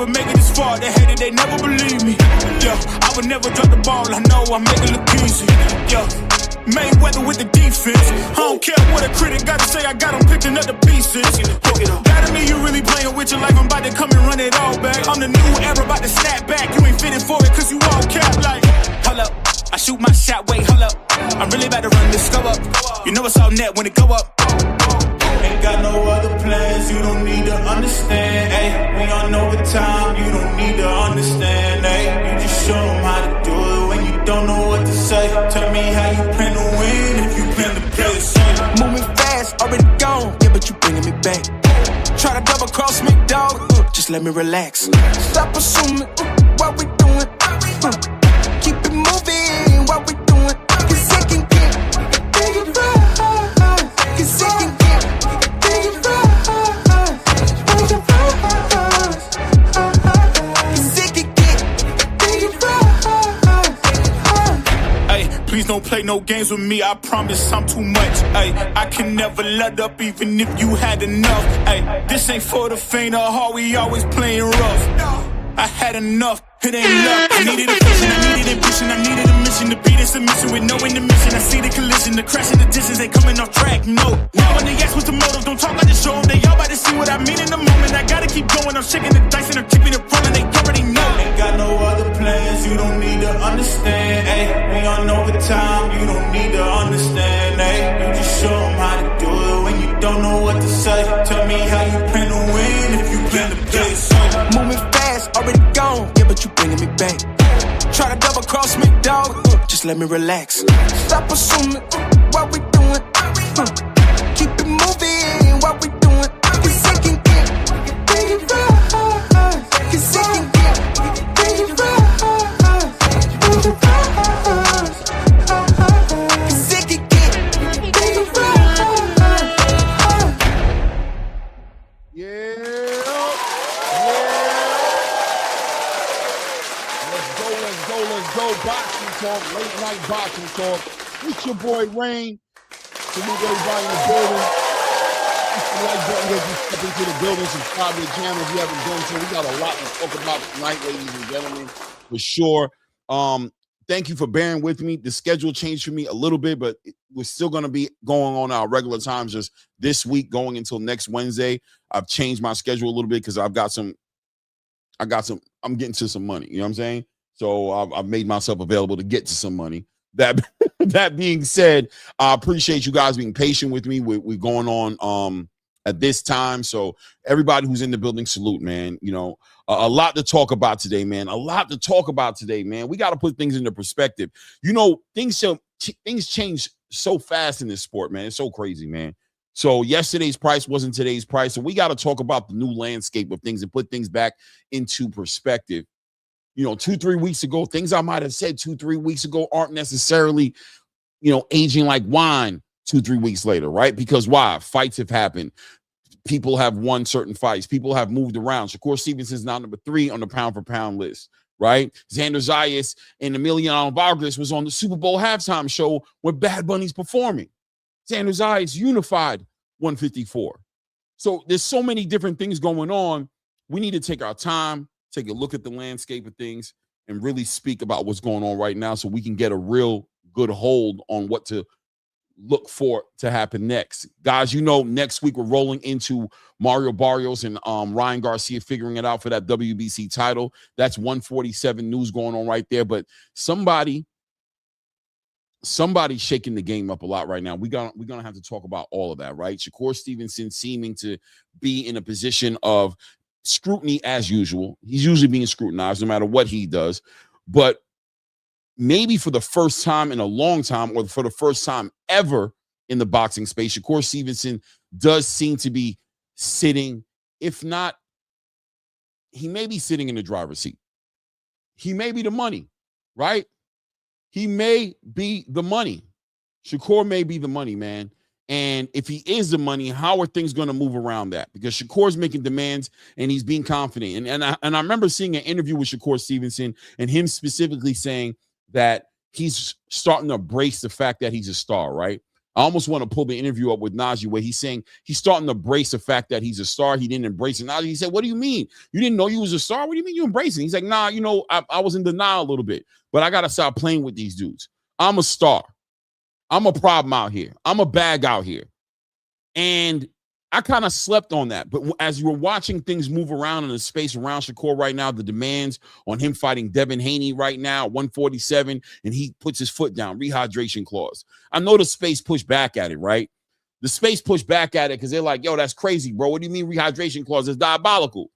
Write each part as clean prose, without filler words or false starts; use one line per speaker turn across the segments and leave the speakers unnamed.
never make it this far. They hated, they never believe me. Yeah, I would never drop the ball. I know I make it look easy. Yeah, Mayweather with the defense. I don't care what a critic got to say. I got them picking up the pieces. That to me, you really playing with your life. I'm about to come and run it all back. I'm the new era, about to snap back. You ain't fitting for it, cause you all cap like. Hold up, I shoot my shot, wait, hold up. I'm really about to run this, go up. You know it's all net when it go up. Ain't got no other plans, you don't need to understand, ayy. We on overtime, you don't need to understand, ayy. You just show them how to do it when you don't know what to say. Tell me how you plan to win if you plan to play the same. Moving fast, already gone, yeah, but you bringing me back. Try to double cross me, dog, just let me relax. Stop assuming what we doing. Keep it moving, what we doing. Cause it can get bigger, cause it can get bigger, cause it can get bigger. Hey, please don't play no games with me, I promise I'm too much. Hey, I can never let up even if you had enough. Hey, this ain't for the faint of heart, we always playing rough. I had enough, it ain't luck. I needed a vision, I needed ambition, I needed a mission to beat a submission with no intermission. I see the collision, the crash in the distance ain't coming off track, no. Now when they ask what's the motive, don't talk about the show. They all about to see what I mean in the moment. I gotta keep going, I'm shaking the dice and I'm keeping it rolling. They already know. Ain't got no other plans, you don't need to understand, ayy. We on overtime, you don't need to understand, ayy. You just show them how to do it when you don't know what to say. Tell me how you plan to win if you plan to play so. Moving fast, already gone, yeah, but you bringing me back. Try to double cross me, dog, just let me relax. Stop assuming what we doing. Keep it moving, what we doing. Cause it can get bigger, cause it can get bigger, cause it can get bigger.
Yeah. Let's go. Boxing talk, late night boxing talk. It's your boy Rain. Salute everybody in the building. Hit the like button as you step into the building. Subscribe to the channel if you haven't done so. We got a lot to talk about tonight, ladies and gentlemen, for sure. Thank you for bearing with me. The schedule changed for me a little bit, but we're still going to be going on our regular times just this week going until next Wednesday. I've changed my schedule a little bit because I'm getting to some money. You know what I'm saying? So I've made myself available to get to some money. That being said, I appreciate you guys being patient with me. We're going on at this time. So everybody who's in the building, salute, man. You know, a lot to talk about today, man. We got to put things into perspective. You know, things change so fast in this sport, man. It's so crazy, man. So yesterday's price wasn't today's price. So we got to talk about the new landscape of things and put things back into perspective. You know, 2-3 weeks ago, things I might have said 2-3 weeks ago aren't necessarily, you know, aging like wine 2-3 weeks later, right? Because why? Fights have happened. People have won certain fights. People have moved around. Shakur Stevenson's now number 3 on the pound-for-pound list, right? Xander Zayas and Emiliano Vargas was on the Super Bowl halftime show where Bad Bunny's performing. Xander Zayas unified 154. So there's so many different things going on. We need to take our time, take a look at the landscape of things, and really speak about what's going on right now so we can get a real good hold on what to look for to happen next. Guys, you know, next week we're rolling into Mario Barrios and Ryan Garcia figuring it out for that WBC title. That's 147 news going on right there. But somebody's shaking the game up a lot right now. We're gonna have to talk about all of that, right? Shakur Stevenson seeming to be in a position of scrutiny as usual. He's usually being scrutinized no matter what he does. But maybe for the first time in a long time, or for the first time ever in the boxing space, Shakur Stevenson does seem to be sitting, if not, he may be sitting in the driver's seat. He may be the money, right? He may be the money. Shakur may be the money, man. And if he is the money, how are things going to move around that? Because Shakur's making demands and he's being confident. And I remember seeing an interview with Shakur Stevenson and him specifically saying that he's starting to embrace the fact that he's a star, right? I almost want to pull the interview up with Najee where he's saying he's starting to embrace the fact that he's a star. He didn't embrace it. Najee, he said, what do you mean? You didn't know you was a star? What do you mean you embracing? He's like, nah, you know, I was in denial a little bit, but I got to stop playing with these dudes. I'm a star. I'm a problem out here. I'm a bag out here. And I kind of slept on that. But as you were watching things move around in the space around Shakur right now, the demands on him fighting Devin Haney right now, 147, and he puts his foot down, rehydration clause. I know the space pushed back at it, right? The space pushed back at it because they're like, yo, that's crazy, bro. What do you mean rehydration clause? It's diabolical.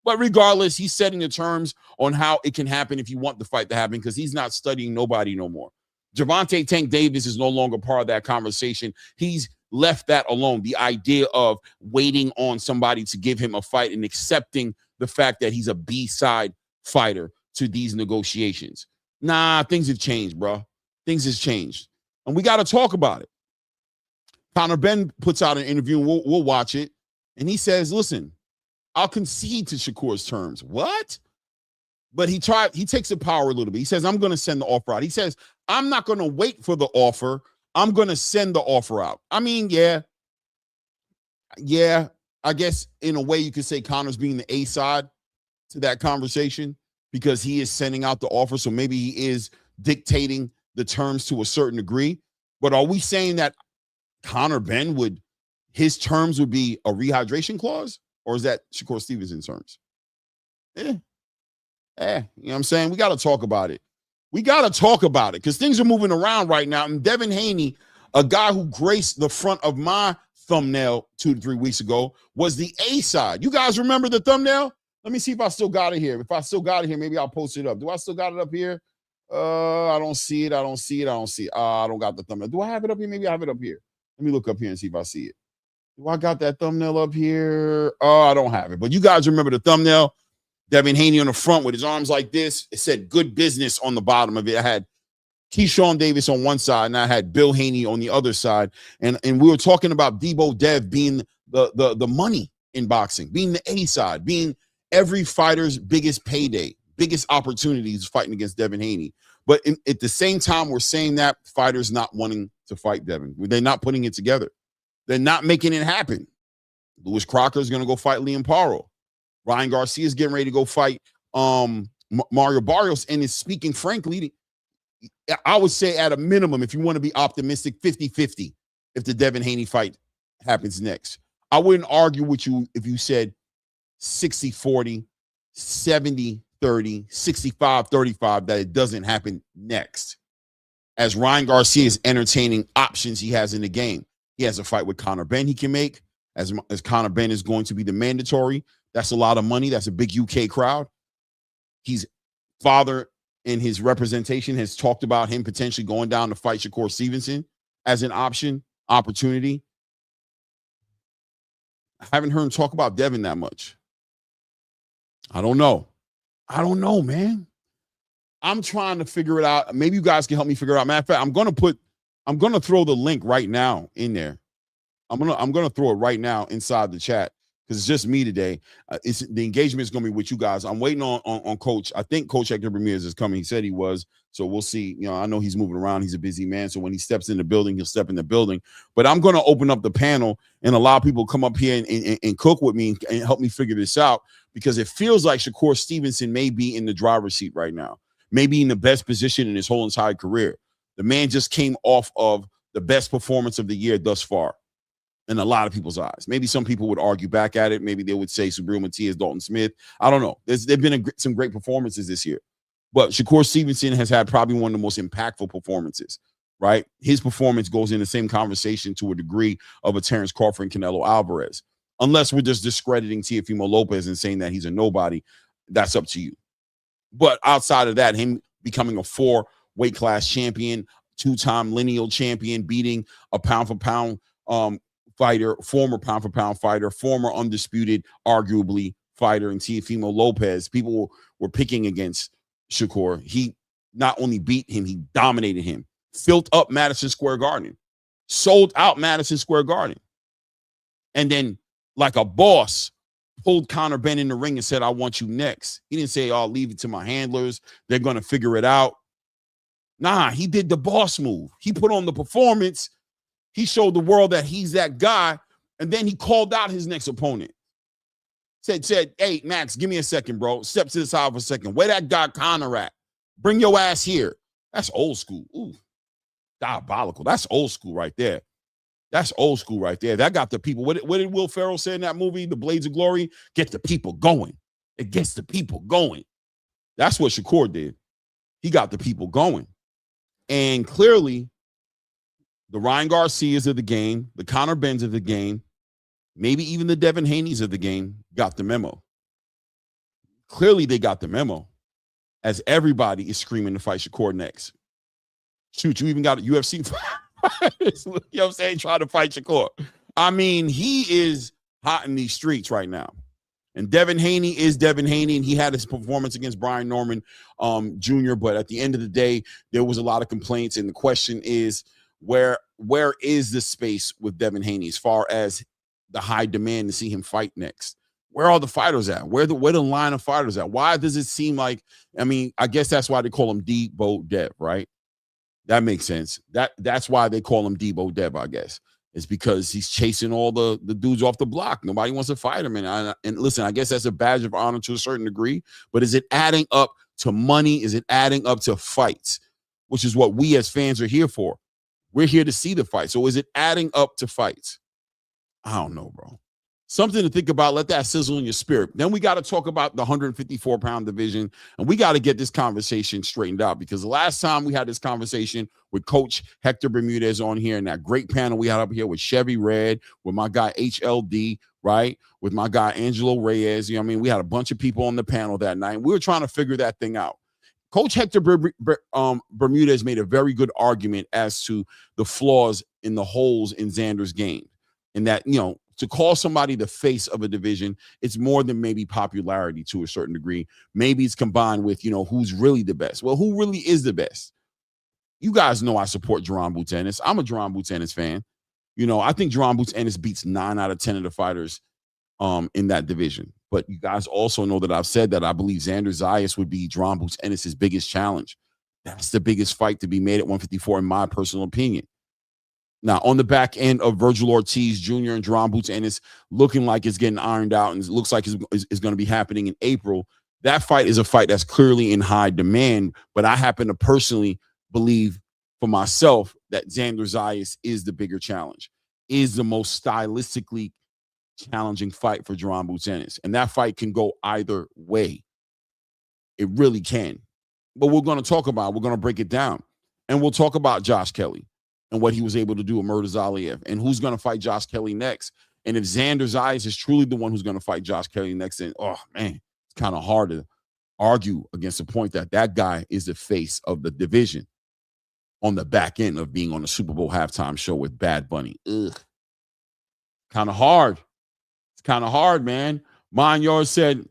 But regardless, he's setting the terms on how it can happen if you want the fight to happen because he's not studying nobody no more. Gervonta Tank Davis is no longer part of that conversation. He's left that alone. The idea of waiting on somebody to give him a fight and accepting the fact that he's a B-side fighter to these negotiations. Nah, things have changed, bro. Things have changed. And we got to talk about it. Conor Benn puts out an interview, and we'll watch it. And he says, listen, I'll concede to Shakur's terms. What? But he takes the power a little bit. He says, I'm going to send the offer out. He says, I'm not going to wait for the offer. I'm going to send the offer out. I mean, yeah, I guess in a way you could say Conor's being the A side to that conversation because he is sending out the offer. So maybe he is dictating the terms to a certain degree. But are we saying that Conor Benn his terms would be a rehydration clause? Or is that Shakur Stevenson's terms? You know what I'm saying? We got to talk about it. We got to talk about it because things are moving around right now. And Devin Haney, a guy who graced the front of my thumbnail 2 to 3 weeks ago, was the A side. You guys remember the thumbnail? Let me see if I still got it here. If I still got it here, maybe I'll post it up. Do I still got it up here? I don't see it. I don't got the thumbnail. Do I have it up here? Maybe I have it up here. Let me look up here and see if I see it. Do I got that thumbnail up here? Oh, I don't have it. But you guys remember the thumbnail? Devin Haney on the front with his arms like this. It said good business on the bottom of it. I had KEYSHAWN Davis on one side, and I had Bill Haney on the other side. And we were talking about Debo Dev being the money in boxing, being the A side, being every fighter's biggest payday, biggest opportunities fighting against Devin Haney. But at the same time, we're saying that fighters not wanting to fight Devin. They're not putting it together. They're not making it happen. Louis Crocker is going to go fight Liam Paro. Ryan Garcia is getting ready to go fight Mario Barrios, and is speaking frankly, I would say at a minimum, if you want to be optimistic, 50-50 if the Devin Haney fight happens next. I wouldn't argue with you if you said 60-40, 70-30, 65-35 that it doesn't happen next. As Ryan Garcia is entertaining options he has in the game. He has a fight with Conor Benn he can make. As Conor Benn is going to be the mandatory. That's a lot of money. That's a big UK crowd. His father in his representation has talked about him potentially going down to fight Shakur Stevenson as an opportunity. I haven't heard him talk about Devin that much. I don't know, man. I'm trying to figure it out. Maybe you guys can help me figure it out. Matter of fact, I'm going to throw the link right now in there. I'm going to throw it right now inside the chat because it's just me today. The engagement is going to be with you guys. I'm waiting on Coach. I think Coach Hector Bermudez is coming. He said he was. So we'll see. You know, I know he's moving around. He's a busy man. So when he steps in the building, he'll step in the building. But I'm going to open up the panel and allow people to come up here and cook with me and help me figure this out because it feels like Shakur Stevenson may be in the driver's seat right now, maybe in the best position in his whole entire career. The man just came off of the best performance of the year thus far. In a lot of people's eyes. Maybe some people would argue back at it. Maybe they would say Subriel Matias, Dalton Smith. I don't know. There've been some great performances this year. But Shakur Stevenson has had probably one of the most impactful performances, right? His performance goes in the same conversation to a degree of a Terrence Crawford and Canelo Alvarez. Unless we're just discrediting Teofimo Lopez and saying that he's a nobody, that's up to you. But outside of that, him becoming a 4 weight class champion, 2-time lineal champion, beating a pound-for-pound fighter, former pound-for-pound fighter, former undisputed, arguably, fighter in Teofimo Lopez. People were picking against Shakur. He not only beat him, he dominated him. Filled up Madison Square Garden. Sold out Madison Square Garden. And then, like a boss, pulled Conor Benn in the ring and said, I want you next. He didn't say, I'll leave it to my handlers. They're going to figure it out. Nah, he did the boss move. He put on the performance He showed the world that he's that guy, and then he called out his next opponent. Said, hey, Max, give me a second, bro. Step to the side for a second. Where that guy Connor at? Bring your ass here. That's old school. Ooh, diabolical. That's old school right there. That's old school right there. That got the people. What did Will Ferrell say in that movie, The Blades of Glory? Get the people going. It gets the people going. That's what Shakur did. He got the people going. And clearly, the Ryan Garcias of the game, the Conor Benns of the game, maybe even the Devin Haneys of the game got the memo. Clearly, they got the memo, as everybody is screaming to fight Shakur next. Shoot, you even got a UFC fighters, you know what I'm saying, trying to fight Shakur. I mean, he is hot in these streets right now. And Devin Haney is Devin Haney, and he had his performance against Brian Norman Jr., but at the end of the day, there was a lot of complaints, and the question is, where is the space with Devin Haney as far as the high demand to see him fight next? Where are the fighters at? Where the line of fighters at? Why does it seem like, I mean, I guess that's why they call him Debo Dev, right? That makes sense. That's why they call him Debo Dev, I guess. It's because he's chasing all the dudes off the block. Nobody wants to fight him. And listen, I guess that's a badge of honor to a certain degree, but is it adding up to money? Is it adding up to fights? Which is what we as fans are here for. We're here to see the fight. So is it adding up to fights? I don't know, bro. Something to think about. Let that sizzle in your spirit. Then we got to talk about the 154-pound division, and we got to get this conversation straightened out, because the last time we had this conversation with Coach Hector Bermudez on here, and that great panel we had up here with Chevy Red, with my guy HLD, right, with my guy Angelo Reyes. You know what I mean? We had a bunch of people on the panel that night. We were trying to figure that thing out. Coach Hector Bermudez made a very good argument as to the flaws in the holes in Xander's game, and that, you know, to call somebody the face of a division, it's more than maybe popularity to a certain degree. Maybe it's combined with, you know, who's really the best. Well, who really is the best? You guys know I support Jerron Boots Ennis. I'm a Jerron Boots Ennis fan. You know, I think Jerron Boots Ennis beats 9 out of 10 of the fighters in that division. But you guys also know that I've said that I believe Xander Zayas would be Jerron Boots Ennis' biggest challenge. That's the biggest fight to be made at 154, in my personal opinion. Now, on the back end of Virgil Ortiz Jr. and Jerron Boots Ennis looking like it's getting ironed out, and it looks like it's going to be happening in April, that fight is a fight that's clearly in high demand. But I happen to personally believe for myself that Xander Zayas is the bigger challenge, is the most stylistically challenging fight for Jerron Boots Ennis. And that fight can go either way. It really can. But we're going to break it down. And we'll talk about Josh Kelly and what he was able to do with Murder Zaliev, and who's going to fight Josh Kelly next. And if Xander Zayas is truly the one who's going to fight Josh Kelly next, then, oh, man, it's kind of hard to argue against the point that that guy is the face of the division on the back end of being on the Super Bowl halftime show with Bad Bunny. Ugh. Kind of hard. It's kind of hard, man. Mine yours said,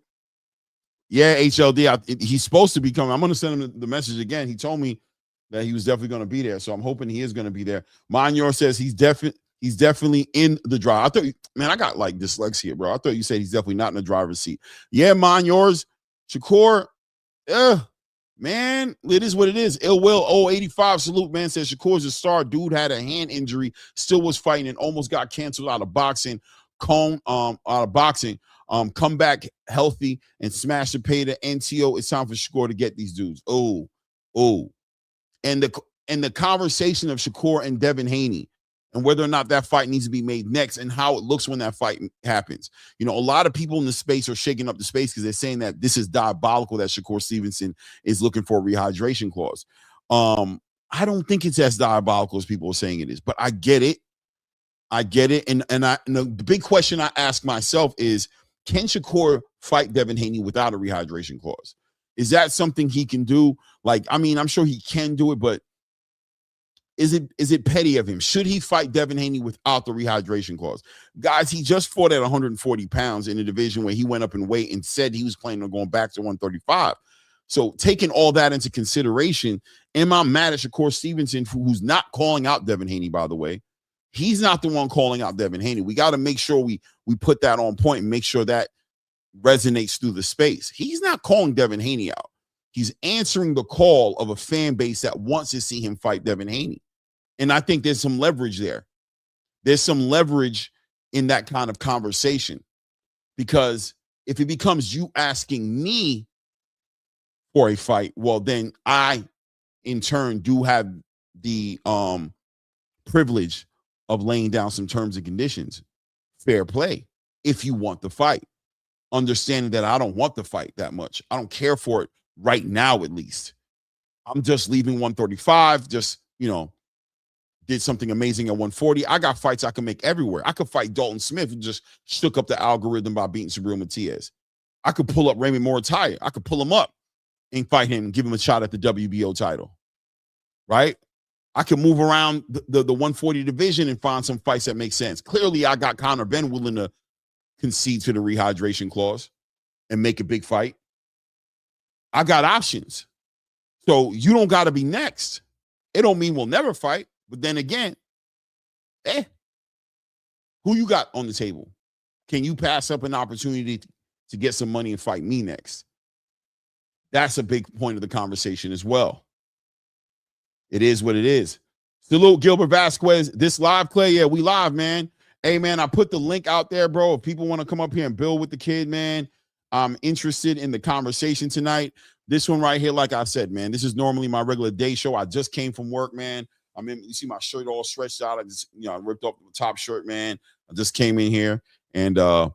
yeah, HLD, he's supposed to be coming. I'm going to send him the message again. He told me that he was definitely going to be there, so I'm hoping he is going to be there. Manyor says he's definitely in the drive. I thought, man, I got like dyslexia, bro. I thought you said he's definitely not in the driver's seat. Yeah, Manyor's Shakur, man, it is what it is. Ill Will 085 salute, man, says Shakur's a star. Dude had a hand injury, still was fighting, and almost got canceled out of boxing. Come back healthy and smash the pay to NTO. It's time for Shakur to get these dudes. Oh. And the conversation of Shakur and Devin Haney, and whether or not that fight needs to be made next, and how it looks when that fight happens. You know, a lot of people in the space are shaking up the space because they're saying that this is diabolical that Shakur Stevenson is looking for a rehydration clause. I don't think it's as diabolical as people are saying it is, but I get it. And the big question I ask myself is, can Shakur fight Devin Haney without a rehydration clause? Is that something he can do? Like, I mean, I'm sure he can do it, but is it petty of him? Should he fight Devin Haney without the rehydration clause? Guys, he just fought at 140 pounds in a division where he went up in weight and said he was planning on going back to 135. So taking all that into consideration, am I mad at Shakur Stevenson, who's not calling out Devin Haney, by the way? He's not the one calling out Devin Haney. We got to make sure we put that on point and make sure that resonates through the space. He's not calling Devin Haney out. He's answering the call of a fan base that wants to see him fight Devin Haney. And I think there's some leverage there. There's some leverage in that kind of conversation, because if it becomes you asking me for a fight, well, then I, in turn, do have the privilege of laying down some terms and conditions. Fair play if you want the fight. Understanding that I don't want the fight that much. I don't care for it right now, at least. I'm just leaving 135, just, did something amazing at 140. I got fights I can make everywhere. I could fight Dalton Smith, who just shook up the algorithm by beating Sabril Matias. I could pull up Raymond Morataya. I could pull him up and fight him and give him a shot at the WBO title, right? I can move around the 140 division and find some fights that make sense. Clearly, I got Conor Benn willing to concede to the rehydration clause and make a big fight. I got options. So you don't got to be next. It don't mean we'll never fight. But then again, who you got on the table? Can you pass up an opportunity to get some money and fight me next? That's a big point of the conversation as well. It is what it is. Salute Gilbert Vasquez. This live, Clay? Yeah, we live, man. Hey, man, I put the link out there, bro. If people want to come up here and build with the kid, man, I'm interested in the conversation tonight. This one right here, like I said, man, this is normally my regular day show. I just came from work, man. You see my shirt all stretched out. I just, I ripped up the top shirt, man. I just came in here, and I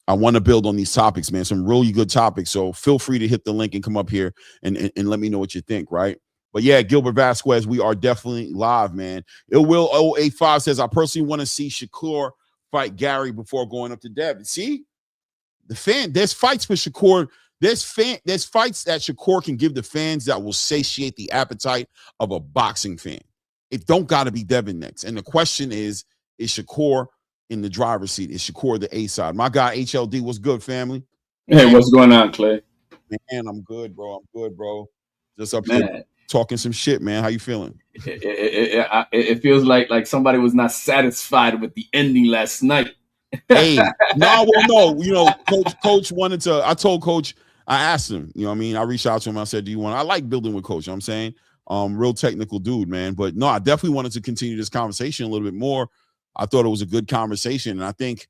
want to build on these topics, man. Some really good topics. So feel free to hit the link and come up here and let me know what you think, right? But yeah, Gilbert Vasquez, we are definitely live, man. It will 085 says, I personally want to see Shakur fight Gary before going up to Devin. See, there's fights for Shakur. There's fights that Shakur can give the fans that will satiate the appetite of a boxing fan. It don't got to be Devin next. And the question is Shakur in the driver's seat? Is Shakur the A side? My guy HLD, what's good, family?
Hey, what's going on, Clay?
Man, I'm good, bro. Just up here talking some shit, man. How you feeling?
It feels like somebody was not satisfied with the ending last night.
Hey, no. Coach wanted to. I told Coach, I asked him, I reached out to him. I said, I like building with Coach. I'm saying, real technical dude, man. But no, I definitely wanted to continue this conversation a little bit more. I thought it was a good conversation. And I think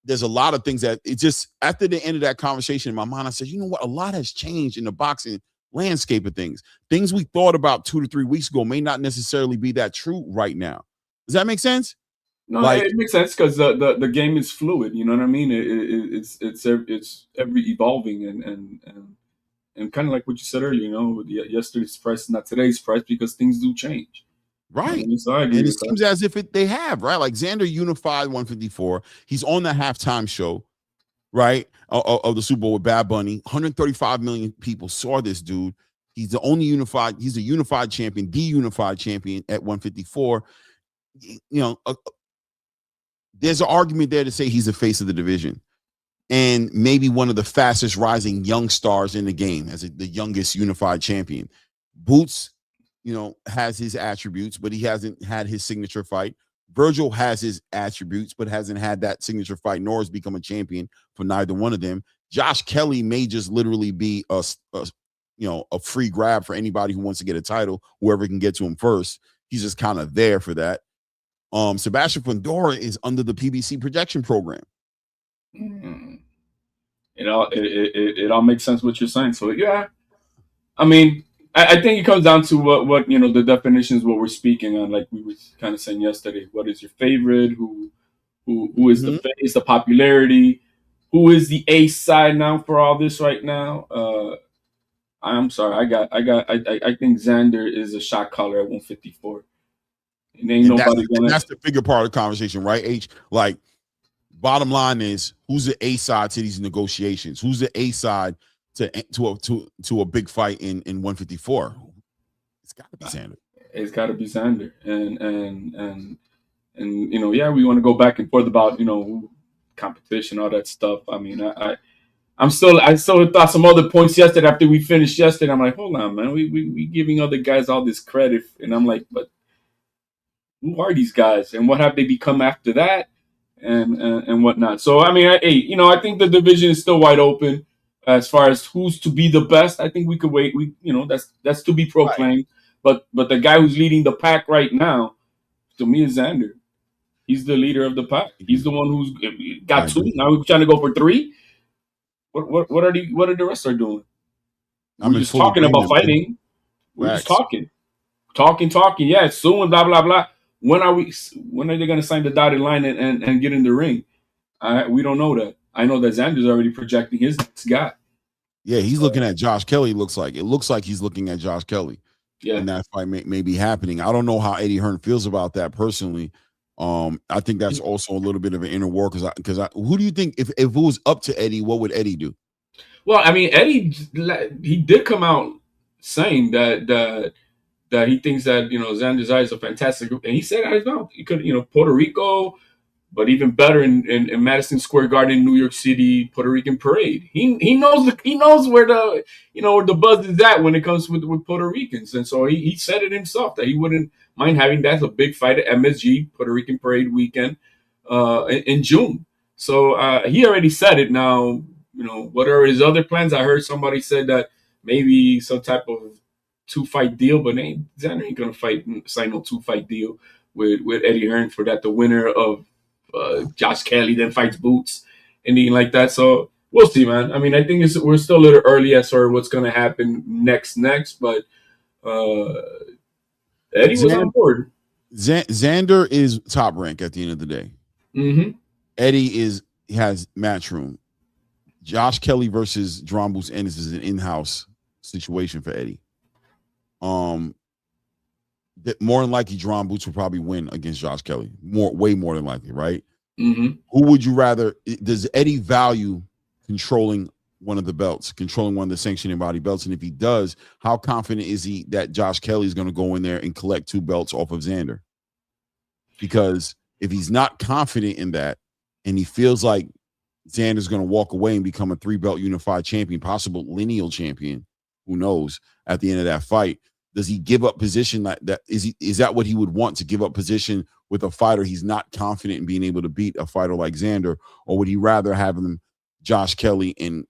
there's a lot of things that it just, after the end of that conversation in my mind, I said, you know what? A lot has changed in the boxing landscape of things. Things we thought about 2 to 3 weeks ago may not necessarily be that true right now. Does that make sense?
No, it makes sense because the game is fluid. You know what I mean? It's ever evolving and kind of like what you said earlier. Yesterday's price is not today's price because things do change.
Right. So I agree, and it seems as if they have, right? Like Xander unified 154. He's on the halftime show, right, of the Super Bowl with Bad Bunny. 135 million people saw this dude. He's the only unified. He's a unified champion, the unified champion at 154. There's an argument there to say he's the face of the division and maybe one of the fastest rising young stars in the game as the youngest unified champion. Boots, has his attributes, but he hasn't had his signature fight. Virgil has his attributes, but hasn't had that signature fight, nor has become a champion for neither one of them. Josh Kelly may just literally be a free grab for anybody who wants to get a title, whoever can get to him first. He's just kind of there for that. Sebastian Fundora is under the PBC projection program.
It all makes sense what you're saying. So yeah, I think it comes down to what the definitions, what we're speaking on. Like we were kind of saying yesterday, what is your favorite? Who is the face? The popularity? Who is the A side now for all this right now? I'm sorry, I think Xander is a shot caller at 154.
That's the bigger part of the conversation, right? H, like, bottom line is, who's the A side to these negotiations? Who's the A side to a big fight in 154? It's got to be Xander.
It's got to be Xander, and yeah, we want to go back and forth about competition, all that stuff. I still thought some other points yesterday after we finished yesterday. I'm like, hold on, man, we giving other guys all this credit, and I'm like, but who are these guys and what have they become after that and whatnot? So, I think the division is still wide open as far as who's to be the best. I think we could wait. That's to be proclaimed. Right. But the guy who's leading the pack right now, to me, is Xander. He's the leader of the pack. He's the one who's got
I
2.
agree.
Now we're trying to go for 3. What are the rest are doing?
I'm
We're
in
just
full
talking about
agreement, man.
fighting. We're just
Facts.
talking. Yeah, soon, blah blah blah. When are they going to sign the dotted line and get in the ring? We don't know that. I know that Xander's already projecting his next guy.
Yeah, he's looking at Josh Kelly. It looks like he's looking at Josh Kelly.
Yeah,
And that fight may be happening. I don't know how Eddie Hearn feels about that personally. I think that's also a little bit of an inner war because who do you think if it was up to Eddie, what would Eddie do?
well, I mean, Eddie, he did come out saying that he thinks that Xander's is a fantastic group, and he said out his mouth he could Puerto Rico, but even better in Madison Square Garden, New York City, Puerto Rican Parade. He knows where the where the buzz is at when it comes with Puerto Ricans, and so he said it himself that he wouldn't mind having that a big fight at MSG Puerto Rican Parade weekend in June. So he already said it. Now what are his other plans? I heard somebody said that maybe some type of 2-fight deal, but Xander ain't gonna sign no 2-fight deal with Eddie Hearn for that. The winner of Josh Kelly then fights Boots, anything like that. So we'll see, man. I mean, I think we're still a little early as far as what's going to happen next, but Eddie was on board.
Xander is top rank at the end of the day.
Mm-hmm.
Eddie has Matchroom. Josh Kelly versus Drum Boots Ennis is an in-house situation for Eddie. More than likely, Drum Boots will probably win against Josh Kelly. Way more than likely, right?
Mm-hmm.
Who would you rather? Does Eddie value controlling one of the belts, controlling one of the sanctioning body belts? And if he does, how confident is he that Josh Kelly is going to go in there and collect 2 belts off of Xander? Because if he's not confident in that, and he feels like Xander's going to walk away and become a 3-belt unified champion, possible lineal champion, who knows, at the end of that fight, does he give up position like that? Is that what he would want, to give up position with a fighter he's not confident in being able to beat, a fighter like Xander? Or would he rather have him, Josh Kelly and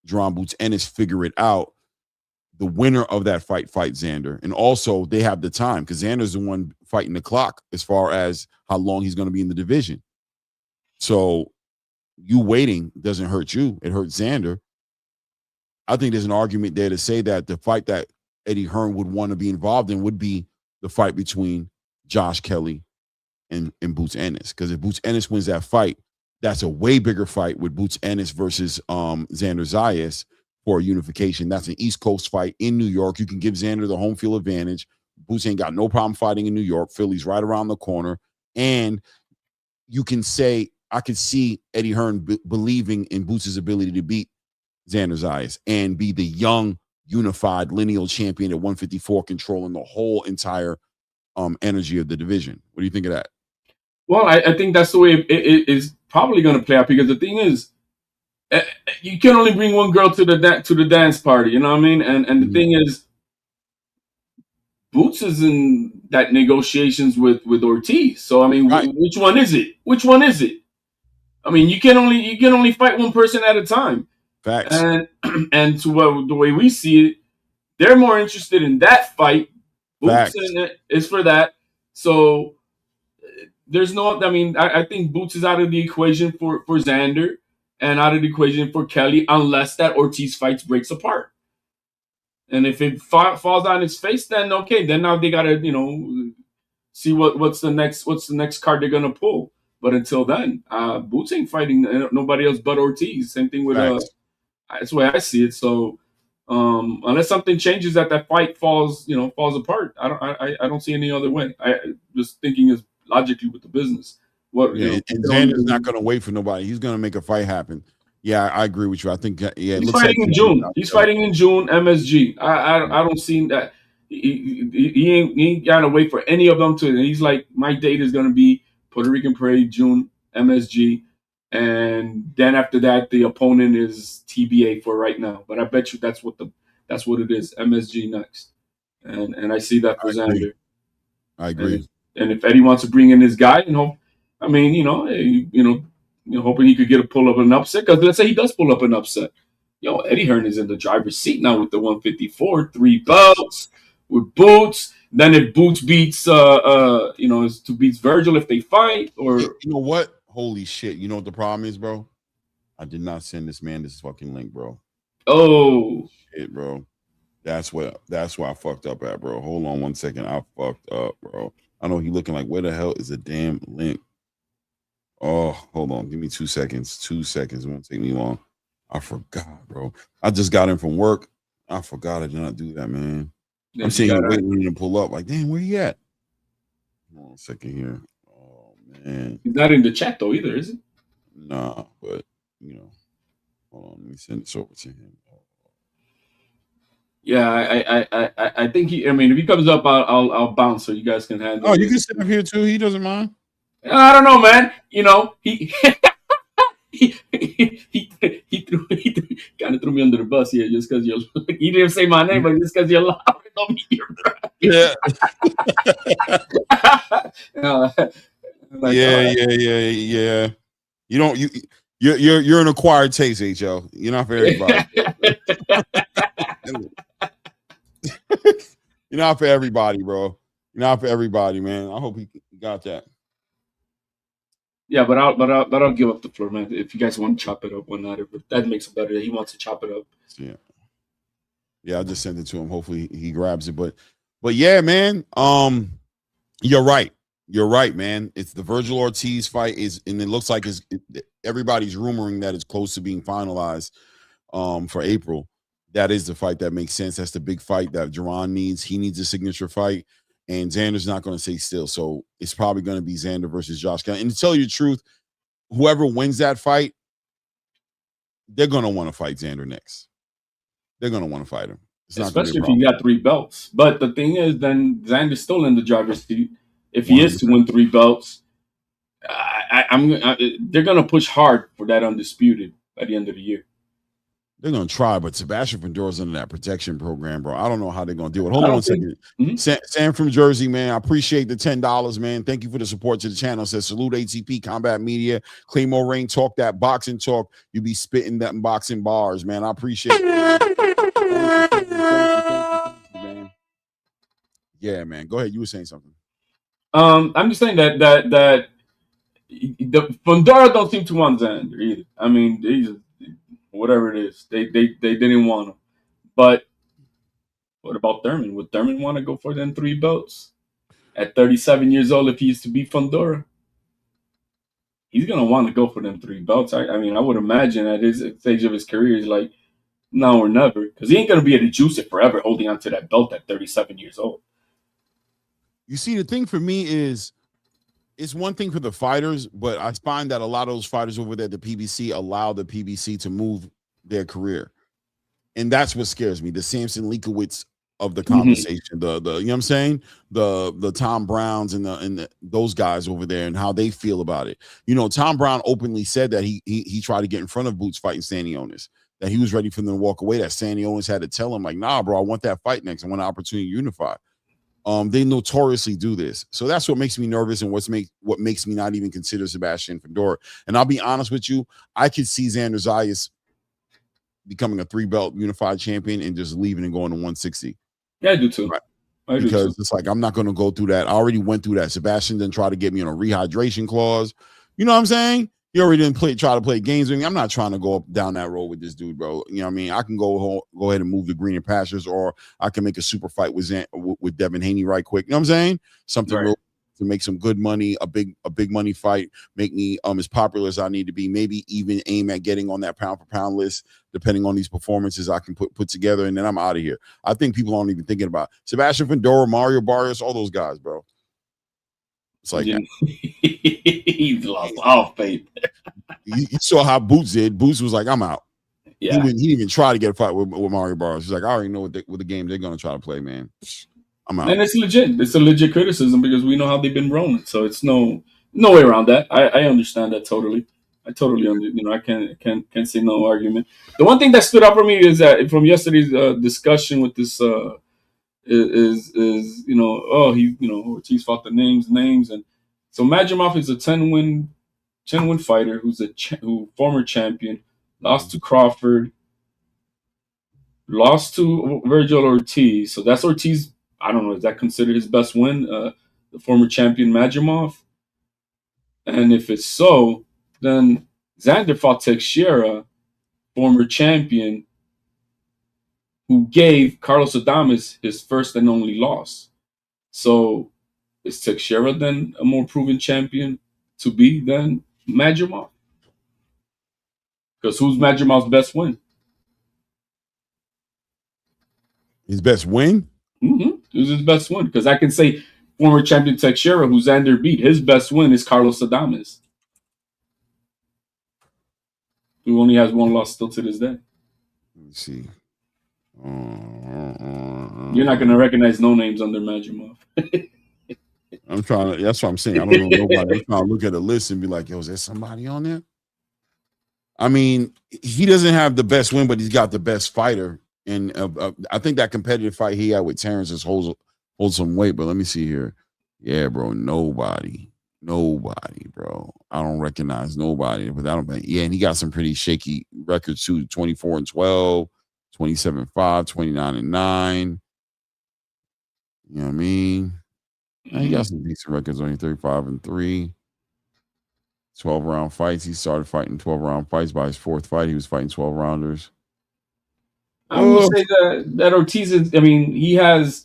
Drum Boots Ennis, figure it out? The winner of that fight Xander. And also they have the time because Xander's the one fighting the clock as far as how long he's going to be in the division. So you waiting doesn't hurt you. It hurts Xander. I think there's an argument there to say that the fight that Eddie Hearn would want to be involved in would be the fight between Josh Kelly and Boots Ennis. Because if Boots Ennis wins that fight, that's a way bigger fight with Boots Ennis versus Xander Zayas for a unification. That's an East Coast fight in New York. You can give Xander the home field advantage. Boots ain't got no problem fighting in New York. Philly's right around the corner. And you can say, I could see Eddie Hearn believing in Boots' ability to beat Xander Zayas and be the young, unified lineal champion at 154, controlling the whole entire energy of the division. What do you think of that?
Well, I think that's the way it is probably going to play out, because the thing is, you can only bring one girl to the dance party, you know what I mean? And the thing is, Boots is in that negotiations with Ortiz. So I mean,
right.
Which one is it? Which one is it? I mean, you can only fight one person at a time.
Facts.
And to the way we see it, they're more interested in that fight. Boots is for that. So there's no. I mean, I think Boots is out of the equation for Xander and out of the equation for Kelly, unless that Ortiz fight breaks apart. And if it falls on its face, then okay. Then now they gotta see what's the next card they're gonna pull. But until then, Boots ain't fighting nobody else but Ortiz. Same thing with that's the way I see it. So unless something changes that fight falls apart, I don't see any other way. I just thinking is logically with the business.
And Xander's not going to wait for nobody. He's going to make a fight happen. Yeah, I agree with you. I think
he's fighting in June. He's fighting in June. MSG. I don't see that. He ain't got to wait for any of them to. He's like, my date is going to be Puerto Rican Parade, June, MSG. And then after that, the opponent is TBA for right now. But I bet you that's what it is. MSG next, and I see that for Xander.
I agree.
And if Eddie wants to bring in his guy, hoping he could get a pull up an upset. Because let's say he does pull up an upset, Eddie Hearn is in the driver's seat now with the 154, 3 belts with Boots. then if Boots beats is to beats Virgil if they fight, or
You know what? Holy shit! You know what the problem is, bro? I did not send this man this fucking link, bro.
oh
Shit, bro. That's where I fucked up at, bro. Hold on 1 second. I fucked up, bro. I know he looking like, where the hell is the damn link? Oh, hold on. Give me 2 seconds. 2 seconds. It won't take me long. I forgot, bro. I just got in from work. I forgot I did not do that, man. I'm sitting here waiting to pull up. Like, damn, where you at? Hold on a second here. Oh man.
He's not in the chat though either, is it?
Nah, but hold on, let me send this over to him.
Yeah, I think he. I mean, if he comes up, I'll bounce so you guys can handle.
Oh, you can sit up here too. He doesn't mind.
I don't know, man. You know, he kind of threw me under the bus here just because you're. He didn't say my name, but just because you're loud on me, you're right.
Yeah.
Like,
yeah. You're an acquired taste, HL. You're not for everybody. You're not for everybody, bro. You're not for everybody, man. I hope he got that.
Yeah, but I'll give up the floor, man. If you guys want to chop it up one night, if that makes it better. He wants to chop it up.
Yeah. I just sent it to him. Hopefully he grabs it. But yeah, man. You're right. You're right, man. It's the Virgil Ortiz fight and it looks like everybody's rumoring that it's close to being finalized for April. That is the fight that makes sense. That's the big fight that Jerron needs. He needs a signature fight, and Xander's not going to stay still. So it's probably going to be Xander versus Josh. And to tell you the truth, whoever wins that fight, they're going to want to fight Xander next. They're going to want to fight him.
Especially if he got 3 belts. But the thing is, then Xander's still in the driver's seat. If he is to win 3 belts, they're going to push hard for that undisputed by the end of the year.
They're going to try, but Sebastian Fundora's under that protection program, bro. I don't know how they're going to do it. Hold on 1 second. Sam from Jersey, man. I appreciate the $10, man. Thank you for the support to the channel. Says, salute ATP, Combat Media, Claymore Rain, talk that boxing talk. You be spitting that boxing bars, man. I appreciate it. Man. Yeah, man. Go ahead. You were saying something.
I'm just saying that the Fundora don't seem to want Xander either. I mean, they just, whatever it is, they didn't want him. But what about Thurman? Would Thurman want to go for them 3 belts at 37 years old if he used to beat Fundora? He's gonna want to go for them 3 belts. I mean, I would imagine at his stage of his career, he's like, now or never, because he ain't gonna be able to juice it forever, holding on to that belt at 37 years old.
You see, the thing for me is, it's one thing for the fighters, but I find that a lot of those fighters over there at the PBC allow the PBC to move their career. And that's what scares me. The Samson Leakowitz of the conversation, the you know what I'm saying? The Tom Browns and those guys over there and how they feel about it. You know, Tom Brown openly said that he tried to get in front of Boots fighting Stanionis, that he was ready for them to walk away, that Stanionis had to tell him, like, nah, bro, I want that fight next. I want an opportunity to unify. They notoriously do this. So that's what makes me nervous and what makes me not even consider Sebastian Fundora. And I'll be honest with you, I could see Xander Zayas becoming a 3-belt unified champion and just leaving and going to 160.
Yeah, I do too.
Right. Because it's like, I'm not going to go through that. I already went through that. Sebastian didn't try to get me on a rehydration clause. You know what I'm saying? He already didn't try to play games with me. I'm not trying to go up down that road with this dude, bro. You know what I mean? I can go ahead and move the greener pastures, or I can make a super fight with Devin Haney right quick. You know what I'm saying? Something real to make some good money, a big money fight, make me as popular as I need to be, maybe even aim at getting on that pound for pound list, depending on these performances I can put together, and then I'm out of here. I think people aren't even thinking about Sebastian Fundora, Mario Barrios, all those guys, bro. It's like
he's lost all faith.
You saw how Boots did. Boots was like, I'm out. Yeah. He didn't even try to get a fight with Mario Barrios. He's like, I already know what the game they're going to try to play, man. I'm out.
And it's legit. It's a legit criticism because we know how they've been rolling. So it's no way around that. I understand that totally. I totally I can't say no argument. The one thing that stood out for me is that from yesterday's discussion with this is Ortiz fought the names, and so Majimov is a 10-win fighter who's who former champion, lost to Crawford, lost to Virgil Ortiz. So that's Ortiz I don't know, is that considered his best win? The former champion Madrimov? And if it's so, then Xander fought Teixeira, former champion, who gave Carlos Adames his first and only loss. So is Teixeira then a more proven champion to be than Madrimov? Because who's Madrimov's best win?
His best win?
Who's his best win? Because I can say former champion Teixeira, who Xander beat, his best win is Carlos Adames, who only has one loss still to this day.
Let's see.
You're not going to recognize no names under Madrimov.
I'm trying to, that's what I'm saying. I don't know nobody. I'm trying to look at the list and be like, yo, is there somebody on there? I mean, he doesn't have the best win, but he's got the best fighter. And I think that competitive fight he had with Terrence just holds some weight. But let me see here. Yeah, bro, nobody, bro. I don't recognize nobody. But I don't. Yeah, and he got some pretty shaky records too: 24-12, 27-5, 29-9. You know what I mean? He got some decent records on 35-3. 12-round fights. He started fighting 12-round fights. By his fourth fight, he was fighting 12-rounders.
I would say that Ortiz is, I mean, he has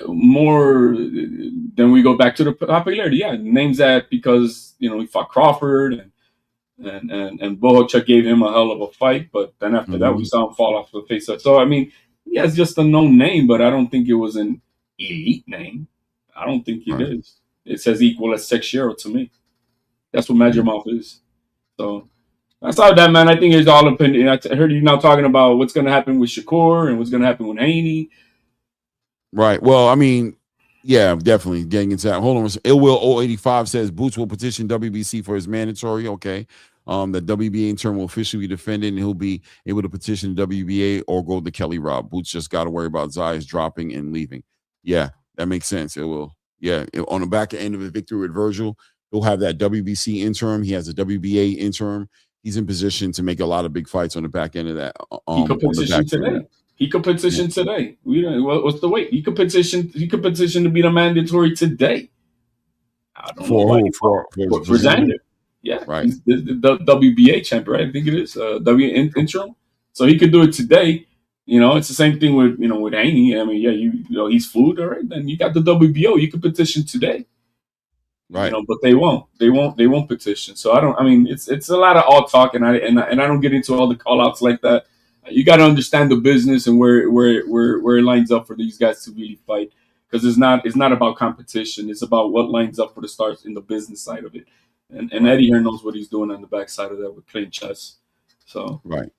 more than we go back to the popularity. Yeah, names that because, you know, he fought Crawford and Bohocha gave him a hell of a fight, but then after that we saw him fall off the face. So I mean, he has just a known name, but I don't think it was an elite name. I don't think it is. It says equal as Teixeira to me. That's what Madrimov is. So aside that, man, I think it's all opinion. I heard you now talking about what's going to happen with Shakur and what's going to happen with HANEY.
Right. Well, I mean, yeah, definitely getting into that. Hold on. Ill Will 085 says Boots will petition WBC for his mandatory. Okay. The WBA intern will officially be defended, and he'll be able to petition the WBA or go to Kelly Robb. Boots just got to worry about Zayas dropping and leaving. Yeah, that makes sense. It will. Yeah, on the back end of a victory with Virgil, he'll have that WBC interim. He has a WBA interim. He's in position to make a lot of big fights on the back end of that.
He could petition today. He could petition today. What's the wait? He could petition. He could petition to be the mandatory today. I don't know for Xander. Yeah,
right.
He's the WBA champion, right? I think it is interim. So he could do it today. You know, it's the same thing with with HANEY. I mean, yeah, you know he's fluid, all right. Then you got the WBO. You could petition today.
Right.
You know, but they won't. They won't petition. So I mean, it's a lot of all talk, and I don't get into all the call outs like that. You got to understand the business and where it lines up for these guys to really fight, because it's not about competition. It's about what lines up for the stars in the business side of it. And Eddie here knows what he's doing on the backside of that with playing chess. So
right.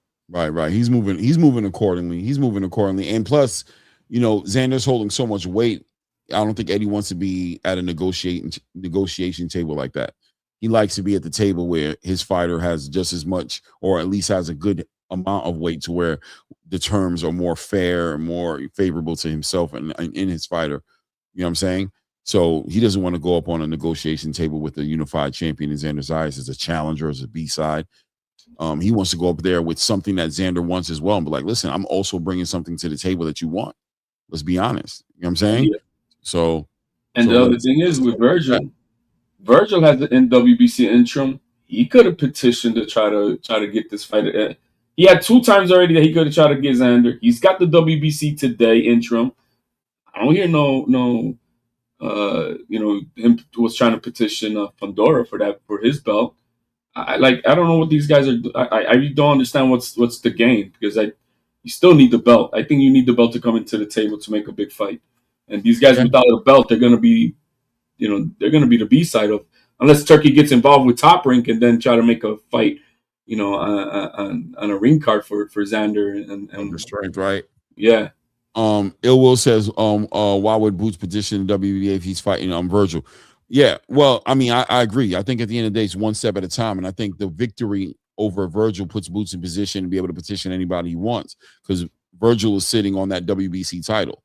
He's moving accordingly. And plus, you know, Xander's holding so much weight. I don't think Eddie wants to be at a negotiation table like that. He likes to be at the table where his fighter has just as much, or at least has a good amount of weight, to where the terms are more fair and more favorable to himself and in his fighter. You know what I'm saying? So he doesn't want to go up on a negotiation table with the unified champion in Xander Zayas as a challenger, as a B-side. He wants to go up there with something that Xander wants as well and be like, listen, I'm also bringing something to the table that you want. Let's be honest. You know what I'm saying? Yeah. So,
the other thing is with Virgil has the WBC interim. He could have petitioned to try to get this fight. He had 2 times already that he could have tried to get Xander. He's got the WBC today interim. I don't hear him was trying to petition Pandora for his belt. I don't know what these guys are. I don't understand what's the game, because you still need the belt. I think you need the belt to come into the table to make a big fight. And these guys without a belt, they're gonna be the B side of, unless Turkey gets involved with Top Rank and then try to make a fight, on a ring card for Xander and
the strength, right?
Yeah.
Ill Will says, why would Boots petition the WBA if he's fighting Virgil? Yeah, well, I mean, I agree. I think at the end of the day, it's one step at a time, and I think the victory over Virgil puts Boots in position to be able to petition anybody he wants, because Virgil is sitting on that WBC title.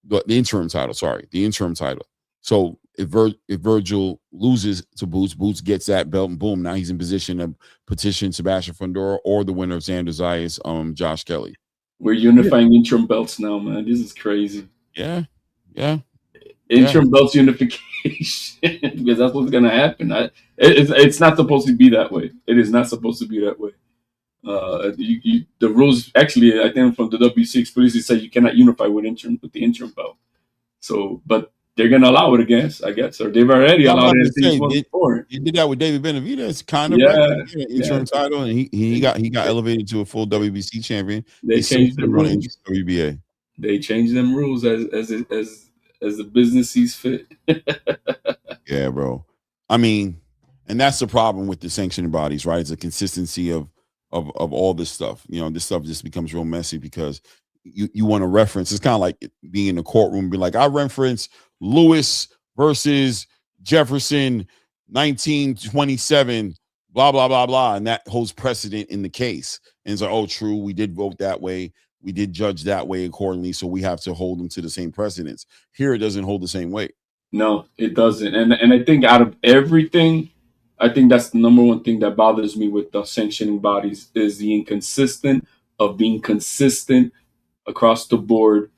The interim title. So if Virgil loses to Boots, Boots gets that belt, and boom, now he's in position to petition Sebastian Fundora or the winner of Xander Zayas, Josh Kelly.
We're unifying interim belts now, man. This is crazy.
Yeah. Yeah.
Interim belts unification because that's what's gonna happen. It's not supposed to be that way. It is not supposed to be that way. The rules actually, I think from the WC explicitly said you cannot unify with the interim belt. So, but they're gonna allow it again, I guess, or they've already
I'm
allowed
about to
it.
say,
Before.
he did that with David Benavidez, kind of, right?
Yeah,
Interim title, and he got elevated to a full WBC champion.
They changed the rules.
WBA.
They changed them rules as the business sees fit.
Yeah, bro. I mean, and that's the problem with the sanctioning bodies, right? It's a consistency of all this stuff. You know, this stuff just becomes real messy because you want to reference. It's kind of like being in the courtroom and be like, I reference Lewis versus Jefferson 1927, blah, blah, blah, blah. And that holds precedent in the case. And it's like, oh, true, we did vote that way. We did judge that way accordingly. So we have to hold them to the same precedents. Here, it doesn't hold the same weight.
No, it doesn't. And I think out of everything, I think that's the number one thing that bothers me with the sanctioning bodies is the inconsistent of being consistent across the board.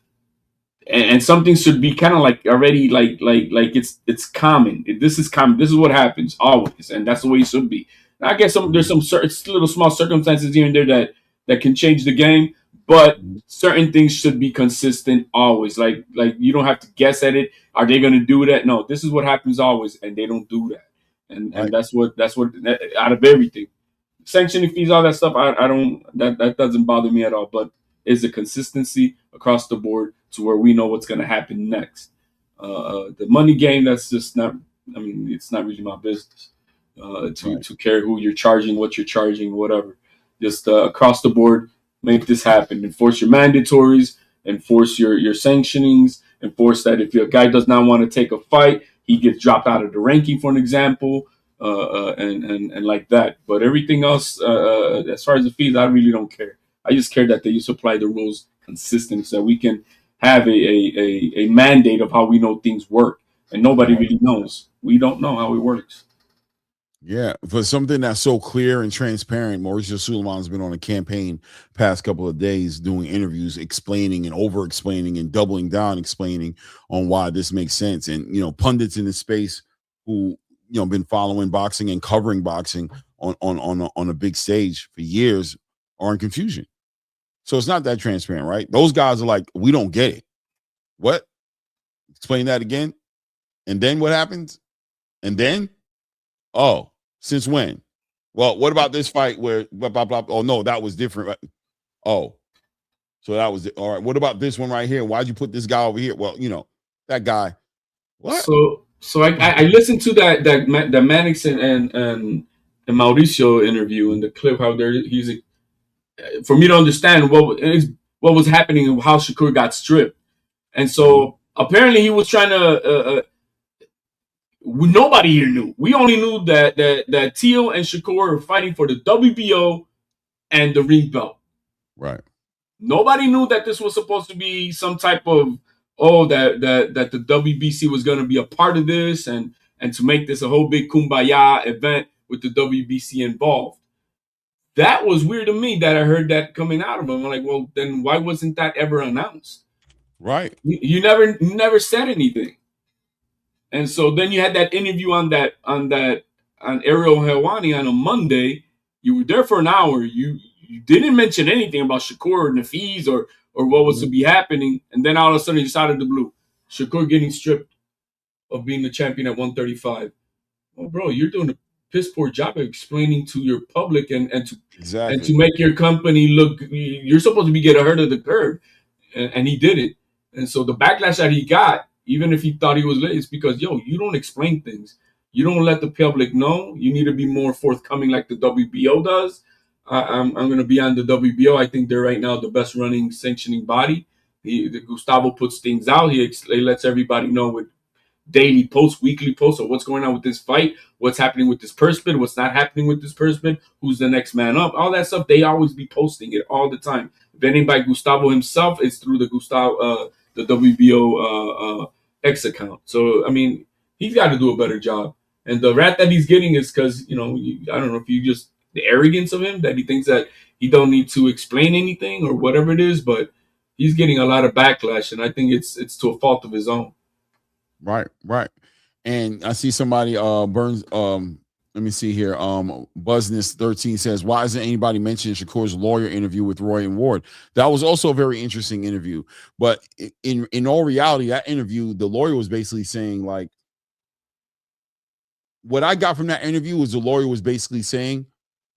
And something should be kind of like already like it's common. This is common. This is what happens always, and that's the way it should be. I guess there's some certain little small circumstances here and there that can change the game, but certain things should be consistent always. Like you don't have to guess at it. Are they going to do that? No, this is what happens always, and they don't do that. And that's what out of everything, sanctioning fees, all that stuff. I don't that doesn't bother me at all. But is the consistency across the board to where we know what's going to happen next. The money game, that's just not. I mean, it's not really my business to care who you're charging, what you're charging, whatever. Just across the board, make this happen. Enforce your mandatories, enforce your sanctionings, enforce that if your guy does not want to take a fight, he gets dropped out of the ranking, for an example, and like that. But everything else, as far as the fees, I really don't care. I just care that they supply the rules consistently so we can have a mandate of how we know things work. And nobody really knows. We don't know how it works.
Yeah, for something that's so clear and transparent, Mauricio Suleiman's been on a campaign past couple of days doing interviews, explaining and over-explaining and doubling down, explaining on why this makes sense. And, you know, pundits in the space who, you know, been following boxing and covering boxing on a big stage for years are in confusion. So it's not that transparent, right? Those guys are like, we don't get it. What? Explain that again. And then what happens? And then, oh, since when? Well, what about this fight where blah, blah, blah? Oh, no, that was different. Oh, so that was it. All right. What about this one right here? Why'd you put this guy over here? Well, you know, that guy. What?
So I listened to the Mannix and Mauricio interview in the clip how he's for me to understand what was happening and how Shakur got stripped. And so apparently he was trying to nobody here knew. We only knew that Teal and Shakur were fighting for the WBO and the ring belt.
Right.
Nobody knew that this was supposed to be some type of that the WBC was going to be a part of this and to make this a whole big kumbaya event with the WBC involved. That was weird to me that I heard that coming out of him. I'm like, well, then why wasn't that ever announced?
Right.
You never said anything. And so then you had that interview on Ariel Helwani on a Monday. You were there for an hour. You didn't mention anything about Shakur and the fees or what was to be happening. And then all of a sudden, just out of the blue, Shakur getting stripped of being the champion at 135. Well, bro, you're doing a piss poor job of explaining to your public and to make your company look. You're supposed to be get ahead of the curve, and he did it. And so the backlash that he got, even if he thought he was late, it's because you don't explain things. You don't let the public know. You need to be more forthcoming, like the WBO does. I'm going to be on the WBO. I think they're right now the best running sanctioning body. Gustavo puts things out. He lets everybody know with daily posts, weekly posts of what's going on with this fight, what's happening with this person, what's not happening with this person, who's the next man up, all that stuff. They always be posting it all the time. If anything by Gustavo himself, it's through the WBO X account. So, I mean, he's got to do a better job. And the rat that he's getting is because, I don't know if you just the arrogance of him that he thinks that he don't need to explain anything or whatever it is, but he's getting a lot of backlash, and I think it's to a fault of his own.
Right. And I see somebody Burns let me see here. Buzness13 says, why isn't anybody mentioning Shakur's lawyer interview with Roy and Ward? That was also a very interesting interview. But in all reality, that interview, the lawyer was basically saying, like, what I got from that interview was the lawyer was basically saying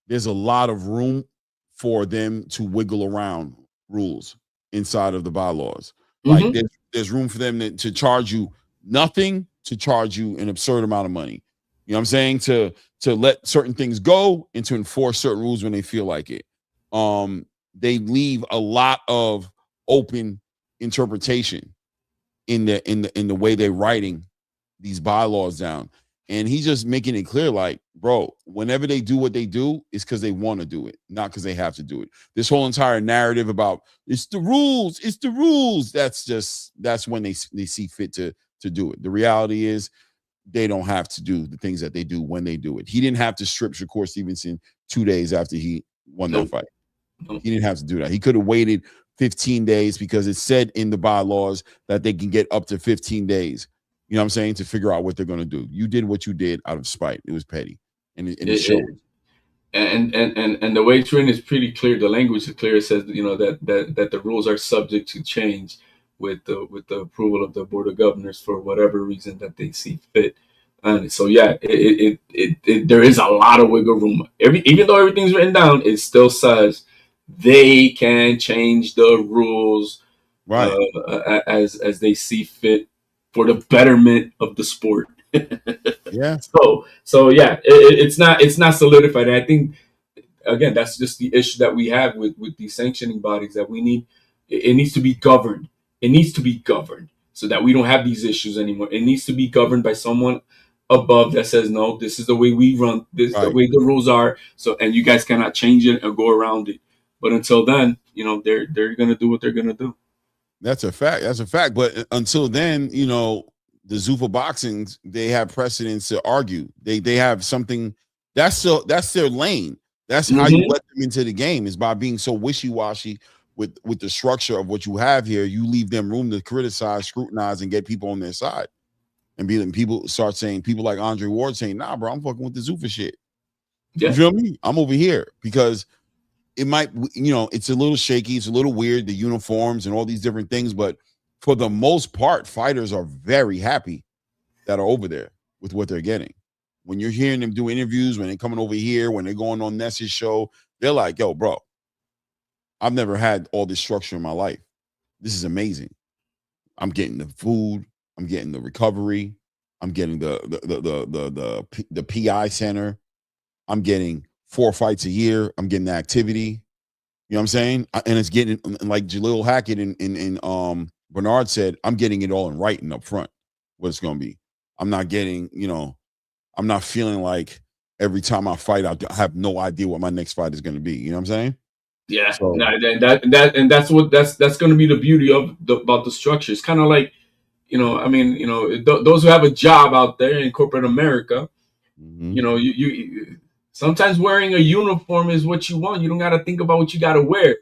there's a lot of room for them to wiggle around rules inside of the bylaws. Like there's room for them to charge you nothing, to charge you an absurd amount of money. You know what I'm saying? To let certain things go and to enforce certain rules when they feel like it. They leave a lot of open interpretation in the way they're writing these bylaws down. And he's just making it clear, like, bro, whenever they do what they do, it's because they want to do it, not because they have to do it. This whole entire narrative about it's the rules, that's when they see fit to do it. The reality is they don't have to do the things that they do when they do it. He didn't have to strip Shakur Stevenson 2 days after he won that fight. He didn't have to do that. He could have waited 15 days because it said in the bylaws that they can get up to 15 days. You know what I'm saying? To figure out what they're going to do. You did what you did out of spite. It was petty. And it showed.
And the way it's written is pretty clear. The language is clear. It says, you know, that the rules are subject to change with the approval of the Board of Governors for whatever reason that they see fit. And so, yeah, there is a lot of wiggle room. Even though everything's written down, it still says they can change the rules
right
as they see fit for the betterment of the sport.
Yeah.
So yeah, it's not solidified. And I think, again, that's just the issue that we have with these sanctioning bodies, that it needs to be governed. It needs to be governed so that we don't have these issues anymore. It needs to be governed by someone above that says, no, this is the way we run. This is the way the rules are. So, and you guys cannot change it or go around it. But until then, you know, they're going to do what they're going to do.
That's a fact. But until then, you know, the ZUFFA boxings, they have precedence to argue. They have something that's their lane. That's how you let them into the game, is by being so wishy-washy with the structure of what you have here. You leave them room to criticize, scrutinize, and get people on their side. And people start saying, people like Andre Ward saying, nah, bro, I'm fucking with the ZUFFA shit. Yeah. You feel me? I'm over here because it might, you know, it's a little shaky, it's a little weird, the uniforms and all these different things, but for the most part, fighters are very happy that are over there with what they're getting. When you're hearing them do interviews, when they're coming over here, when they're going on Ness's show, they're like, yo, bro, I've never had all this structure in my life. This is amazing. I'm getting the food, I'm getting the recovery, I'm getting the PI center, I'm getting 4 fights a year. I'm getting the activity. You know what I'm saying? And it's getting, like Jalil Hackett and Bernard said, I'm getting it all in writing up front, what it's going to be. I'm not getting, you know, I'm not feeling like every time I fight, I have no idea what my next fight is going to be. You know what I'm saying?
Yeah. So, that's going to be the beauty about the structure. It's kind of like, you know, I mean, you know, those who have a job out there in corporate America, you know, you sometimes wearing a uniform is what you want. You don't got to think about what you got to wear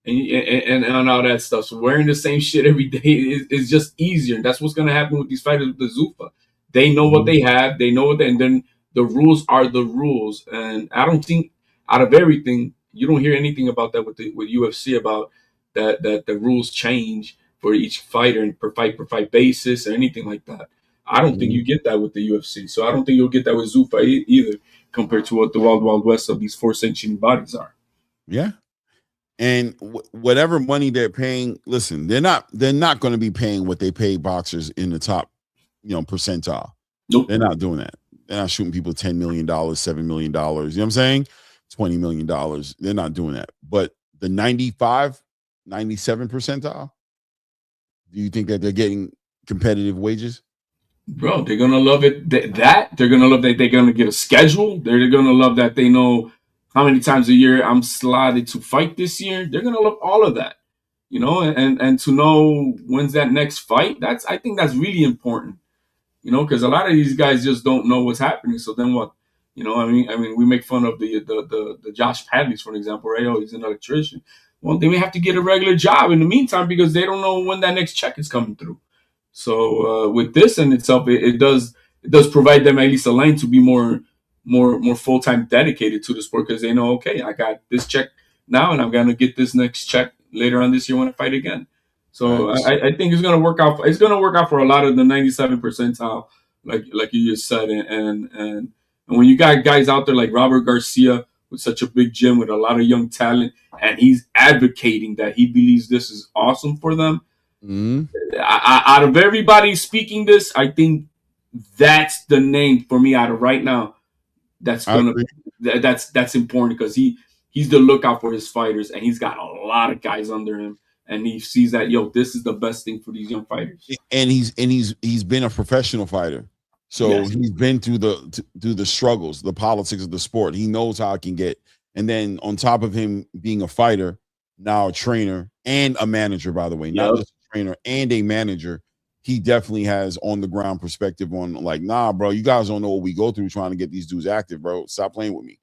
and all that stuff. So wearing the same shit every day is just easier. And that's what's going to happen with these fighters with the ZUFFA. They know what they have. They know what and then the rules are the rules. And I don't think out of everything, you don't hear anything about that with UFC, about that the rules change for each fighter and per fight basis or anything like that. I don't think you get that with the UFC. So I don't think you'll get that with ZUFFA either, compared to what the Wild Wild West of these 4 sanctioning bodies are.
Yeah. And whatever money they're paying, listen, they're not going to be paying what they pay boxers in the top, you know, percentile.
Nope.
They're not doing that. They're not shooting people $10 million, $7 million. You know what I'm saying? $20 million. They're not doing that. But the 95, 97 percentile, do you think that they're getting competitive wages?
Bro, they're gonna love it. They're gonna love that they're gonna get a schedule. They're gonna love that they know how many times a year I'm slotted to fight this year. They're gonna love all of that, you know, and to know when's that next fight. I think that's really important, you know, because a lot of these guys just don't know what's happening. So then what? You know, I mean, we make fun of the Josh Padleys, for example, right? Oh, he's an electrician. well, they may have to get a regular job in the meantime because they don't know when that next check is coming through. So with this in itself, it does provide them at least a line to be more full time dedicated to the sport because they know, okay, I got this check now, and I'm gonna get this next check later on this year when I fight again. So I think it's gonna work out. It's gonna work out for a lot of the 97 percentile, like you just said, and when you got guys out there like Robert Garcia with such a big gym with a lot of young talent, and he's advocating that he believes this is awesome for them.
Mm-hmm.
Out of everybody speaking this, I think that's the name for me out of right now. That's important because he's the lookout for his fighters, and he's got a lot of guys under him, and he sees that this is the best thing for these young fighters.
And he's been a professional fighter, so he's been through the struggles, the politics of the sport. He knows how it can get, and then on top of him being a fighter, now a trainer and a manager. By the way, not just a trainer and a manager. He definitely has on the ground perspective on like, nah, bro, you guys don't know what we go through trying to get these dudes active, bro. Stop playing with me.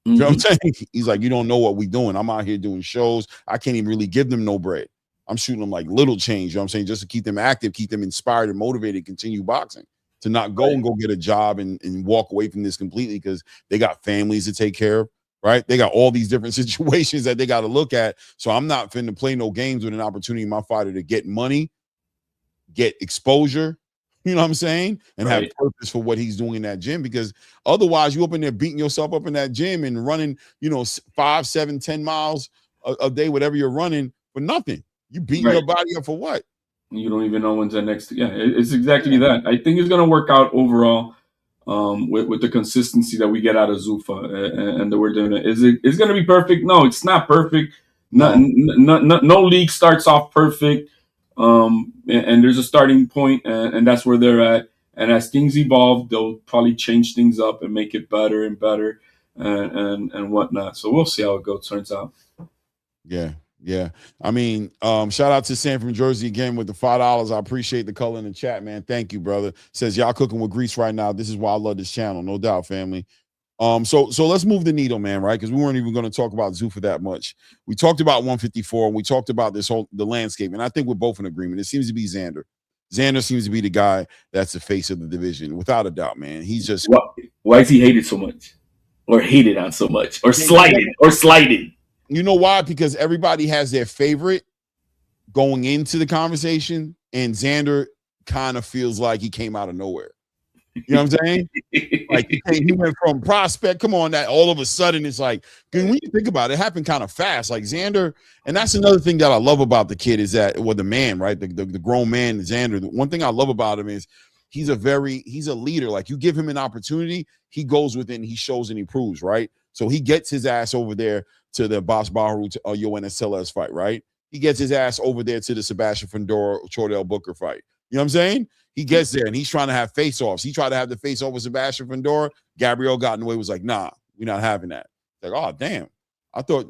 Mm-hmm. You know what I'm saying? He's like, you don't know what we doing. I'm out here doing shows. I can't even really give them no bread. I'm shooting them like little change, you know what I'm saying? Just to keep them active, keep them inspired and motivated, continue boxing, to not go and go get a job and walk away from this completely because they got families to take care of, right? They got all these different situations that they got to look at. So I'm not finna play no games with an opportunity my fighter to get money, get exposure, you know what I'm saying, and have purpose for what he's doing in that gym, because otherwise you up in there beating yourself up in that gym and running, 5, 7, 10 miles a day, whatever you're running, for nothing. You beating your body up for what?
You don't even know when's the next. Yeah, it's exactly that. I think it's going to work out overall with the consistency that we get out of ZUFFA and that we're doing it. It's going to be perfect? No, it's not perfect. No league starts off perfect. And there's a starting point, and that's where they're at. And as things evolve, they'll probably change things up and make it better and better and whatnot. So we'll see how it turns out.
Yeah. I mean, shout out to Sam from Jersey again with the $5. I appreciate the color in the chat, man. Thank you, brother. Says y'all cooking with grease right now. This is why I love this channel, no doubt, family. So let's move the needle, man, right? Because we weren't even going to talk about ZUFFA that much. We talked about 154, and we talked about the landscape, and I think we're both in agreement. It seems to be Xander. Xander seems to be the guy that's the face of the division, without a doubt, man. He's just
why is he hated so much, or hated on so much, or slighted?
You know why? Because everybody has their favorite going into the conversation, and Xander kind of feels like he came out of nowhere. You know what I'm saying? Like he went from prospect. Come on, that all of a sudden it's like, when you think about it, it happened kind of fast. Like Xander, and that's another thing that I love about the kid is that, the man, right? The grown man, Xander. The one thing I love about him is he's a leader. Like you give him an opportunity, he goes within, he shows and he proves, right? So he gets his ass over there to the Boss Baharu Yoenis Tellez fight, right? He gets his ass over there to the Sebastian Fundora Chordell Booker fight. You know what I'm saying? He gets there and he's trying to have face-offs. He tried to have the face-off with Sebastian Fundora. Gabriel got in the way, was like, nah, we're not having that. Like, oh, damn. I thought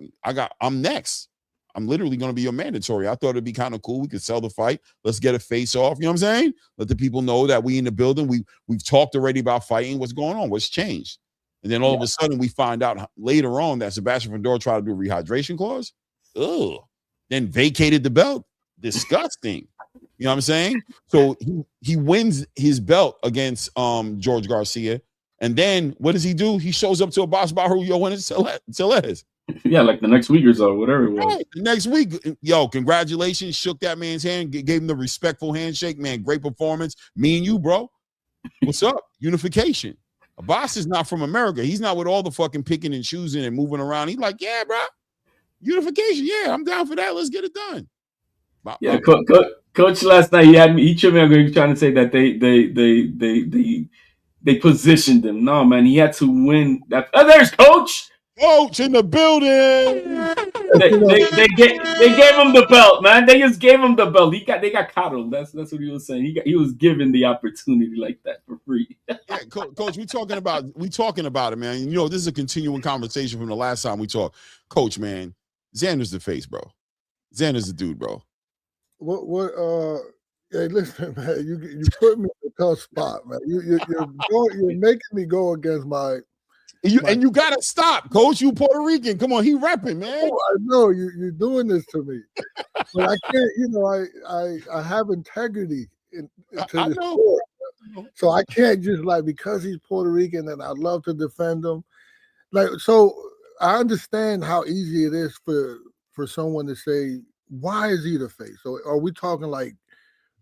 I'm next. I'm literally going to be your mandatory. I thought it'd be kind of cool. We could sell the fight. Let's get a face-off. You know what I'm saying? Let the people know that we in the building. We've talked already about fighting. What's going on? What's changed? And then all of a sudden we find out later on that Sebastian Fundora tried to do a rehydration clause. Ugh. Then vacated the belt. Disgusting. You know what I'm saying? So he wins his belt against George Garcia. And then what does he do? He shows up to a Boss Baharu Yoenis Tellez.
Yeah, like the next week or so, whatever it was.
Right, the next week, congratulations. Shook that man's hand, gave him the respectful handshake. Man, great performance. Me and you, bro. What's up? Unification. A boss is not from America. He's not with all the fucking picking and choosing and moving around. He's like, yeah, bro. Unification. Yeah, I'm down for that. Let's get it done.
Yeah, Coach last night he tripped me up trying to say that they positioned him. No, man, he had to win that. Oh, there's Coach
in the building.
They gave him the belt, man. They just gave him the belt. They got coddled. That's what he was saying. He was given the opportunity like that for free.
Yeah, Coach, we talking about it, man. This is a continuing conversation from the last time we talked. Coach, man, Xander's the face, bro. Xander's the dude, bro.
Hey, listen, man, you put me in a tough spot, man. You're making me go against my
And you gotta stop, Coach. You Puerto Rican. Come on, he repping, man.
I know you're doing this to me, but I can't. You know, I have integrity into this sport, so I can't just like because he's Puerto Rican and I love to defend him. Like, so I understand how easy it is for someone to say, why is he the face? So are we talking like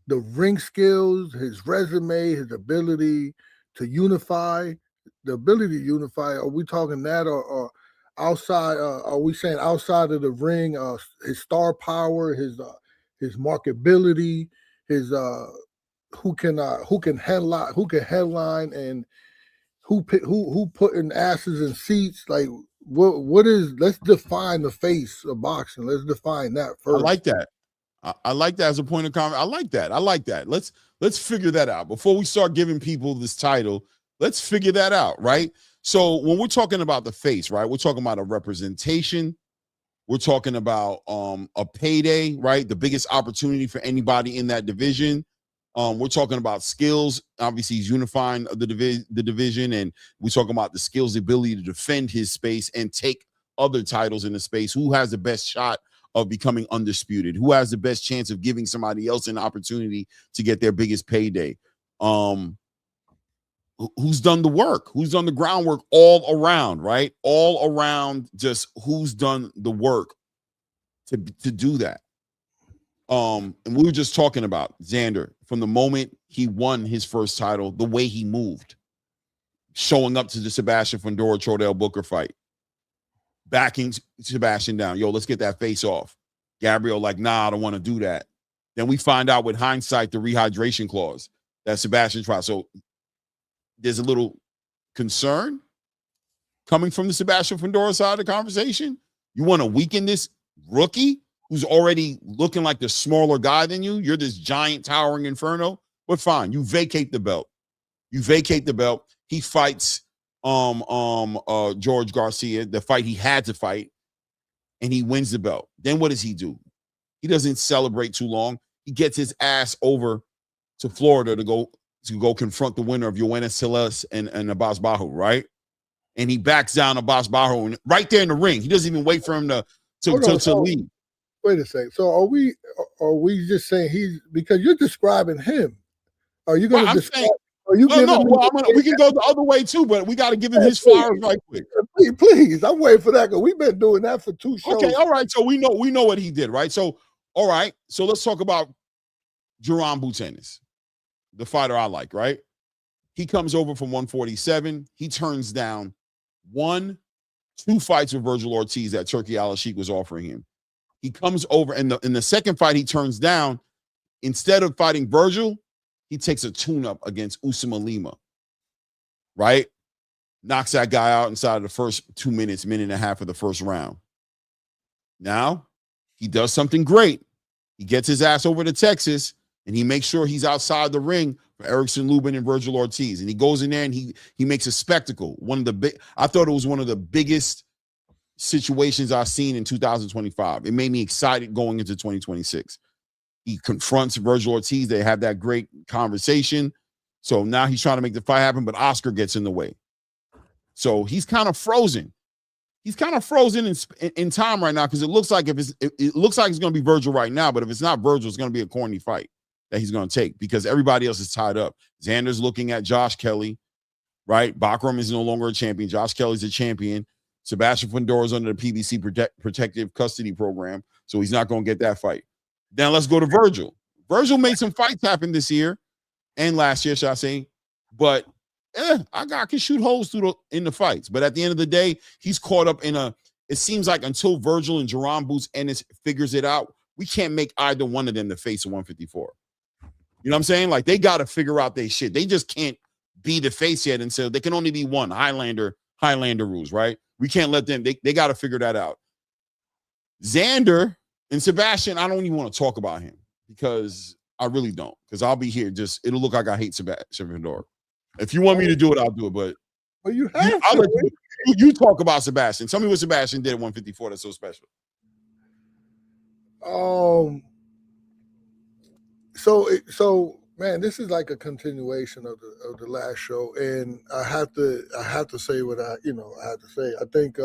the ring skills, his resume, his ability to unify, the ability to unify? Are we talking that or outside? Are we saying outside of the ring, his star power, his marketability, his who can headline and who putting asses in seats? Like what is? Let's define the face of boxing. Let's define that first.
I like that. I like that as a point of comment. I like that. Let's figure that out before we start giving people this title. Let's figure that out, right? So when we're talking about the face, right, we're talking about a representation. We're talking about a payday, right? The biggest opportunity for anybody in that division. We're talking about skills. Obviously, he's unifying the division, and we're talking about the skills, the ability to defend his space and take other titles in the space. Who has the best shot of becoming undisputed? Who has the best chance of giving somebody else an opportunity to get their biggest payday? Who's done the work? Who's done the groundwork all around, right? All around, just who's done the work to do that. And we were just talking about Xander from the moment he won his first title, the way he moved, showing up to the Sebastian Fundora Trudell Booker fight, backing Sebastian down. Yo, let's get that face off. Gabriel like, nah, I don't want to do that. Then we find out with hindsight the rehydration clause that Sebastian tried. So there's a little concern coming from the Sebastian Fundora side of the conversation. You want to weaken this rookie who's already looking like the smaller guy than you. You're this giant towering inferno, but fine. You vacate the belt. He fights George Garcia, the fight he had to fight, and he wins the belt. Then what does he do? He doesn't celebrate too long. He gets his ass over to Florida to go confront the winner of Yoenis Celeste and Abbas Bahu, right? And he backs down Abbas Bahu right there in the ring. He doesn't even wait for him to leave.
Wait a second. So are we just saying he's, because you're describing him? Are you going to describe? We can go the other way too, but we got to give him his flowers right quick. Please, I'm waiting for that because we've been doing that for 2 shows.
Okay, all right. So we know what he did, right? So all right. So let's talk about Jerome Butenis, the fighter I like, right? He comes over from 147. He turns down 2 fights with Virgil Ortiz that Turki Al-Sheikh was offering him. He comes over, and in the second fight he turns down, instead of fighting Virgil, he takes a tune-up against Usama Lima, right? Knocks that guy out inside of the first 2 minutes, minute and a half of the first round. Now, he does something great. He gets his ass over to Texas, and he makes sure he's outside the ring for Erickson Lubin and Virgil Ortiz. And he goes in there and he makes a spectacle. I thought it was one of the biggest situations I've seen in 2025. It made me excited going into 2026. He confronts Virgil Ortiz. They have that great conversation. So now he's trying to make the fight happen, but Oscar gets in the way. So he's kind of frozen. He's kind of frozen in time right now because it looks like it's going to be Virgil right now, but if it's not Virgil, it's going to be a corny fight that he's going to take because everybody else is tied up. Xander's looking at Josh Kelly, right? Bachram is no longer a champion. Josh Kelly's a champion. Sebastian Fundora's under the PBC protective custody program, so he's not going to get that fight. Then let's go to Virgil. Virgil made some fights happen this year and last year, shall I say, but I can shoot holes in the fights. But at the end of the day, he's caught up it seems like until Virgil and Jerome Boots Ennis figures it out, we can't make either one of them the face of 154. You know what I'm saying? Like, they got to figure out their shit. They just can't be the face yet. And so they can only be one. Highlander rules, right? We can't let them, they got to figure that out. Xander and Sebastian, I don't even want to talk about him because I really don't. Because I'll be here it'll look like I hate Sebastian Fundora. If you want me to do it, I'll do it. But I'll let you talk about Sebastian. Tell me what Sebastian did at 154 that's so special.
So Man, this is like a continuation of the last show, and I have to say what I have to say. I think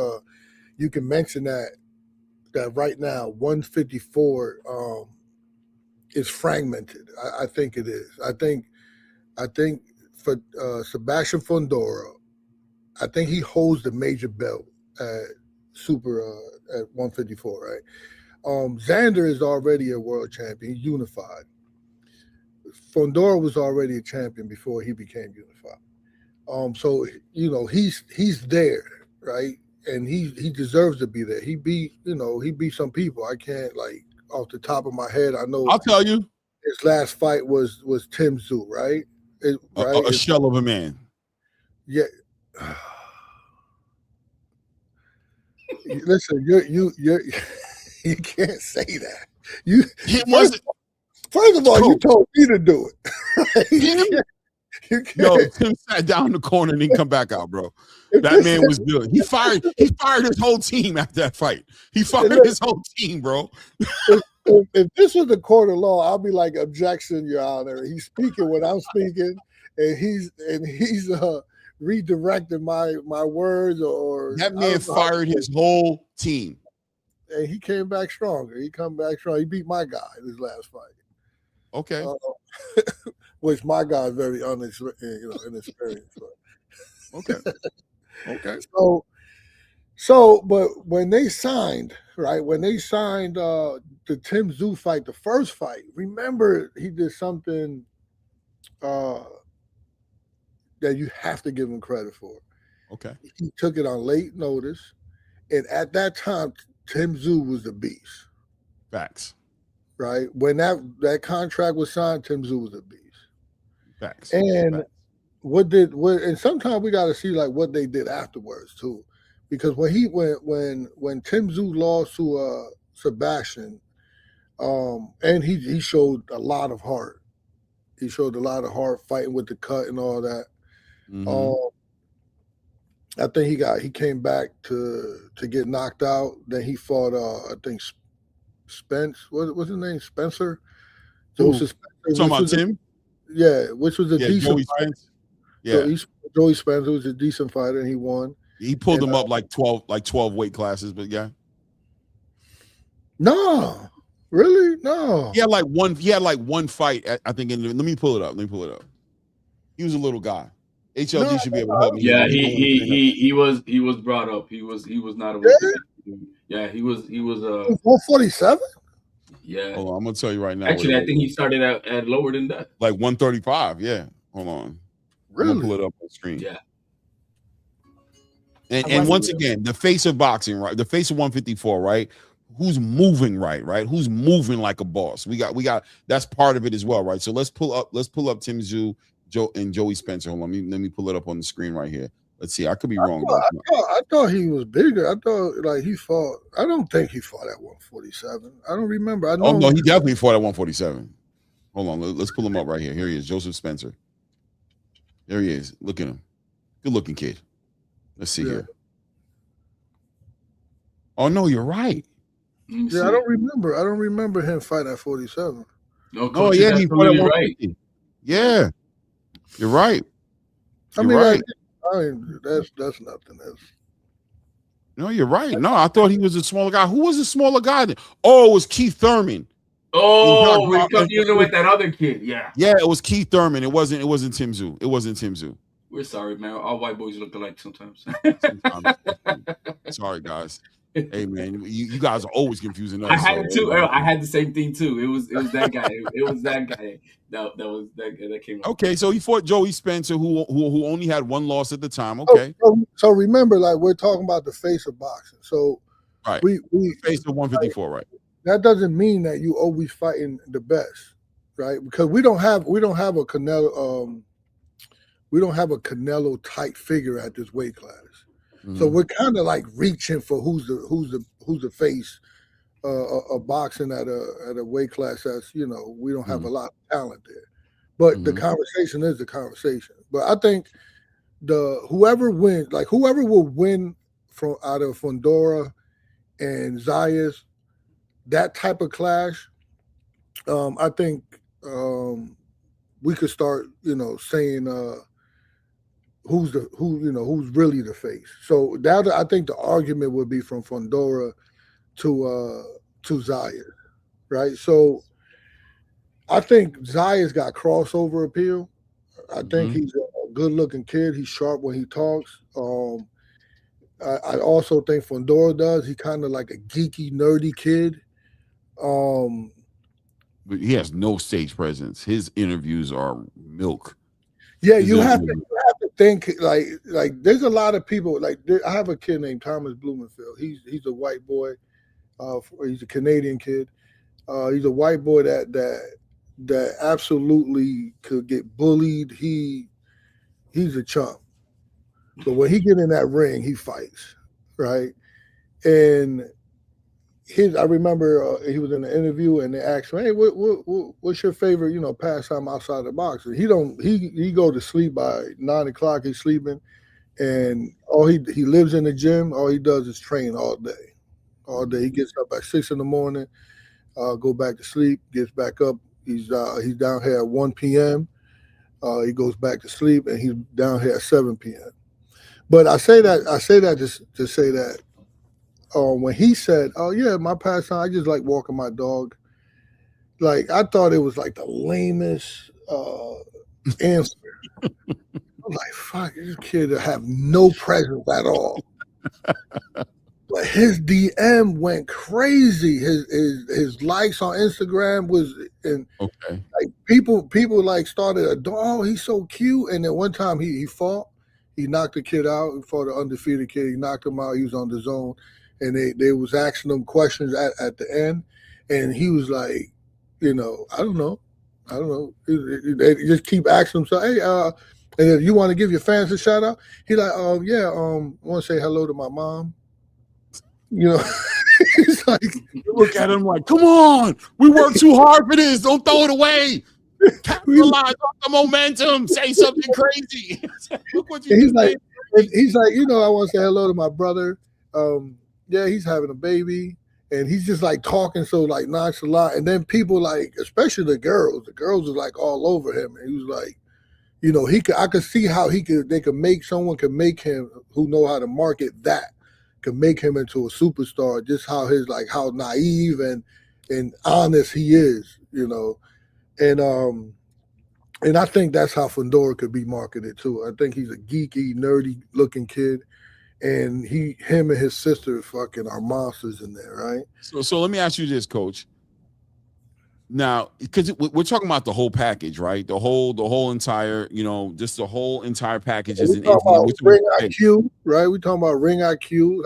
you can mention that right now 154 is fragmented. I think it is. I think for Sebastian Fundora, I think he holds the major belt at at 154, right? Xander is already a world champion. He's unified. Fundora was already a champion before he became unified. So he's there, right? And he deserves to be there. He beat some people. I can't, like, off the top of my head. I know.
I'll tell you.
His last fight was Tim Tszyu, right?
A shell of a man.
Yeah. Listen, you can't say that. First of all, you told me to do it.
Yo, Tim sat down in the corner and didn't come back out, bro. That man was good. He fired his whole team after that fight. He fired his whole team, bro.
If this was the court of law, I'll be like, objection, Your Honor. He's speaking when I'm speaking, and he's redirecting my words. Or
that man fired his whole team,
and he came back stronger. He beat my guy in his last fight.
Okay.
Which my guy is very inexperienced.
Okay. Okay.
So, but when they signed the Tim Tszyu fight, the first fight, remember he did something that you have to give him credit for.
Okay.
He took it on late notice, and at that time, Tim Tszyu was the beast.
Facts.
Right? When that contract was signed, Tim Tszyu was a beast.
Facts.
And
Facts.
And sometimes we got to see like what they did afterwards too, because when Tim Tszyu lost to Sebastian, and he showed a lot of heart. He showed a lot of heart fighting with the cut and all that.
Mm-hmm.
I think he came back to get knocked out. Then he fought I think Spence. What's his name? Spencer. Joseph Spencer.
Talking about Tim?
Yeah, which was a decent
Joey
fight.
Spence. Yeah,
Joey Spencer was a decent fighter, and he won.
He pulled him up like 12 weight classes, but yeah.
No, really, no.
He had like one fight. I think. Let me pull it up. He was a little guy. HLD should be able to help me.
Yeah, he was brought up. He was not a. Yeah, he was
147.
Yeah.
Hold on, I'm gonna tell you right now.
Actually, I think he started out at lower than that.
Like 135. Yeah. Hold on.
Really?
I'm gonna pull it up on the screen.
Yeah.
And once again, the face of boxing, right? The face of 154, right? Who's moving right? Who's moving like a boss? We got that's part of it as well, right? So let's pull up Tim Tszyu, and Joey Spencer. Hold on, let me pull it up on the screen right here. Let's see. I could be wrong.
I thought he was bigger. I thought like he fought. I don't think he fought at 147. I don't remember. I know.
Oh no, he definitely fought at 147. Hold on, let's pull him up right here. Here he is, Joseph Spencer. There he is. Look at him. Good looking kid. Let's see here. Oh no, you're right.
Yeah, I don't remember him fighting at 47.
No,
yeah, he fought at 150. Right. Yeah, you're right.
I mean, that's nothing else.
No, you're right. No, I thought he was a smaller guy. Who was a smaller guy then? Oh, it was Keith Thurman.
Oh, we're confusing with that other kid. Yeah.
Yeah, it was Keith Thurman. It wasn't Tim Tszyu. It wasn't Tim Tszyu.
We're sorry, man. All white boys look alike sometimes.
Sorry, guys. Hey, man, you guys are always confusing us.
I had it too. I had the same thing too. It was that guy. It was that guy that came up.
Okay, so he fought Joey Spencer, who only had one loss at the time. Okay.
So remember, like, we're talking about the face of boxing. So
right,
we
face of 154, right?
That doesn't mean that you always fighting the best, right? Because we don't have a Canelo type figure at this weight class. Mm-hmm. So we're kind of like reaching for who's the face of boxing at a weight class that's, we don't have a lot of talent there. But the conversation is the conversation. But I think whoever will win from out of Fundora and Zayas, that type of clash, I think we could start, saying who's really the face. So that I think the argument would be from Fundora to Zayas, right? So I think Zayas got crossover appeal. I think he's a good-looking kid. He's sharp when he talks. I also think Fundora does. He kind of like a geeky, nerdy kid.
But he has no stage presence. His interviews are milk.
Yeah, you have to think like there's a lot of people like I have a kid named Thomas Blumenfield. He's a white boy. He's a Canadian kid. He's a white boy that absolutely could get bullied. He's a chump. So when he get in that ring, he fights, right? And I remember he was in an interview and they asked him, "Hey, what's your favorite, pastime outside the box?" And he go to sleep by 9 o'clock. He's sleeping, and he lives in the gym. All he does is train all day. All day. He gets up at 6 in the morning, go back to sleep, gets back up. He's down here at 1 p.m. He goes back to sleep, and he's down here at 7 p.m. But I say that to say that when he said, "Oh yeah, my pastime, I just like walking my dog," like I thought it was like the lamest answer. I'm like, "Fuck, this kid have no presence at all." But his DM went crazy. His likes on Instagram was like people like started oh, he's so cute. And then one time he fought. He knocked the kid out. He fought an undefeated kid. He knocked him out. He was on the zone. And they was asking him questions at the end. And he was like, I don't know. They just keep asking him, so, hey, and if you want to give your fans a shout out? He like, I want to say hello to my mom. He's like,
you look at him like, come on, we worked too hard for this. Don't throw it away. Capitalize on the momentum. Say something crazy. Look what you
he's like, I want to say hello to my brother. Yeah, he's having a baby, and he's just like talking so like nonchalant. And then people like, especially the girls are like all over him. And he was like, I could see how someone could make him who know how to market that, could make him into a superstar. Just how how naive and honest he is, And I think that's how Fundora could be marketed too. I think he's a geeky, nerdy looking kid. And him and his sister fucking are monsters in there, right?
So let me ask you this, Coach. Now, because we're talking about the whole package, right? The whole entire, just the whole entire package is an
ring IQ, right? We're talking about ring IQ,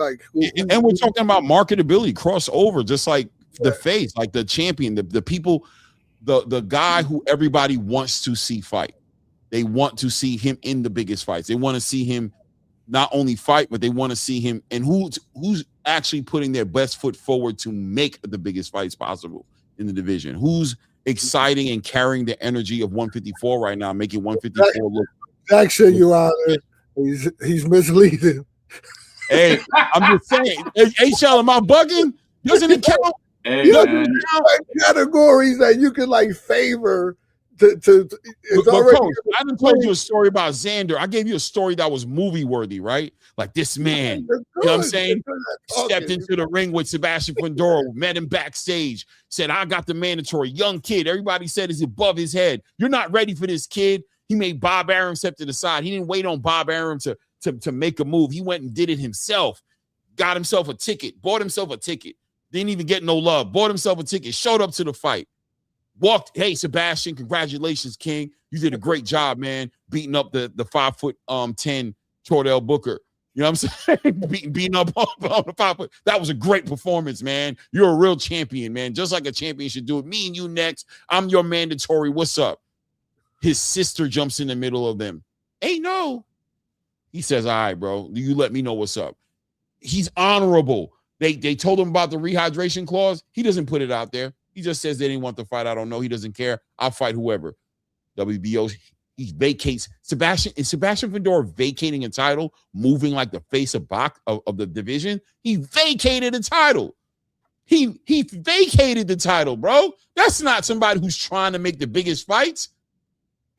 and we're talking about marketability, crossover, just like the face, like the champion, the people, the guy who everybody wants to see fight. They want to see him in the biggest fights. They want to see him not only fight, but they want to see him, and who's actually putting their best foot forward to make the biggest fights possible in the division. Who's exciting and carrying the energy of 154 right now, making 154 look.
Actually, you are. He's misleading.
Hey, I'm just saying. Hey, Shell, am I bugging? Doesn't it count?
Hey, man.
Categories that you can favor. Coach,
I done told you a story about Xander. I gave you a story that was movie worthy, right? Like this man, you know what I'm saying? Stepped into the ring with Sebastian Fundora, met him backstage, said, I got the mandatory, young kid. Everybody said is above his head. You're not ready for this kid. He made Bob Arum step to the side. He didn't wait on Bob Arum to make a move. He went and did it himself, got himself a ticket, bought himself a ticket, didn't even get no love, bought himself a ticket, showed up to the fight. Walked, hey, Sebastian, congratulations, King. You did a great job, man, beating up the 5'10" Tordell Booker. You know what I'm saying? beating up on the 5 foot. That was a great performance, man. You're a real champion, man. Just like a champion should do it. Me and you next. I'm your mandatory. What's up? His sister jumps in the middle of them. Hey, no. He says, all right, bro. You let me know what's up. He's honorable. They told him about the rehydration clause. He doesn't put it out there. He just says they didn't want the fight. I don't know. He doesn't care. I'll fight whoever. WBO, he vacates. Sebastian Fundora vacating a title, moving like the face of the division. He vacated a title. He vacated the title, bro. That's not somebody who's trying to make the biggest fights.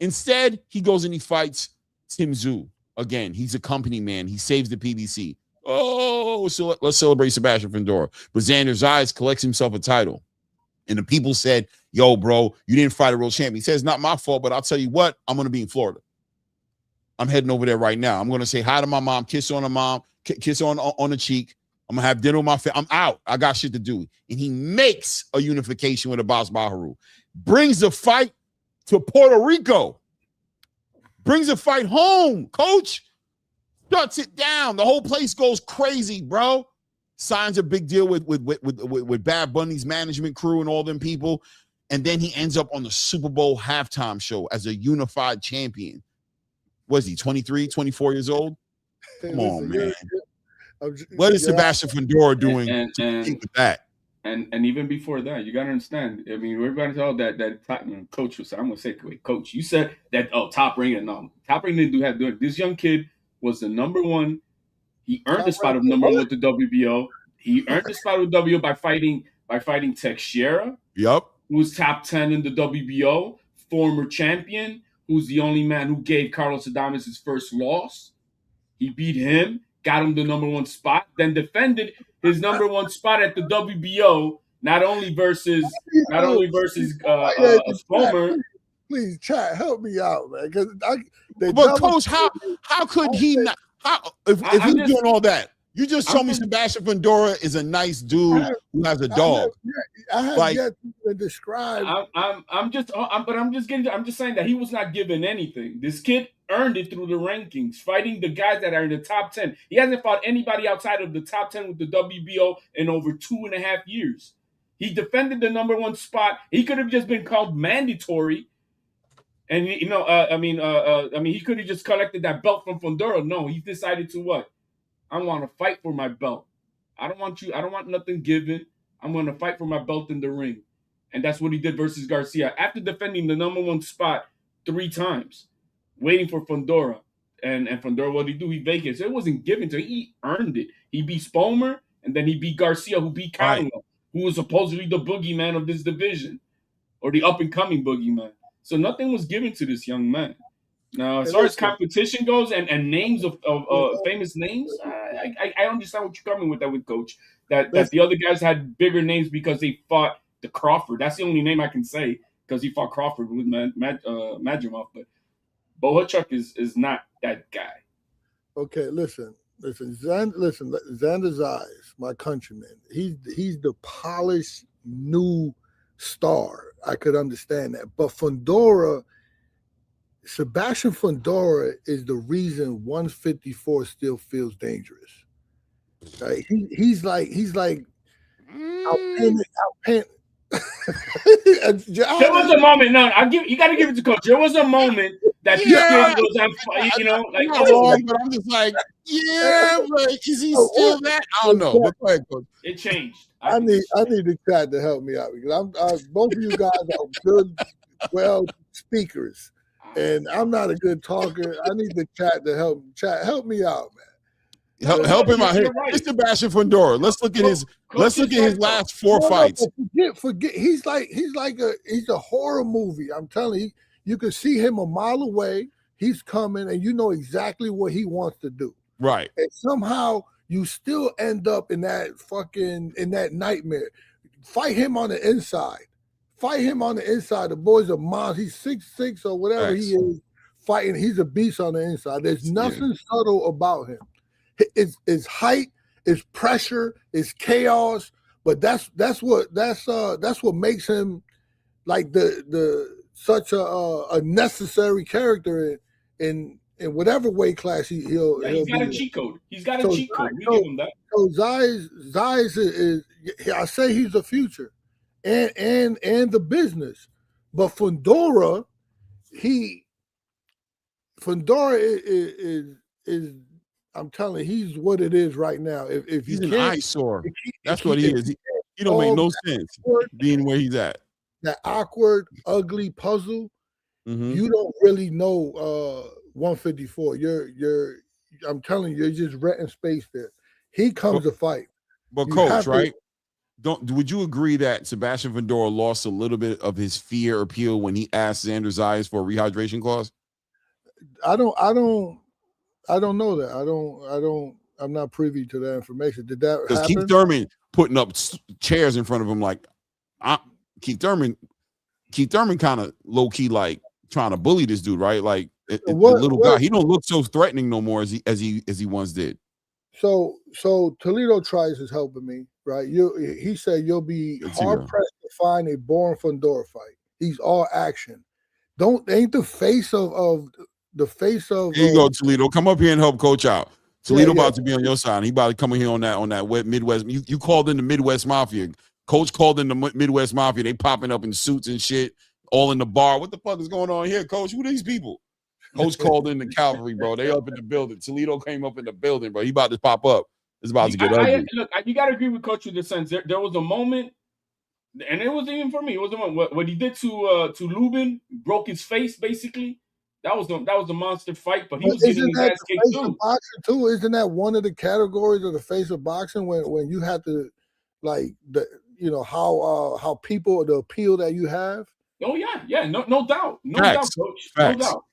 Instead, he goes and he fights Tim Tszyu. Again, he's a company man. He saves the PBC. Oh, so let's celebrate Sebastian Fundora. But Xander Zayas collects himself a title. And the people said, yo, bro, you didn't fight a real champion. He says, it's not my fault, but I'll tell you what, I'm going to be in Florida. I'm heading over there right now. I'm going to say hi to my mom, kiss on her mom, kiss on the cheek. I'm going to have dinner with my family. I'm out. I got shit to do. And he makes a unification with Abbas Baharu. Brings the fight to Puerto Rico. Brings the fight home, coach. Shuts it down. The whole place goes crazy, bro. Signs a big deal with Bad Bunny's management crew and all them people. And then he ends up on the Super Bowl halftime show as a unified champion. Was he 23, 24 years old? Come on, man. What is Sebastian Fundora doing with that?
And even before that, you gotta understand. I mean, we're going to tell that top, coach was. I'm gonna say, wait, coach, you said that. Oh, Top Rank. No, Top Rank didn't have to do it. This young kid was the number one. He earned the spot of number one with the WBO. He earned the spot with WBO by fighting Teixeira.
Yep.
Who's top 10 in the WBO, former champion, who's the only man who gave Carlos Adames his first loss. He beat him, got him the number one spot, then defended his number one spot at the WBO, not only versus Spomer.
Please, chat, help me out, man.
But coach, how could he not? If he's doing all that, you just told me Sebastian Fundora is a nice dude who has a dog.
I have yet to describe.
I'm just saying that he was not given anything. This kid earned it through the rankings, fighting the guys that are in the top 10. He hasn't fought anybody outside of the top 10 with the WBO in over 2.5 years. He defended the number one spot. He could have just been called mandatory. And he could have just collected that belt from Fundora. No, he decided to what? I want to fight for my belt. I don't want nothing given. I'm going to fight for my belt in the ring. And that's what he did versus Garcia. After defending the number one spot 3 times, waiting for Fundora. And Fundora, what did he do? He vacated. So it wasn't given to him. He earned it. He beat Spomer, and then he beat Garcia, who beat Callaway, who was supposedly the boogeyman of this division, or the up-and-coming boogeyman. So nothing was given to this young man. Now, as far as competition goes and names of famous names, I understand what you're coming with that with Coach. That the other guys had bigger names because they fought the Crawford. That's the only name I can say because he fought Crawford with Madrimov. But Bohachuk is not that guy.
Okay, listen, Xander Zayas, my countryman. He's the polished new star. I could understand that, but Sebastian Fundora is the reason 154 still feels dangerous. Right? He's like outpanned.
There was a moment. No, you got to give it to Coach. There was a moment that this kid was on.
Wrong, but I'm just like, like, is he still that? I don't know. But go ahead, Coach.
It changed.
I need the chat to help me out because both of you guys are good, well speakers. And I'm not a good talker. I need the chat to help me out, man.
Help him out here. Right. Sebastian Fundora. Let's look at his last 4 fights.
Forget. He's a horror movie. I'm telling you, you can see him a mile away. He's coming, and you know exactly what he wants to do.
Right.
And somehow you still end up in that nightmare. Fight him on the inside. The boy's a monster. He's 6'6" or whatever he is. Fighting, he's a beast on the inside. There's nothing subtle about him. It's height, it's pressure, it's chaos. But that's what makes him like the such a necessary character in whatever weight class he'll
got a cheat code. He's got a cheat code. We give him that.
So Zayas is I say he's the future. And the business, but Fundora is I'm telling you, he's what it is right now. If
he's an eyesore, that's what he is. He don't make no sense being where he's at.
That awkward, ugly puzzle. Mm-hmm. You don't really know 154. I'm telling you, you're just renting space there. He comes to fight.
But Coach, right? would you agree that Sebastian Fundora lost a little bit of his fear appeal when he asked Xander Zayas for a rehydration clause?
I don't know that. I'm not privy to that information. Did that happen?
Because Keith Thurman putting up chairs in front of him, like Keith Thurman kind of low key like trying to bully this dude, right? Like the little guy. He don't look so threatening no more as he once did.
So Toledo Trice is helping me, right? He said you'll be hard pressed to find a Born Fundora fight. He's all action. Ain't the face of the face of.
Here you go, Toledo. Come up here and help coach out. Toledo about to be on your side. He about to come in here on that Midwest. You called in the Midwest Mafia. Coach called in the Midwest Mafia. They popping up in suits and shit, all in the bar. What the fuck is going on here, Coach? Who are these people? Coach called in the cavalry, bro. They up in the building. Toledo came up in the building, bro. He about to pop up. It's about to get ugly.
Look, you got to agree with Coach in the sense there was a moment, and it wasn't even for me. It was the moment what he did to Lubin, broke his face basically. That was the monster fight, but he was getting his ass kicked too.
Boxing too, isn't that one of the categories of the face of boxing when you have to, like, how people, the appeal that you have?
Oh yeah, no doubt,
Facts.
Coach,
Facts.
no doubt.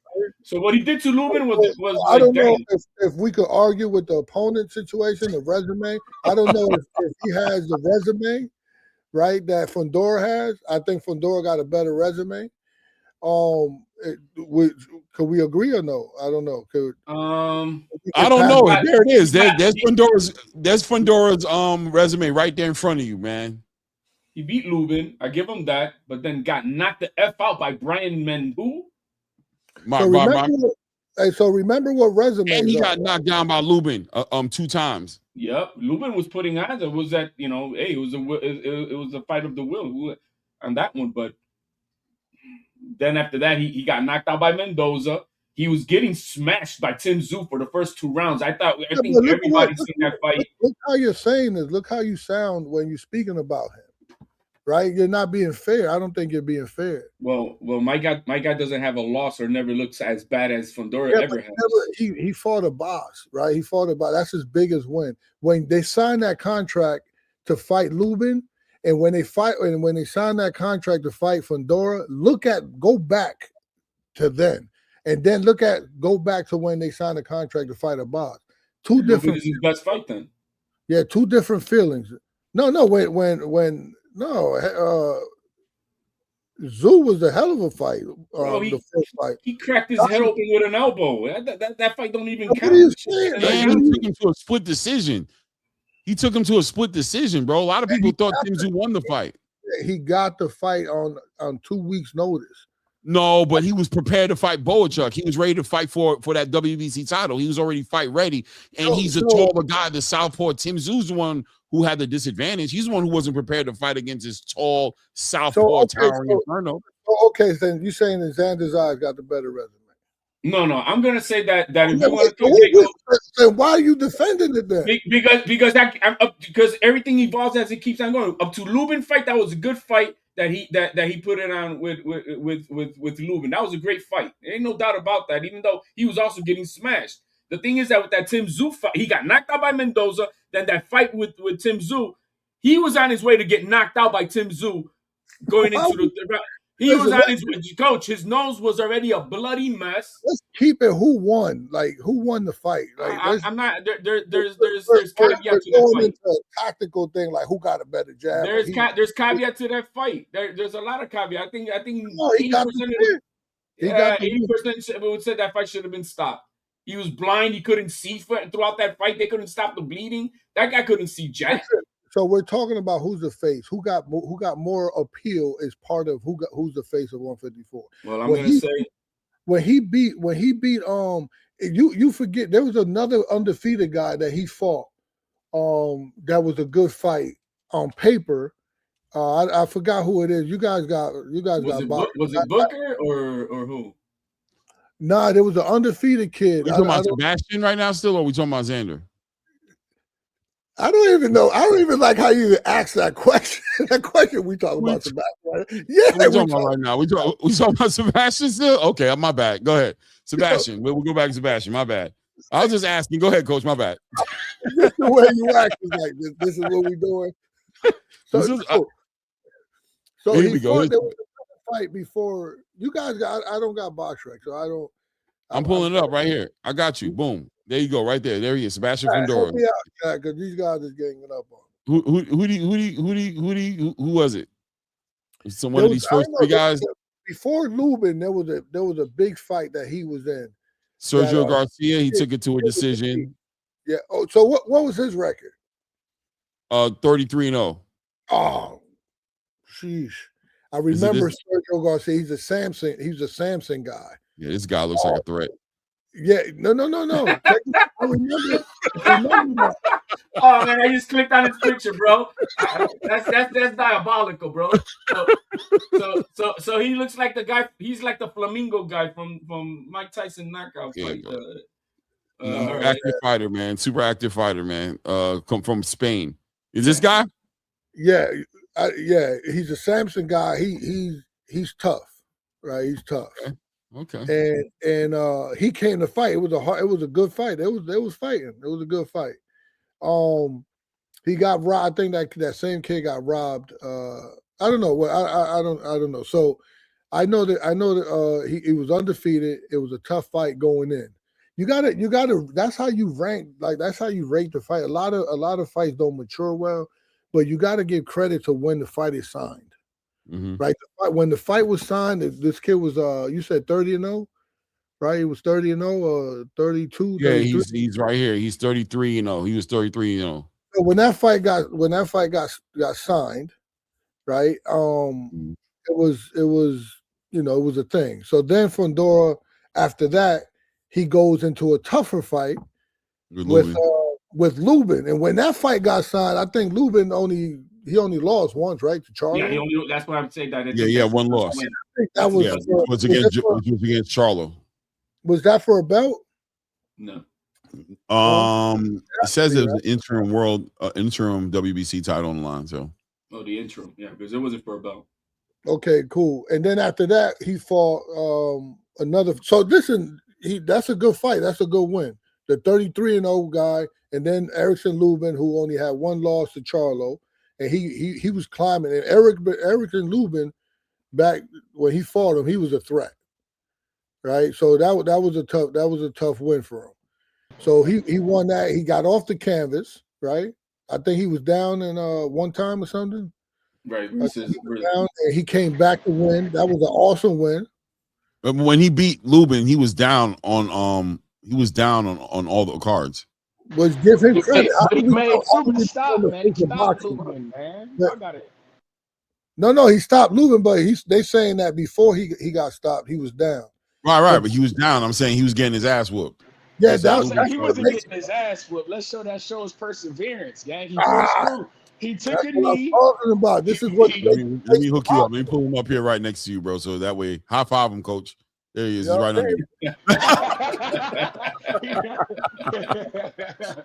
So what he did to Lubin was
I don't know if we could argue with the opponent situation, the resume. I don't know if he has the resume, right, that Fundora has. I think Fundora got a better resume. Could we agree or no? I don't know.
I don't know. There it is. There's Fundora's resume right there in front of you, man.
He beat Lubin. I give him that, but then got knocked the F out by Brian Mendu.
So remember what resume.
And he got knocked down by Lubin 2 times.
Yep, Lubin was putting eyes. It was that, hey, it was a fight of the will on that one, but then after that, he got knocked out by Mendoza. He was getting smashed by Tim Tszyu for the first 2 rounds. I think everybody's seen that fight.
Look how you're saying this. Look how you sound when you're speaking about him. Right? You're not being fair. I don't think you're being fair.
Well, my guy doesn't have a loss or never looks as bad as Fundora ever has.
He fought a boss, right? He fought a boss. That's his biggest win. When they signed that contract to fight Lubin, and when they sign that contract to fight Fundora, go back to then, and then go back to when they signed the contract to fight a boss. Two different.
This is his best fight then.
Yeah, 2 different feelings. No, Zoo was a hell of a fight. The first fight.
He cracked his head open with an elbow. That fight don't even count.
And he took him to a split decision. Bro. A lot of people thought Tim Tszyu won the fight.
He got the fight on 2 weeks' notice.
No, but he was prepared to fight Boachuk. He was ready to fight for that WBC title. He was already fight ready. And he's a taller guy. The southpaw Tim Tszyu's the one who had the disadvantage. He's the one who wasn't prepared to fight against his tall southpaw towering inferno.
Okay, then you're saying that Xander Zayas got the better resume.
No, I'm gonna say that if you want to
then why are you defending it then?
Because everything evolves as it keeps on going. Up to Lubin fight, that was a good fight that he put it on with Lubin. That was a great fight. There ain't no doubt about that. Even though he was also getting smashed. The thing is that with that Tim Tszyu fight, he got knocked out by Mendoza. Then that fight with Tim Tszyu, he was on his way to get knocked out by Tim Tszyu going into the. He was on his way. Coach, his nose was already a bloody mess.
Let's keep it. Who won? Like, who won the fight? Like,
I'm not. There's caveat to that fight.
Into a tactical thing, like who got a better jab?
There's caveat to that fight. There's a lot of caveat. I think 80% would say that fight should have been stopped. He was blind. He couldn't see throughout that fight. They couldn't stop the bleeding. That guy couldn't see jack.
So we're talking about who's the face, who got more appeal as part of who's the face of 154.
Well, I'm gonna say
when he beat you forget there was another undefeated guy that he fought that was a good fight on paper. I forgot who it is. You guys got
was it Booker or who?
Nah, there was an undefeated kid.
We talking about Sebastian right now still, or are we talking about Xander?
I don't even know. I don't even like how you even ask that question. That question we talking about Sebastian. Right? Yeah,
we talking about right now. We talking about Sebastian still? Okay, my bad. Go ahead, Sebastian. We'll go back to Sebastian. My bad. I was just asking. Go ahead, Coach. My bad.
Just the way you act is like this is what we doing. So,
This is,
so
here
he
we go.
fought. There was a fight before. You guys got. I don't got box rec, so I don't.
I'm pulling it up right here. I got you. Boom. There you go. Right there. There he is. Sebastian Fundora.
Help me out, because these guys is getting it up on.
Who was it? So one of these first three guys.
Before Lubin, there was a big fight that he was in.
Sergio Garcia. He took it to a decision.
Yeah. Oh, so what was his record?
33-0.
Oh, sheesh. I remember Sergio Garcia. He's a Samson guy.
Yeah, this guy looks like a threat.
Yeah, no. I remember that.
Oh man, I just clicked on his picture, bro. That's diabolical, bro. So he looks like the guy. He's like the flamingo guy from Mike Tyson knockout fight.
Active fighter, man. Super active fighter, man. Come from Spain. Is this guy?
Yeah, yeah. He's a Samson guy. He's tough, right? He's tough.
Okay.
And he came to fight. It was a good fight. It was fighting. It was a good fight. He got robbed. I think that same kid got robbed. I don't know what. I don't know. So I know that he was undefeated. It was a tough fight going in. You gotta. That's how you rank. Like that's how you rate the fight. A lot of fights don't mature well, but you got to give credit to when the fight is signed.
Mm-hmm.
Right. When the fight was signed, this kid was you said 30-0, right? He was 30-0, 32.
Yeah, he's right here. He's 33-0. He was 33-0.
So when that fight got signed, right? It was it was a thing. So then Fundora, after that, he goes into a tougher fight with Lubin. And when that fight got signed, I think Lubin only lost once, right? To Charlo.
Yeah, that's what I'm saying.
One loss.
I think that was
against Charlo.
Was that for a belt?
No.
It says it was an interim WBC title on the line. So.
Oh, the interim, yeah, because it wasn't for a belt.
Okay, cool. And then after that, he fought another. So listen, that's a good fight. That's a good win. The 33-0 guy, and then Erickson Lubin, who only had one loss to Charlo, and he was climbing. And Erickson Lubin, when he fought him, he was a threat, right? So that was a tough win for him. So he won that. He got off the canvas, right? I think he was down in one time or something.
Right.
He came back to win. That was an awesome win.
But when he beat Lubin, he was down on all the cards.
Was give him credit.
But he made Lubin stop, man. He stopped Lubin, man. I got it.
No, he stopped Lubin, but they saying that before he got stopped, he was down.
Right, but he was down. I'm saying he was getting his ass whooped.
Yeah,
he wasn't getting his ass whooped. Let's show that shows perseverance, gang. He pushed through. He took a knee.
Talking about this is what.
Let me hook you up. Let me pull him up here right next to you, bro. So that way, high five him, coach. There he is. He's right under you.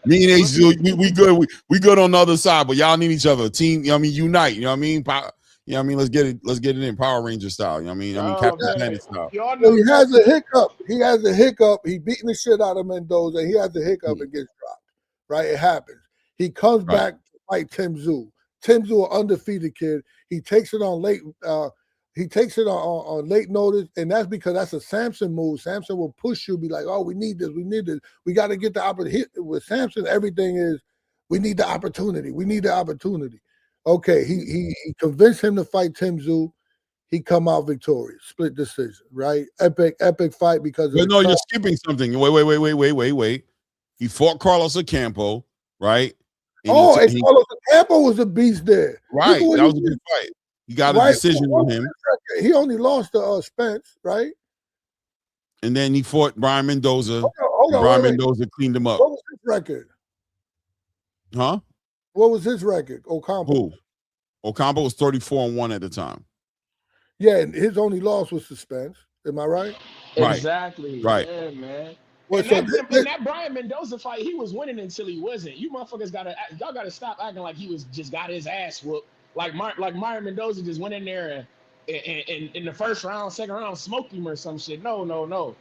Me and H, we good. We good on the other side, but y'all need each other. Team, unite. You know what I mean? Let's get it in Power Ranger style. You know what I mean? Captain Planet style.
Well, he has a hiccup. He beating the shit out of Mendoza. He has a hiccup and gets dropped. Right? It happens. He comes back to fight Tim Tszyu. Tim Tszyu, an undefeated kid. He takes it on late. He takes it on late notice, and that's because that's a Samson move. Samson will push you, be like, "Oh, we need this. We got to get the opportunity." With Samson, everything is, we need the opportunity. Okay, he convinced him to fight Tim Tszyu. He come out victorious, split decision, right? Epic fight because.
No, you're skipping something. Wait. He fought Carlos Ocampo, right?
And Carlos Ocampo was a beast there.
Right, that was a good fight. He got a decision on him.
He only lost to Spence, right?
And then he fought Brian Mendoza. Brian Mendoza cleaned him up.
What was his record?
Huh?
What was his record? Ocampo.
Who? Ocampo was 34-1 at the time.
Yeah, and his only loss was to Spence. Am I right?
Exactly.
Right.
Yeah, man.
Well,
that Brian Mendoza fight, he was winning until he wasn't. You motherfuckers gotta stop acting like he was just got his ass whooped. Like Brian Mendoza just went in there and in the first round, second round, smoked him or some shit. No.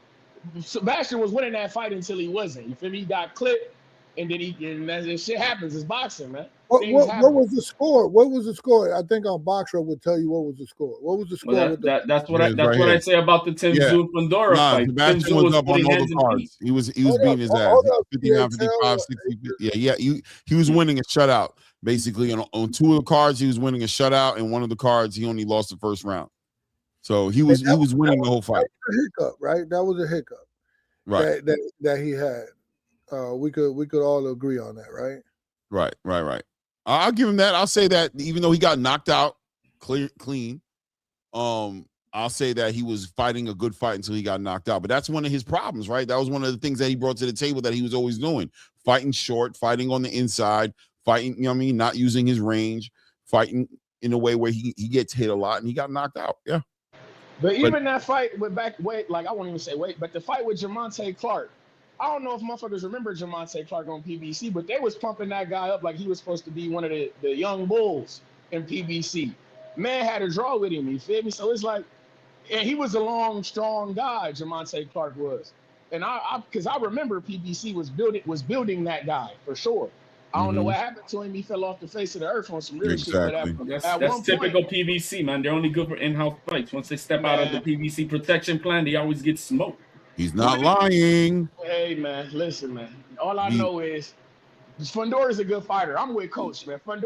Sebastian was winning that fight until he wasn't. You feel me? He got clipped, and then that shit happens. It's boxing, man.
What was the score? What was the score? I think on Boxer would tell you what was the score. What was the score?
Well, that's what I say about the Tim Tszyu Fundora fight.
Sebastian was up on all the cards. He was beating his ass. 59, 55, 60. Yeah. He was winning a shutout. Basically, on 2 of the cards, he was winning a shutout, and 1 of the cards, he only lost the first round. So he was winning the whole fight.
That was a hiccup, right? That was a hiccup,
right?
That he had. We could all agree on that, right?
Right. I'll give him that. I'll say that even though he got knocked out clean, I'll say that he was fighting a good fight until he got knocked out. But that's one of his problems, right? That was one of the things that he brought to the table that he was always doing: fighting short, fighting on the inside, fighting, you know what I mean, not using his range, fighting in a way where he gets hit a lot, and he got knocked out. Yeah.
But even that fight with like I won't even say but the fight with Jamonte Clark, I don't know if motherfuckers remember Jamonte Clark on PBC, but they was pumping that guy up like he was supposed to be one of the young bulls in PBC. Man had a draw with him, you feel me? So it's like, and he was a long, strong guy, Jamonte Clark was. And because I remember PBC was building that guy for sure. I don't know what happened to him. He fell off the face of the earth on some real shit.
That's typical PBC, man. They're only good for in-house fights. Once they step out of the PBC protection plan, they always get smoked.
He's not lying.
Hey, man, listen, man. All I know is Fundora is a good fighter. I'm with Coach, man. Wait,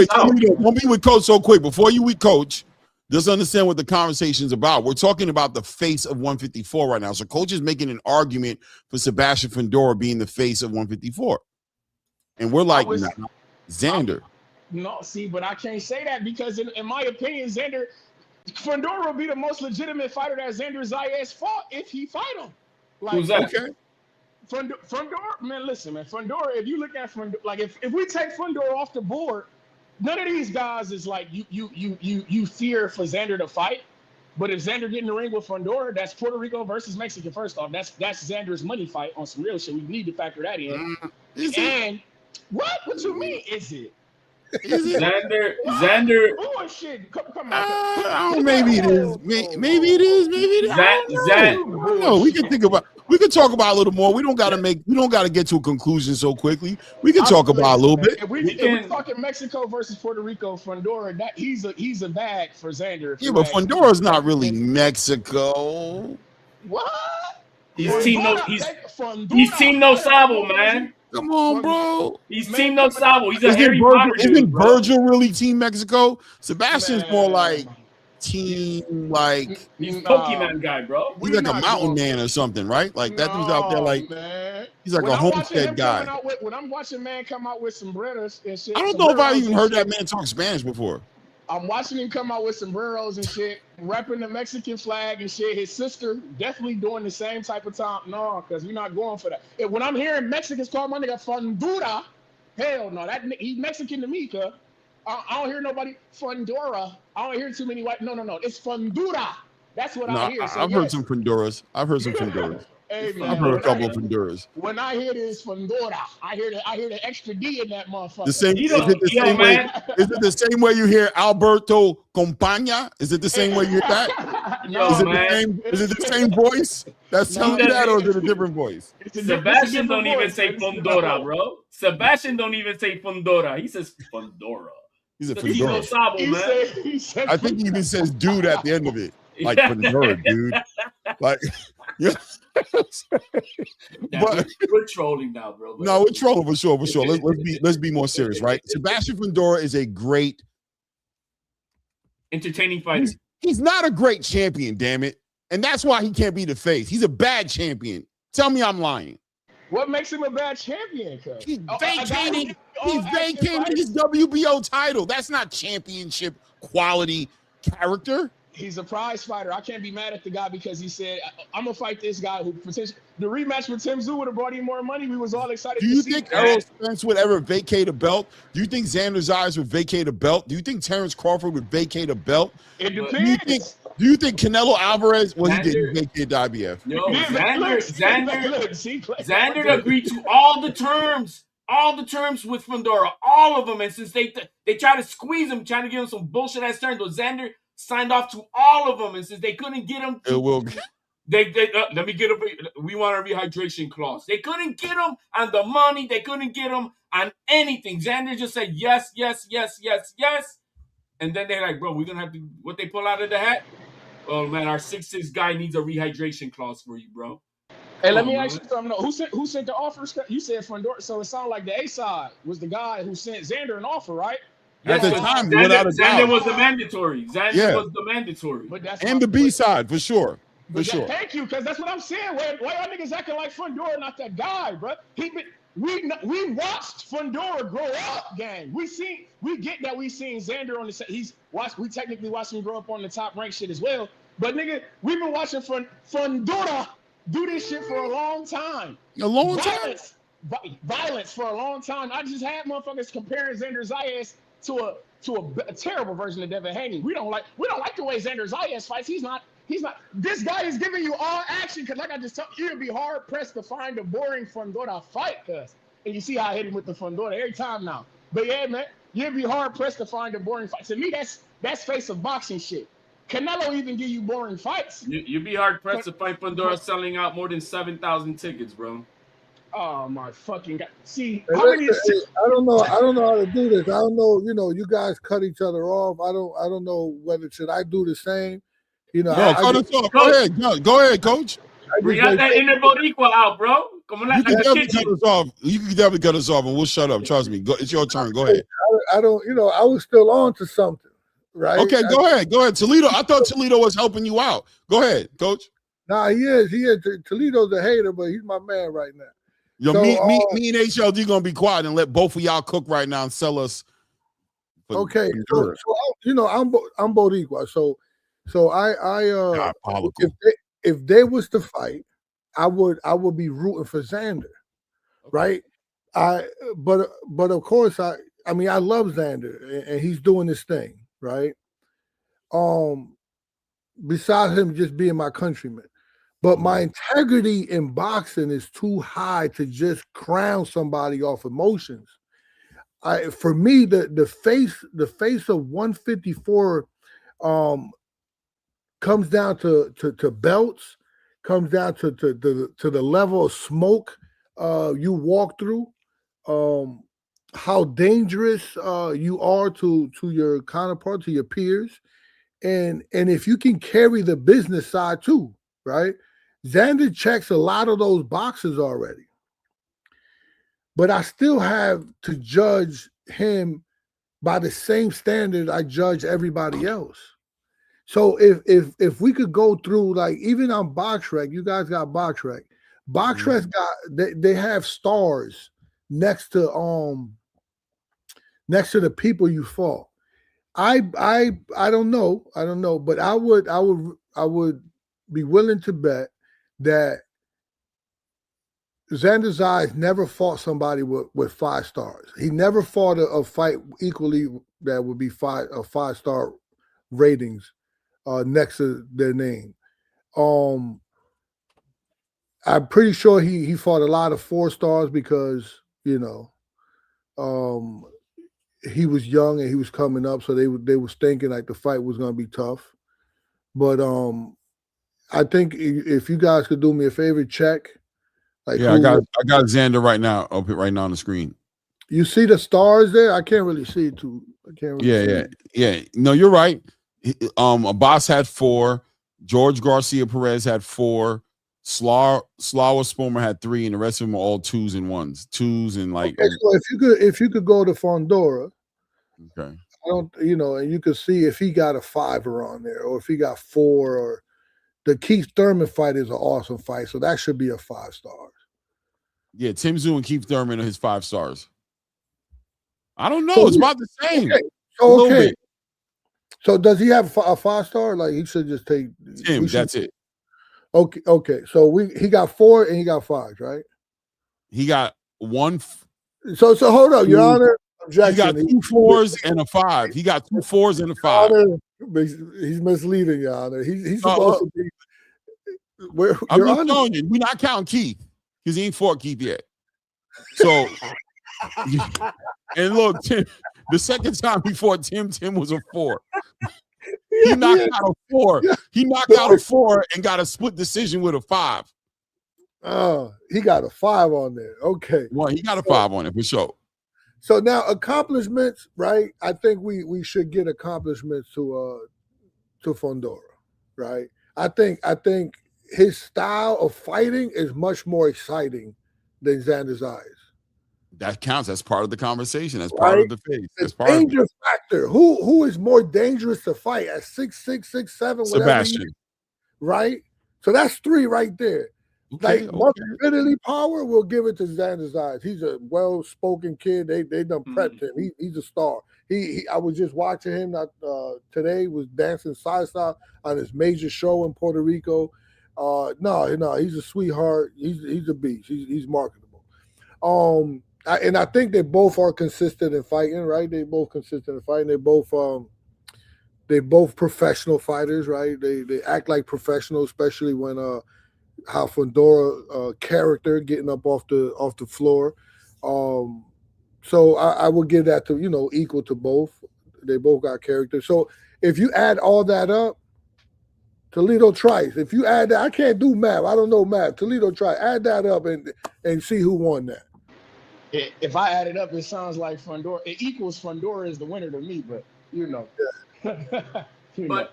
don't be with Coach so quick. Before you with Coach, just understand what the conversation's about. We're talking about the face of 154 right now. So Coach is making an argument for Sebastian Fundora being the face of 154. And we're like, Xander.
No, see, but I can't say that because in my opinion, Fundora will be the most legitimate fighter that Xander Zayas fought if he fight him. Like,
who's that? Okay.
Fundora, man, listen, man. Fundora, if you look at Fundora, like if we take Fundora off the board, none of these guys is like you fear for Xander to fight. But if Xander get in the ring with Fundora, that's Puerto Rico versus Mexican. First off, that's Xander's money fight on some real shit. We need to factor that in. And what you mean? Is it?
Xander.
Bullshit. Come on.
Maybe it is. Maybe it is. No, we can think about. We can talk about a little more. We don't got to get to a conclusion so quickly. We can talk about a little bit.
If we're talking Mexico versus Puerto Rico, Fundora, he's a bag for Xander.
Yeah, but Fundora's not really Mexico.
What?
He's Team No Sabo, man.
Come on, bro.
He's Team No Sabo. He's a Harry Potter dude.
Isn't Virgil really Team Mexico? Sebastian's more like team, like
he's a Pokemon guy, bro.
He's like a mountain man or something, right? Like that dude's out there, like he's like a homestead guy.
When I'm watching man come out with sombreros and shit,
I don't know if I even heard that man talk Spanish before.
I'm watching him come out with sombreros and shit, rapping the Mexican flag and shit. His sister definitely doing the same type of time. No, because we're not going for that. When I'm hearing Mexicans call my nigga Fundura, hell no, he's Mexican to me, cuz. I don't hear nobody Fundora. I don't hear too many white. No, it's Fundura. That's what I hear. So
I've heard some Fundoras.
Hey, man,
I've heard a couple of Fundoras.
When I hear this Fundora, I hear the extra D in that motherfucker.
Is it the same way you hear Alberto Compaña? Is it the same way you hear that? Is it the same voice that's telling you that, or is it a different voice?
Sebastian don't even say Fundora, bro. Sebastian don't even say Fundora. He says Fundora.
He's a Fundora.
He's Sabo, man.
I think he even says dude at the end of it. Like Fundora, dude. Like, yeah.
But we're trolling now, bro.
No, we're trolling for sure. Let's be more serious, right? Sebastian Fundora is a great,
entertaining fighter.
He's not a great champion, damn it, and that's why he can't be the face. He's a bad champion. Tell me I'm lying.
What makes him a bad champion?
He's vacating his WBO title. That's not championship quality character.
He's a prize fighter. I can't be mad at the guy because he said, I'm going to fight this guy who potentially, the rematch with Tim Tszyu would have brought him more money. We was all excited
to see. Do you think Errol Spence would ever vacate a belt? Do you think Xander Zayas would vacate a belt? Do you think Terrence Crawford would vacate a belt?
It depends.
Do you think Canelo Alvarez, he didn't vacate the IBF?
No, Xander agreed to all the terms with Fundora, all of them. And since they try to squeeze him, trying to give him some bullshit ass terms, but Xander signed off to all of them, and since they couldn't get him, Let me get we want a rehydration clause. They couldn't get him on the money. They couldn't get him on anything. Xander just said yes. And then they're like, bro, we're going to have to, what they pull out of the hat? Oh, man, our 6'6" guy needs a rehydration clause for you, bro.
Hey, let me ask you something. Who sent the offer? You said Fundora. So it sounded like the A side was the guy who sent Xander an offer, right?
At the time,
Xander was the mandatory. Xander was the mandatory.
But that's
and the B side, for sure. For sure.
Thank you, because that's what I'm saying. Why y'all niggas acting like Fundora not that guy, bro? We watched Fundora grow up, gang. We seen Xander on the we technically watched him grow up on the top ranked shit as well. But nigga, we've been watching Fundora do this shit for a long time. Violence for a long time. I just had motherfuckers comparing Xander Zayas to a terrible version of Devin Haney. We don't like the way Xander Zayas fights. He's not. This guy is giving you all action because, like I just told you, you'd be hard pressed to find a boring Fundora fight. And you see how I hit him with the Fundora every time now. But yeah, man, you'd be hard pressed to find a boring fight. To me, that's face of boxing shit. Canelo even give you boring fights.
You'd be hard pressed to find Fundora selling out more than 7,000 tickets, bro.
Oh my fucking god! See,
I don't know how to do this. I don't know. You guys cut each other off. I don't know whether should I do the same. Go ahead, coach.
We got that inner boricua out, bro.
You can definitely cut us off, and we'll shut up. Trust me. It's your turn. Go ahead.
I was still on to something, right?
Okay, go ahead. Toledo. I thought Toledo was helping you out. Go ahead, coach.
Nah, he is. Toledo's a hater, but he's my man right now.
Me and HLD gonna be quiet and let both of y'all cook right now and sell us.
Okay, so I'm both equal. So I if they was to fight, I would be rooting for Xander, right? But of course I love Xander and he's doing this thing, right? Besides him just being my countryman, but my integrity in boxing is too high to just crown somebody off emotions. For me, the face of 154 comes down to belts, comes down to the level of smoke you walk through, how dangerous you are to your counterpart, to your peers, and if you can carry the business side too, right? Xander checks a lot of those boxes already, but I still have to judge him by the same standard I judge everybody else. So if we could go through, like, even on BoxRec, you guys got BoxRec. BoxRec they have stars next to the people you fought. I don't know, but I would be willing to bet that Xander Zayas never fought somebody with 5 stars. He never fought a fight equally that would be 5-star ratings next to their name. I'm pretty sure he fought a lot of 4 stars because he was young and he was coming up, so they was thinking like the fight was going to be tough. But I think if you guys could do me a favor, check. I
got Xander right now on the screen.
You see the stars there? I can't really see it too.
Yeah. No, you're right. Abbas had 4. George Garcia Perez had 4. Slava Spomer had 3, and the rest of them are all 2s and 1s. 2s and like.
Okay, so if you could go to Fundora,
okay.
And you could see if he got a 5er on there, or if he got 4, or the Keith Thurman fight is an awesome fight, so that should be a 5 stars.
Yeah, Tim Tszyu and Keith Thurman are his 5 stars. I don't know. It's about the same.
Okay. So does he have a 5-star? Like, he should just take
Tim. That's it.
Okay. So he got 4 and he got 5s, right?
He got 1.
So hold up, Your Honor. Objection.
He got 2 4s and a 5. He got 2 4s and a 5.
He's misleading, Your Honor. He's supposed to be.
I'm just telling you, we're not counting Keith because he ain't fought Keith yet. So, and look, Tim, the second time he fought Tim was a 4. He knocked out a 4. He knocked out a 4 and got a split decision with a 5.
He got a 5 on there. Okay.
Well, he got a 5 on it for sure.
So now accomplishments, right? I think we should get accomplishments to Fundora, right? I think his style of fighting is much more exciting than Xander's eyes.
That counts. That's part of the conversation. That's part of the face. That's part
danger factor. Who is more dangerous to fight at 6'6", 6'7",
Sebastian.
Right? So that's 3 right there.
Okay,
like mobility power, we'll give it to Xander's eyes. He's a well-spoken kid. They done prepped him. He's a star. I was just watching him today. Was dancing salsa on his major show in Puerto Rico. No, he's a sweetheart. He's a beast. He's marketable. And I think they both are consistent in fighting, right? They both consistent in fighting. They both professional fighters, right? They act like professionals, especially when how Fundora character getting up off the floor. So I would give that to equal to both. They both got character. So if you add all that up, Toledo Trice. If you add that, I can't do math. I don't know math. Toledo Trice. Add that up and see who won that.
If I add it up, it sounds like Fundora. It equals Fundora is the winner to me, but
Yeah. But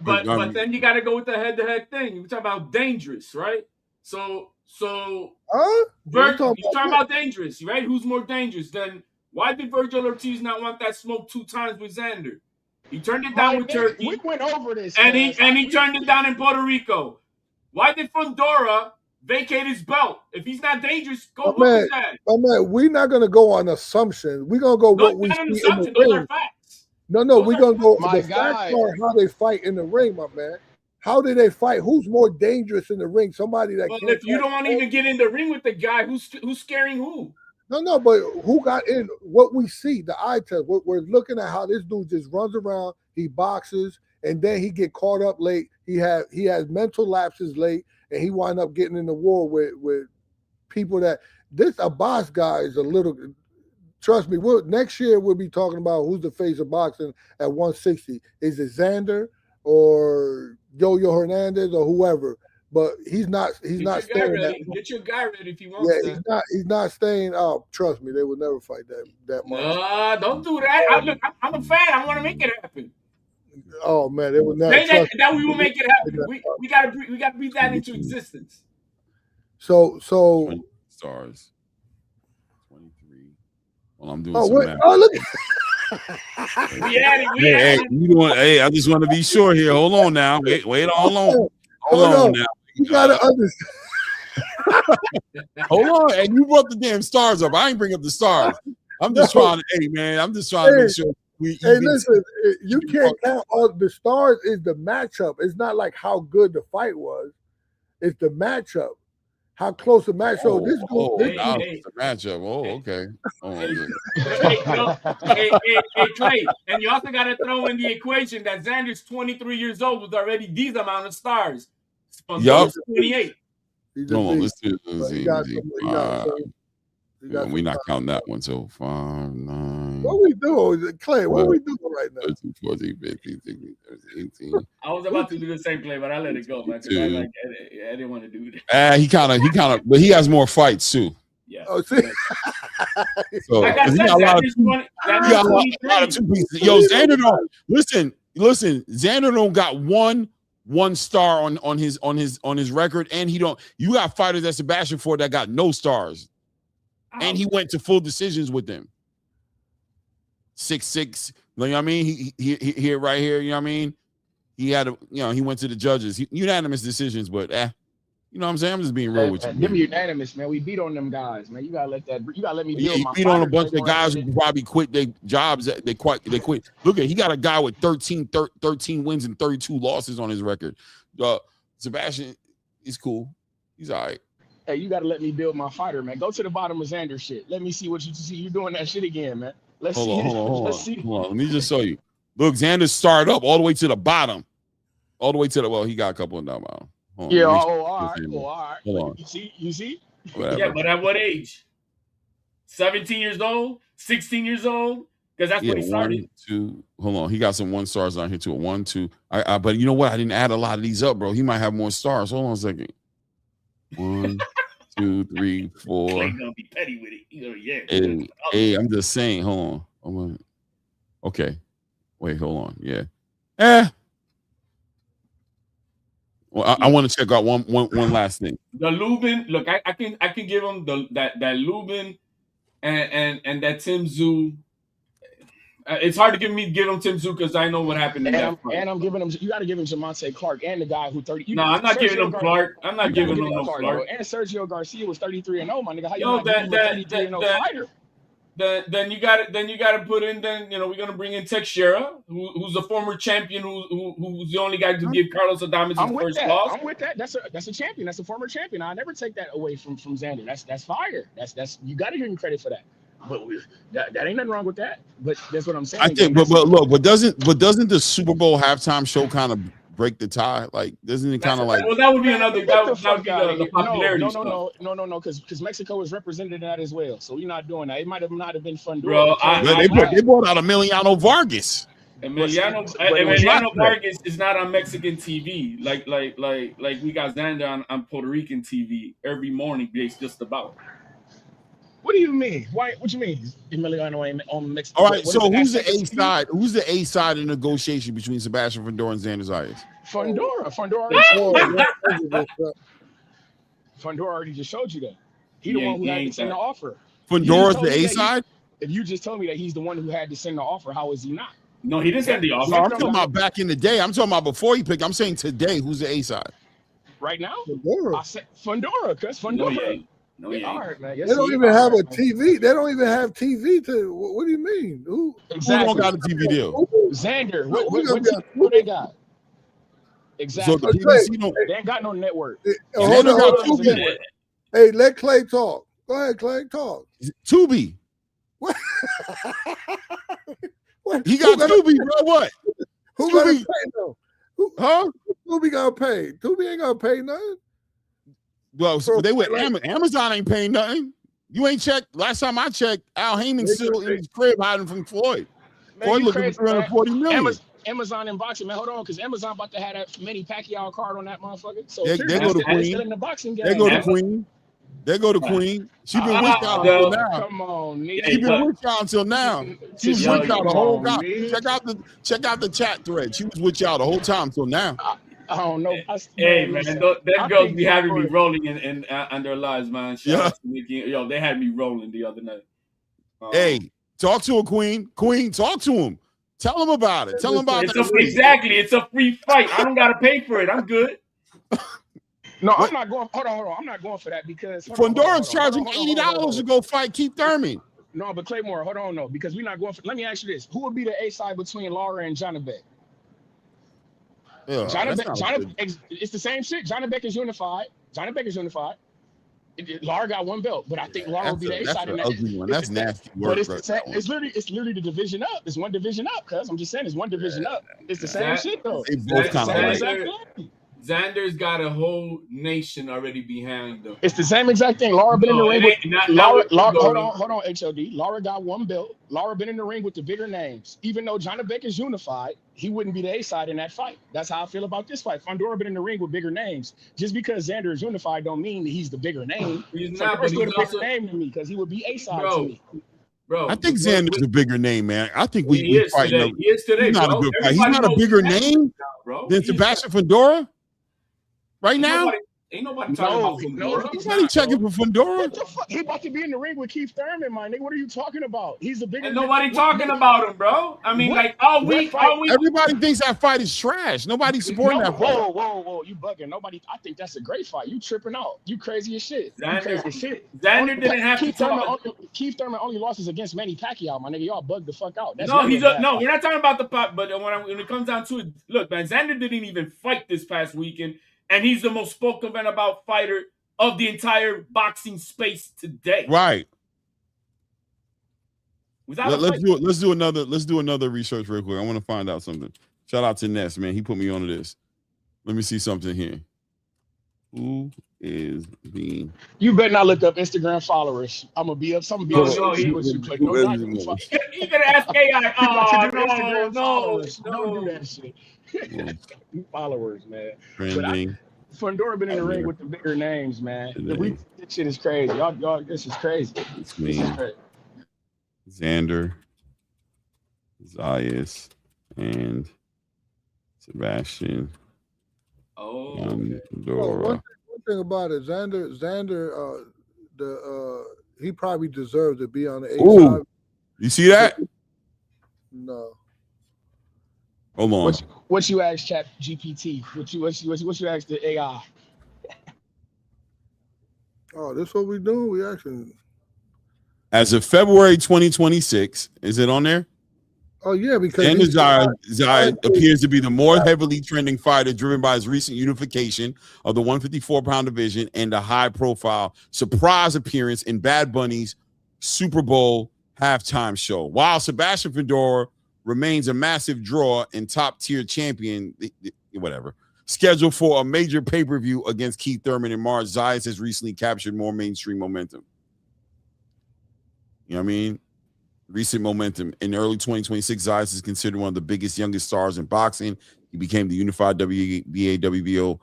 then you got to go with the head-to-head thing. We're talking about dangerous, right? So you're talking about dangerous, right? Who's more dangerous? Then why did Virgil Ortiz not want that smoke 2 times with Xander? He turned it down with Turkey.
We went over this,
and he turned it down in Puerto Rico. Why did Fundora vacate his belt? If he's not dangerous, go look at that.
Man, we're not gonna go on assumptions. We're gonna go what we see in the
Those
ring.
are facts.
No, we're gonna go. The facts are how they fight in the ring, my man. How do they fight? Who's more dangerous in the ring? Somebody that.
Well, if you don't want to even get in the ring with the guy, who's scaring who?
No, but who got in? What we see, the eye test. We're looking at how this dude just runs around. He boxes, and then he get caught up late. He has mental lapses late, and he wind up getting in the war with people that this Abbas guy is a little. Trust me, next year we'll be talking about who's the face of boxing at 160. Is it Xander or Yo-Yo Hernandez or whoever? But he's not staying.
Get your guy ready if he wants that.
Yeah, he's not staying. Oh, trust me, they would never fight that much.
Don't do that. I'm a fan. I want to make it happen.
Oh man, they would never.
That we will make it happen. We gotta breathe that into existence.
So
20 stars. 23. Well, I'm doing some math.
Oh, look.
Hey, I just want to be sure here. Hold on now. Wait on. Hold on now.
You gotta understand.
Hold on, and you brought the damn stars up. I ain't bring up the stars. I'm just trying to. Hey, man, I'm just trying to make sure.
Listen, you can't count all the stars. Is the matchup? It's not like how good the fight was. It's the matchup. How close the matchup? This
the matchup. Oh, okay.
Hey, Clay, and you also got to throw in the equation that Xander's 23 years old with already these amount of stars.
Yup.
28.
No, let's do it. We're not counting that one. So 5, 9.
What we doing, Clay? What we doing right now?
13, 14, 15, 16, 17, 18.
I was about to do the same play, but I let it go, man. I didn't want to do that.
He kind of, but he has more fights too.
Yeah.
Oh, see?
So
like I said,
he got a lot of 2 pieces. Yo, Xander don't listen. Xander don't got one star on his record, and he don't. You got fighters at Sebastian Ford that got no stars. And he went to full decisions with them. 6'6", you know what I mean? He right here, you know what I mean? He had he went to the judges. Unanimous decisions, but you know what I'm saying? I'm just being real with you.
Them unanimous, man. We beat on them guys, man. You gotta let me build my
beat on a bunch of guys who probably quit their jobs. They quit. Look he got a guy with 13 wins and 32 losses on his record. Sebastian is cool. He's all right.
Hey, you got to let me build my fighter, man. Go to the bottom of Xander shit. Let me see what you see. You doing that shit again, man. Hold on.
Let me just show you. Look, Xander started up all the way to the bottom. All the way to the, he got a couple of them down.
All right.
Hold on.
You see?
Whatever. Yeah, but at what age? 17 years old? 16 years old? because that's what he started.
1, 2. Hold on, he got some 1 stars on here too. 1, 2. But you know what? I didn't add a lot of these up, bro. He might have more stars. Hold on a second. 1, 2, 3, 4.
Clay gonna be petty with it. Yeah.
Hey, I'm just saying. Hold on. Okay. Wait, hold on. Yeah. Well, I want to check out one last thing.
The Lubin, look, I can give him that Lubin and that Tim Zoo. It's hard to give him Tim Zoo because I know what happened in that fight.
And I'm giving him. You got to give him Jamonte Clark and the guy who 30.
No, I'm not giving him Clark. I'm not giving him no Clark.
And Sergio Garcia was 33-0, my nigga. How you
not
giving him a 33-0 fighter?
Then you got to put in. Then we're gonna bring in Teixeira, who's a former champion, who's the only guy to give Carlos Adames his first loss.
I'm with that. That's a champion. That's a former champion. I never take that away from Xander. That's fire. That's you got to give him credit for that. But that ain't nothing wrong with that. But that's what I'm saying.
I think. But look, doesn't the Super Bowl halftime show kind of break the tie? Like, doesn't it kind of like?
Well, that would be another. That would be the popularity.
No, because Mexico is represented in that as well. So we're not doing that. It might not have been fun.
Bro,
they brought out Emiliano Vargas.
Emiliano Vargas is not on Mexican TV. Like we got Xander on Puerto Rican TV every morning. Just about.
What do you mean? Why? What you mean? Emiliano on Mexico.
All right, so who's the A side? Who's the A side in negotiation between Sebastian Fundora and Xander Zayas?
Fundora already just showed you that. He the one who had to send the offer.
Fundora's the A side?
If you just told me that he's the one who had to send the offer, how is he not?
No, he didn't send the offer.
No, I'm talking about back in the day. I'm talking about before he picked. I'm saying today, who's the A side?
Right now?
Fundora.
I said Fundora, because Fundora.
No, yeah.
All right, man.
Yes, they don't even have a TV. They don't even have TV to. What do you mean? Who
don't got a TV deal?
Xander. What they got? Exactly.
So the PBC
they ain't got no network.
Hold on. Hey, let Clay talk. Go ahead, Clay. Talk.
Tubi.
What?
He got Tubi, bro. What?
Who gonna pay though?
Huh?
Tubi gonna pay? Tubi ain't gonna pay nothing.
Well, so they went. Amazon ain't paying nothing. You ain't checked. Last time I checked, Al Heyman's still in his crib hiding from Floyd. Floyd looking for $340 million.
Amazon inboxing, man. Hold on, because Amazon about to have that Manny Pacquiao card on that motherfucker. So
they go to Queen.
In the boxing game.
They go to Queen. They go to Queen. She been with y'all until now.
Come on,
she been with y'all until now. She was with y'all the whole time. Check out the chat thread. She was with y'all the whole time until now.
I don't know.
Hey man, that girls be having me rolling in their lives, man. Shout out to Nikki. Yo, they had me rolling the other night.
Hey, talk to her, Queen. Queen, talk to him. Tell him about it. Tell him about that.
Exactly. It's a free fight. I don't gotta pay for it. I'm good.
No, I'm not going. Hold on. I'm not going for that because
Fundora's charging $80 to go fight Keith Thurman.
No, but Claymore, hold on, no, because we're not going for. Let me ask you this: who would be the A side between Lara and Johnny Beck? It's the same shit. Johnny Beck is unified. Lara got one belt, but I think Lara will be the A side in that.
Ugly one. That's nasty work.
But it's literally the division up. It's one division up, cuz I'm just saying it's one division up. It's the same shit though.
They both kind of
Xander's got a whole nation already behind them.
It's the same exact thing. Lara been in the ring with Lara. Hold on, HOD. Lara got one belt. Lara been in the ring with the bigger names. Even though Johnny Beck is unified, he wouldn't be the A side in that fight. That's how I feel about this fight. Fundora been in the ring with bigger names. Just because Xander is unified don't mean that he's the bigger name.
He's not, but he's
a bigger name to me because he would be A side to me.
Bro, I think Xander's a bigger name, man. I think we fight.
He is today.
He's not a good fight. He's not a bigger name than Sebastian Fundora. Right now?
Ain't nobody talking about Fundora.
Nobody checking for Fundora.
What the fuck? He about to be in the ring with Keith Thurman, my nigga. What are you talking about? He's the bigger.
And nobody talking about him, bro. I mean, like all week.
Everybody thinks that fight is trash. Nobody's supporting that fight.
Whoa! You bugging? Nobody. I think that's a great fight. You tripping out? You crazy as shit.
Xander didn't have to talk.
Keith Thurman only losses against Manny Pacquiao, my nigga. Y'all bugged the fuck out.
No, we're not talking about the pot. But when it comes down to it, look, man, Xander didn't even fight this past weekend. And he's the most spoken about fighter of the entire boxing space today.
Right. Let's do another research real quick. I want to find out something. Shout out to Ness, man. He put me onto this. Let me see something here. Who is being.
You better not look up Instagram followers. I'm gonna be up. Something be
No,
upset
no,
with
he-
you what you click.
who
No,
is
not
the
you.
most?
You gotta ask AI.
About to do
Oh,
Instagram followers.
no.
Don't do that shit. Followers, man.
Trending.
Fundora been in the ring with the bigger names, man. This shit is crazy. Y'all, this is crazy.
It's me, Xander, Zayas, and Sebastian.
Oh,
okay.
One thing about it, Xander, he probably deserved to be on the A-side.
You see that?
No.
Hold on.
What you asked Chat GPT? What you asked the AI?
Oh, this what we doing? We actually.
As of February 2026, is it on there?
Oh yeah, because
Xander Zayas appears to be the more heavily trending fighter, driven by his recent unification of the 154-pound division and the high-profile surprise appearance in Bad Bunny's Super Bowl halftime show. While Sebastian Fundora remains a massive draw and top-tier champion, whatever, scheduled for a major pay-per-view against Keith Thurman in March, Zayas has recently captured more mainstream momentum. You know what I mean? Recent momentum. In early 2026, Zayas is considered one of the biggest, youngest stars in boxing. He became the unified WBA, WBO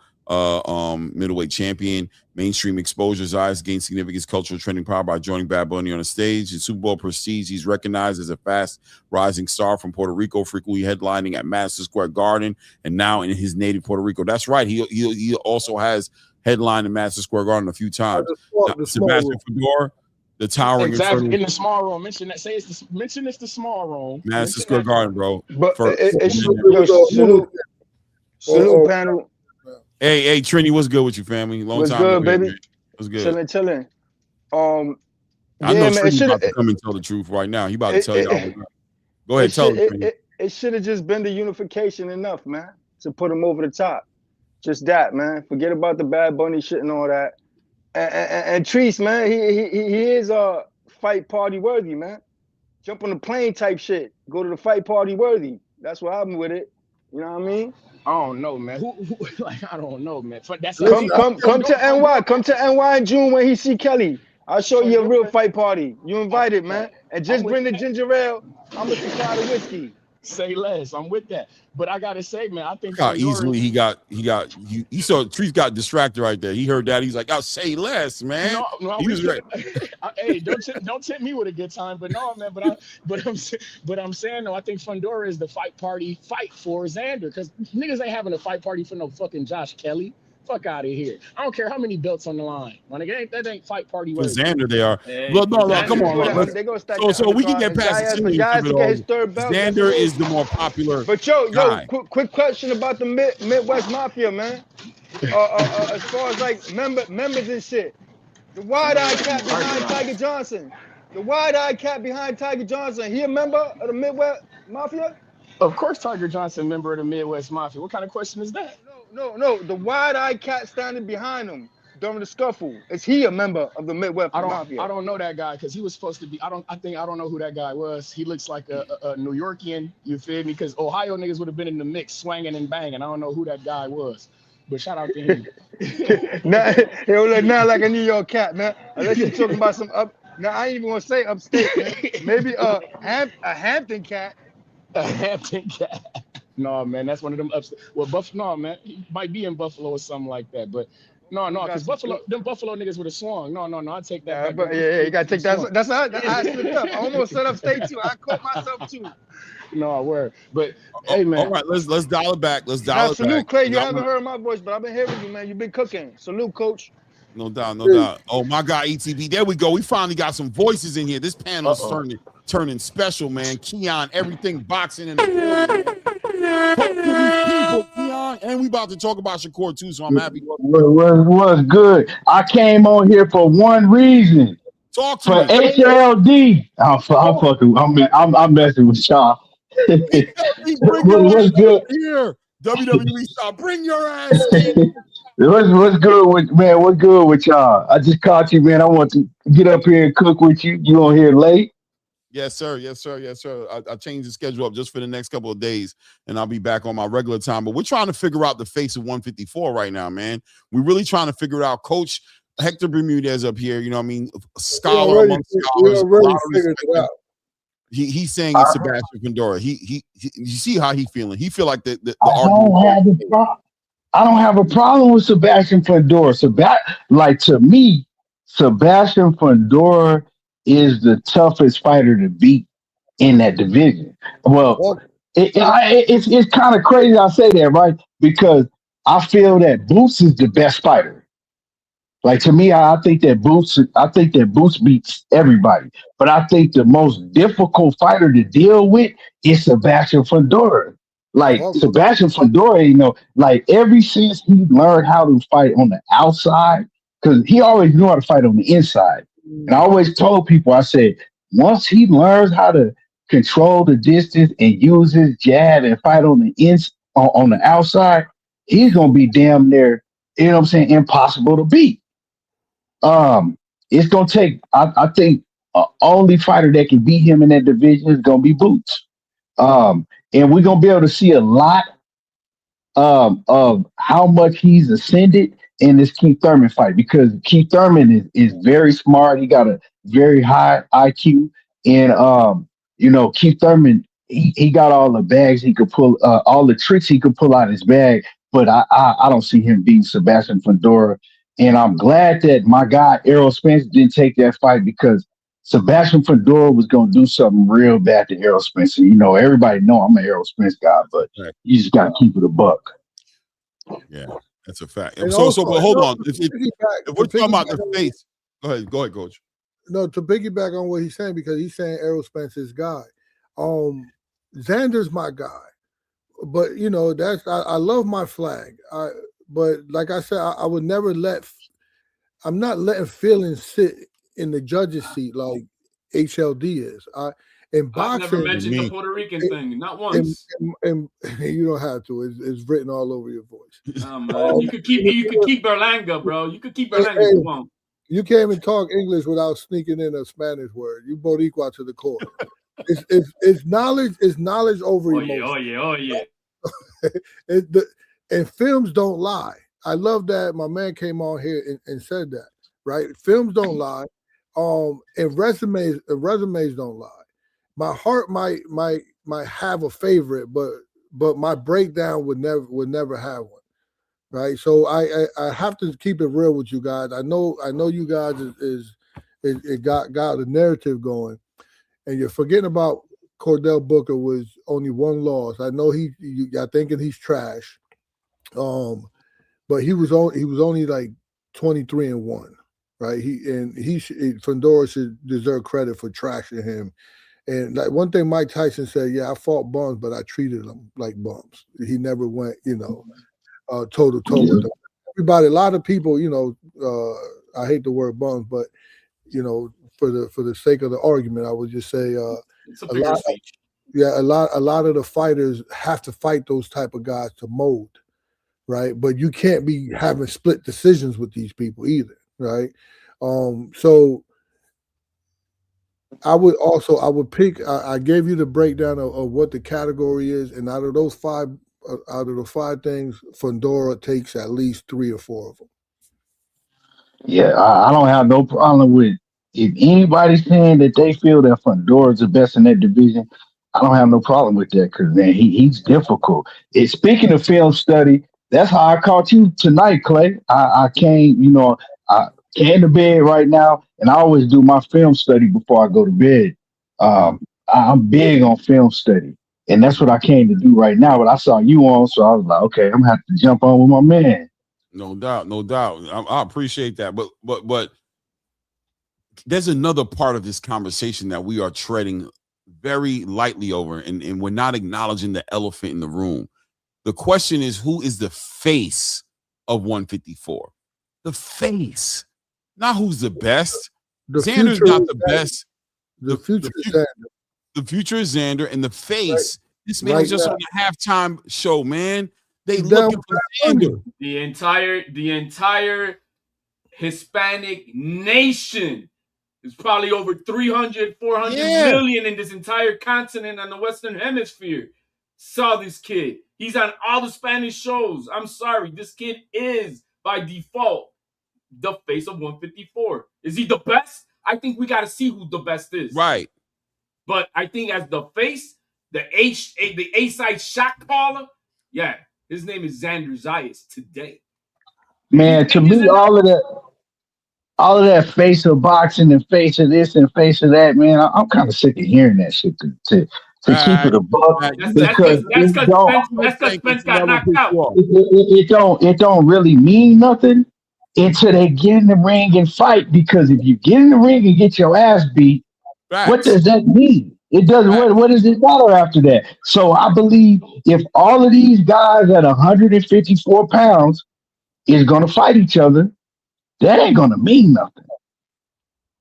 middleweight champion. Mainstream exposure, Zayas gained significant cultural trending power by joining Bad Bunny on a stage. In Super Bowl prestige, he's recognized as a fast rising star from Puerto Rico, frequently headlining at Madison Square Garden and now in his native Puerto Rico. That's right. He also has headlined in Madison Square Garden a few times. Sebastian Fundora, the towering
in the small room. Mention that. Say mention it's the small room.
Madison Square Garden, bro.
But salute panel.
Hey, Trini, what's good with you, family?
What's good, baby?
What's good?
Chilling.
I know Trini's about to come and tell the truth right now. He about to tell y'all. Go ahead, tell him.
It should have just been the unification enough, man, to put him over the top. Just that, man. Forget about the Bad Bunny shit and all that. And Treese, man, he is fight party worthy, man. Jump on the plane type shit. Go to the fight party worthy. That's what happened with it. You know what I mean?
I don't know, man. Who I don't know, man. That's
come to NY. Come to NY in June when he see Kelly. I'll show you a real fight party. You invited, man. And just bring the ginger ale. I'm gonna supply the whiskey.
Say less. I'm with that. But I gotta say, man, I think
how easily he saw Treese got distracted right there. He heard that. He's like, I'll say less, man.
No,
he was right.
Hey, don't tempt me with a good time. But no, man. But I'm saying though, I think Fundora is the fight for Xander, because niggas ain't having a fight party for no fucking Josh Kelly. Fuck out of here. I don't care how many belts on the line. My nigga, that ain't fight party.
For Xander, they are.
Hey,
no, come on. So we can get past the Xander is the more popular.
But yo, quick question about the Midwest Mafia, man. As far as like members and shit. The wide-eyed cat behind Tiger Johnson. He a member of the Midwest Mafia?
Of course, Tiger Johnson, member of the Midwest Mafia. What kind of question is that?
No. The wide-eyed cat standing behind him during the scuffle. Is he a member of the Midwest Mafia?
I don't know that guy, because he was supposed to be. I don't know who that guy was. He looks like a New Yorkian. You feel me? Because Ohio niggas would have been in the mix, swanging and banging. I don't know who that guy was. But shout out to him.
He don't look nothing like a New York cat, man. Unless you're talking about some up. Now I ain't even gonna say upstate, man. Maybe a Hampton cat.
A Hampton cat. No, man, that's one of them upstate. Well, No, man, he might be in Buffalo or something like that. But no, because Buffalo niggas would have swung. No, I take that.
Yeah, you gotta take that. That's how I slipped up. I almost said upstate too. I caught myself too.
No, word. But hey, man.
All right, let's dial it back.
Salute, Clay. You haven't heard my voice, but I've been hearing you, man. You've been cooking. Salute, coach.
No doubt. Oh, my guy, ETB. There we go. We finally got some voices in here. This panel's turning special, man. Keon, everything boxing in the people, Keon. And we about to talk about Shakur too, so I'm happy.
What's good? I came on here for one reason.
Talk to
for
me.
HLD. I'm messing with y'all. What's good
here? WWE style. Bring your ass in.
What's good with y'all? I just caught you, man. I want to get up here and cook with you. You on here late?
Yes, sir. Yes, sir. Yes, sir. I changed the schedule up just for the next couple of days, and I'll be back on my regular time. But we're trying to figure out the face of 154 right now, man. We're really trying to figure it out. Coach Hector Bermudez up here, you know what I mean? Scholar amongst scholars.
We already figured it out.
He's saying it's Sebastian Fundora. He you see how he feeling. He feel like the
I don't have a problem with Sebastian Fundora. Like, to me, Sebastian Fundora is the toughest fighter to beat in that division. Well, it's kind of crazy I say that, right? Because I feel that Boots is the best fighter. Like, to me, I think that Boots beats everybody. But I think the most difficult fighter to deal with is Sebastian Fundora. Like, Sebastian Fundora, you know, like, ever since he learned how to fight on the outside, because he always knew how to fight on the inside. And I always told people, I said, once he learns how to control the distance and use his jab and fight on the outside, he's gonna be damn near, you know what I'm saying, impossible to beat. It's gonna take, I think, only fighter that can beat him in that division is gonna be Boots. And we're gonna be able to see a lot of how much he's ascended in this Keith Thurman fight, because Keith Thurman is very smart. He got a very high IQ, and you know, Keith Thurman, he got all the bags he could pull, all the tricks he could pull out of his bag. But I don't see him beating Sebastian Fundora. And I'm glad that my guy Errol Spence didn't take that fight, because Sebastian Fundora was going to do something real bad to Errol Spence. And, you know, everybody know I'm an Errol Spence guy, but you just got to keep it a buck.
Yeah, that's a fact.
And
But hold on. If we're talking about the face, go ahead, Coach.
No, to piggyback on what he's saying, because he's saying Errol Spence's guy. Xander's my guy. But, you know, I love my flag. But like I said, I would never I'm not letting feelings sit in the judge's seat like HLD is. In boxing,
I've never mentioned the Puerto Rican thing, not once.
And you don't have to. It's written all over your voice.
Oh, man. You could keep Berlanga, bro. You could keep Berlanga if you want.
You can't even talk English without sneaking in a Spanish word. You both equal to the court. It's knowledge. It's knowledge over emotion.
Oh yeah.
And films don't lie. I love that my man came on here and said that, right? Films don't lie. And resumes don't lie. My heart might have a favorite, but my breakdown would never have one, right? So I have to keep it real with you guys. I know you guys it got a narrative going, and you're forgetting about Cordell Booker was only one loss. I know y'all thinking he's trash. But he was only like 23-1, right? Fundora should deserve credit for trashing him. And like one thing Mike Tyson said, yeah, I fought bums, but I treated them like bums. He never went, toe to toe with them. Everybody, a lot of people, I hate the word bums, but for the sake of the argument, I would just say a lot of the fighters have to fight those type of guys to mold. Right, but you can't be having split decisions with these people either, right? So I would pick. I gave you the breakdown of what the category is, and out of the five things, Fundora takes at least 3 or 4 of them.
Yeah, I don't have no problem with if anybody's saying that they feel that Fundora is the best in that division. I don't have no problem with that, because man, he's difficult. Speaking of film study. That's how I caught you tonight, Clay. I came to bed right now, and I always do my film study before I go to bed. I'm big on film study, and that's what I came to do right now. But I saw you on, so I was like, okay, I'm gonna have to jump on with my man.
No doubt. I appreciate that, but there's another part of this conversation that we are treading very lightly over, and we're not acknowledging the elephant in the room. The question is, who is the face of 154? The face, not who's the best. Xander's not the best.
The future is Xander.
The future is Xander, and the face. Right. This man was just on the halftime show, man. They looking for Xander.
The entire Hispanic nation There's probably over 300, 400 million in this entire continent on the Western Hemisphere. Saw this kid. He's on all the Spanish shows. I'm sorry. This kid is, by default, the face of 154. Is he the best? I think we got to see who the best is.
Right.
But I think as the face, the A-side shot caller, yeah, his name is Xander Zayas today.
Man, to me, all of that face of boxing and face of this and face of that, man, I'm kind of sick of hearing that shit to keep it a buck.
That's because Spence got knocked out.
It don't really mean nothing until they get in the ring and fight, because if you get in the ring and get your ass beat, what does that mean? It doesn't. What does it matter after that? So I believe if all of these guys at 154 pounds is going to fight each other, that ain't going to mean nothing.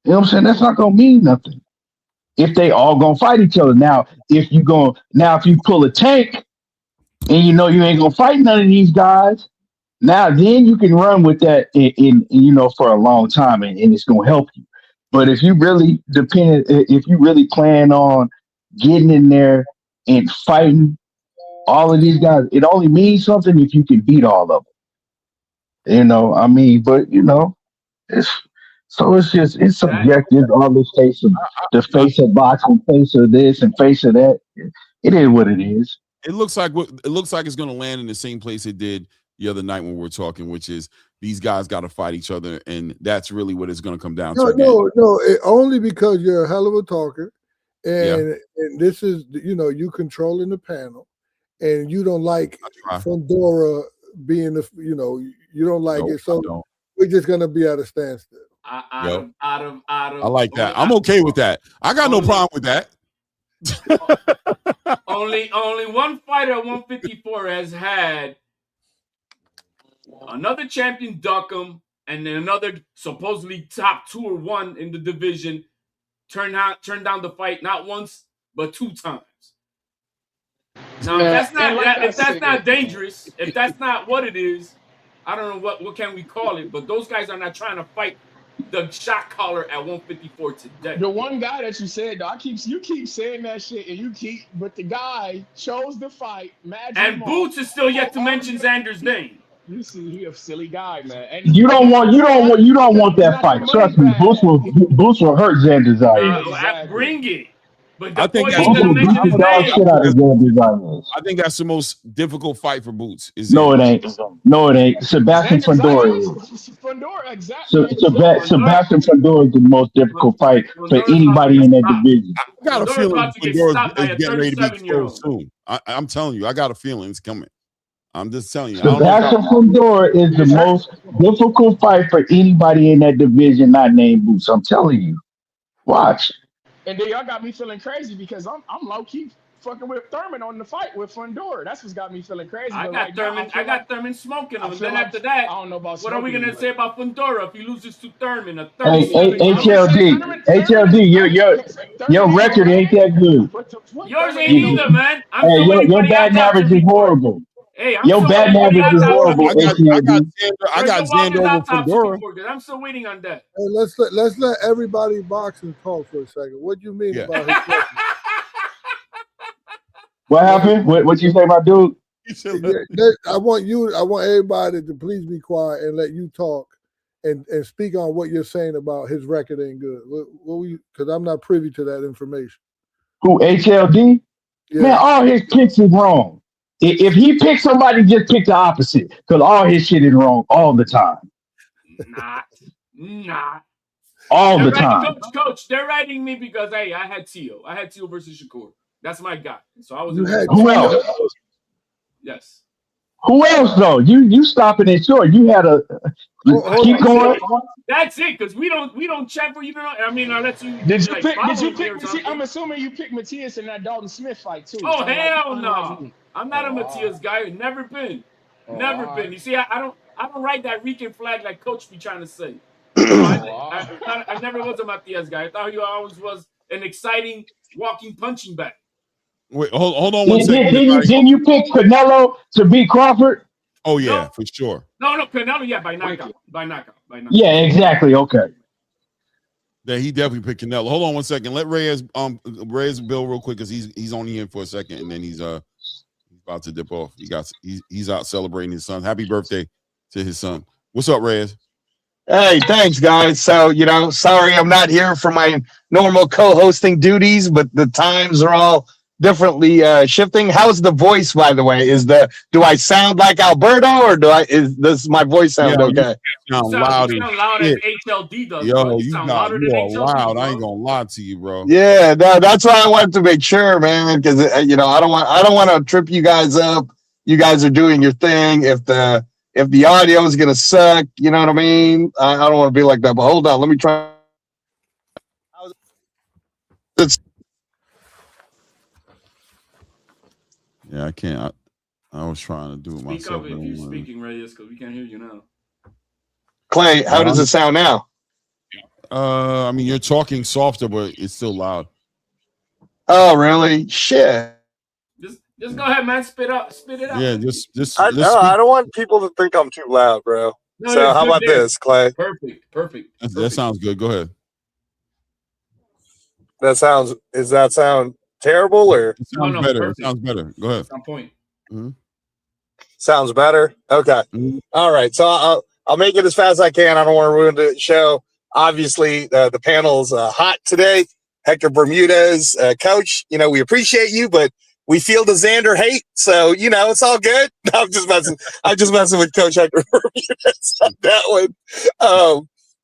You know what I'm saying? That's not going to mean nothing if they all going to fight each other. Now, if you pull a Tank and you know you ain't going to fight none of these guys, now then you can run with that in for a long time, and it's going to help you. But if you really plan on getting in there and fighting all of these guys, it only means something if you can beat all of them. It's subjective. All this face of boxing, face of this and face of that. It is what it is.
It looks like it's going to land in the same place it did the other night when we were talking, which is these guys got to fight each other, and that's really what it's going to come down to.
No, only because you're a hell of a talker, and this is you controlling the panel, and you don't like Fundora being you don't like it, so we're just gonna be at a standstill.
Out of.
I like that. I'm okay with that. I got no problem with that.
only one fighter at 154 has had another champion duck him, and then another supposedly top 2 or 1 in the division turn down the fight not once but 2 times. Now, if that's not dangerous, if that's not what it is, I don't know what can we call it. But those guys are not trying to fight the shot caller at 154 today.
The one guy that you said, though, you keep saying that shit, and but the guy chose the fight.
And Boots is still yet to mention Xander's name.
You see, he a silly guy, man. And
you don't want that fight. Trust me, Boots will hurt Xander Zayas.
Bring it. But
I think that's the most difficult fight for Boots.
No, it ain't. Sebastian Fundora.
Fundora, exactly.
Sebastian Fundora is the most difficult fight for anybody in that division.
I got a feeling Fundora is getting ready to be exposed soon. I'm telling you, I got a feeling it's coming. I'm just telling you.
Sebastian Fundora is the most difficult fight for anybody in that division not named Boots. I'm telling you. Watch.
And then y'all got me feeling crazy because I'm low key fucking with Thurman on the fight with Fundora. That's what's got me feeling crazy.
I got Thurman smoking him. And then after that, I don't know about what are we gonna say about Fundora if he loses to Thurman?
HLD, your record ain't that good.
Yours ain't either, man.
Your batting average is horrible.
Hey,
your batting average is horrible.
I got Xander over Fundora.
I'm still waiting on that.
Hey, let's let everybody boxing talk for a second. What do you mean about his question?
What happened? What you say about dude?
I want everybody to please be quiet and let you talk and speak on what you're saying about his record ain't good. Because I'm not privy to that information.
Who, HLD? Yeah. Man, all his picks is wrong. If he picks somebody, just pick the opposite. Because all his shit is wrong all the time.
Not.
All the time.
Coach, they're writing me because, hey, I had Tio. I had Tio versus Shakur. That's my guy. So I was.
Who else?
Yes.
Who else though? You stopping it short. You had a keep going.
That's it, because we don't check for you. I mean, unless you
did you pick? I'm assuming you picked Matias in that Dalton Smith fight too.
Oh hell no! I'm not a Matias guy. Never been. Never been. You see, I don't write that Rican flag like Coach be trying to say. I never was a Matias guy. I thought he always was an exciting walking punching bag.
Wait, hold on one second.
Didn't you pick Canelo to beat Crawford?
Oh yeah, for sure.
No, Canelo, yeah, by knockout. By knockout.
Yeah, exactly. Okay.
Yeah, he definitely picked Canelo. Hold on one second. Let Reyes Bill real quick because he's only in for a second and then he's about to dip off. He's out celebrating his son. Happy birthday to his son. What's up, Reyes?
Hey, thanks, guys. So, sorry I'm not here for my normal co-hosting duties, but the times are all differently shifting. How's the voice, by the way? Do I sound like Alberto, or does my voice sound okay?
You sound loud
as HLD does.
Yo,
bro.
you are loud. I ain't gonna lie to you, bro.
Yeah, no, that's why I wanted to make sure, man, because I don't want to trip you guys up. You guys are doing your thing. If the audio is gonna suck, you know what I mean? I don't want to be like that. But hold on, let me try.
Yeah, I can't. I was trying to do it myself.
Speak up if you're speaking, Reyes, because we can't hear you now.
Clay, how does it sound now?
I mean, you're talking softer, but it's still loud.
Oh, really? Shit.
Just go ahead, man. Spit it out.
Yeah, just.
I don't want people to think I'm too loud, bro.
No,
so how about this, Clay?
Perfect.
That sounds good. Go ahead.
Does that sound terrible or?
It sounds better. It sounds better. Go ahead.
On point.
Mm-hmm.
Sounds better. Okay.
Mm-hmm.
All right. So I'll make it as fast as I can. I don't want to ruin the show. Obviously, the panel's hot today. Hector Bermudez, coach. We appreciate you, but we feel the Xander hate, so it's all good. No, I'm just messing with Coach Hector Bermudez on that one.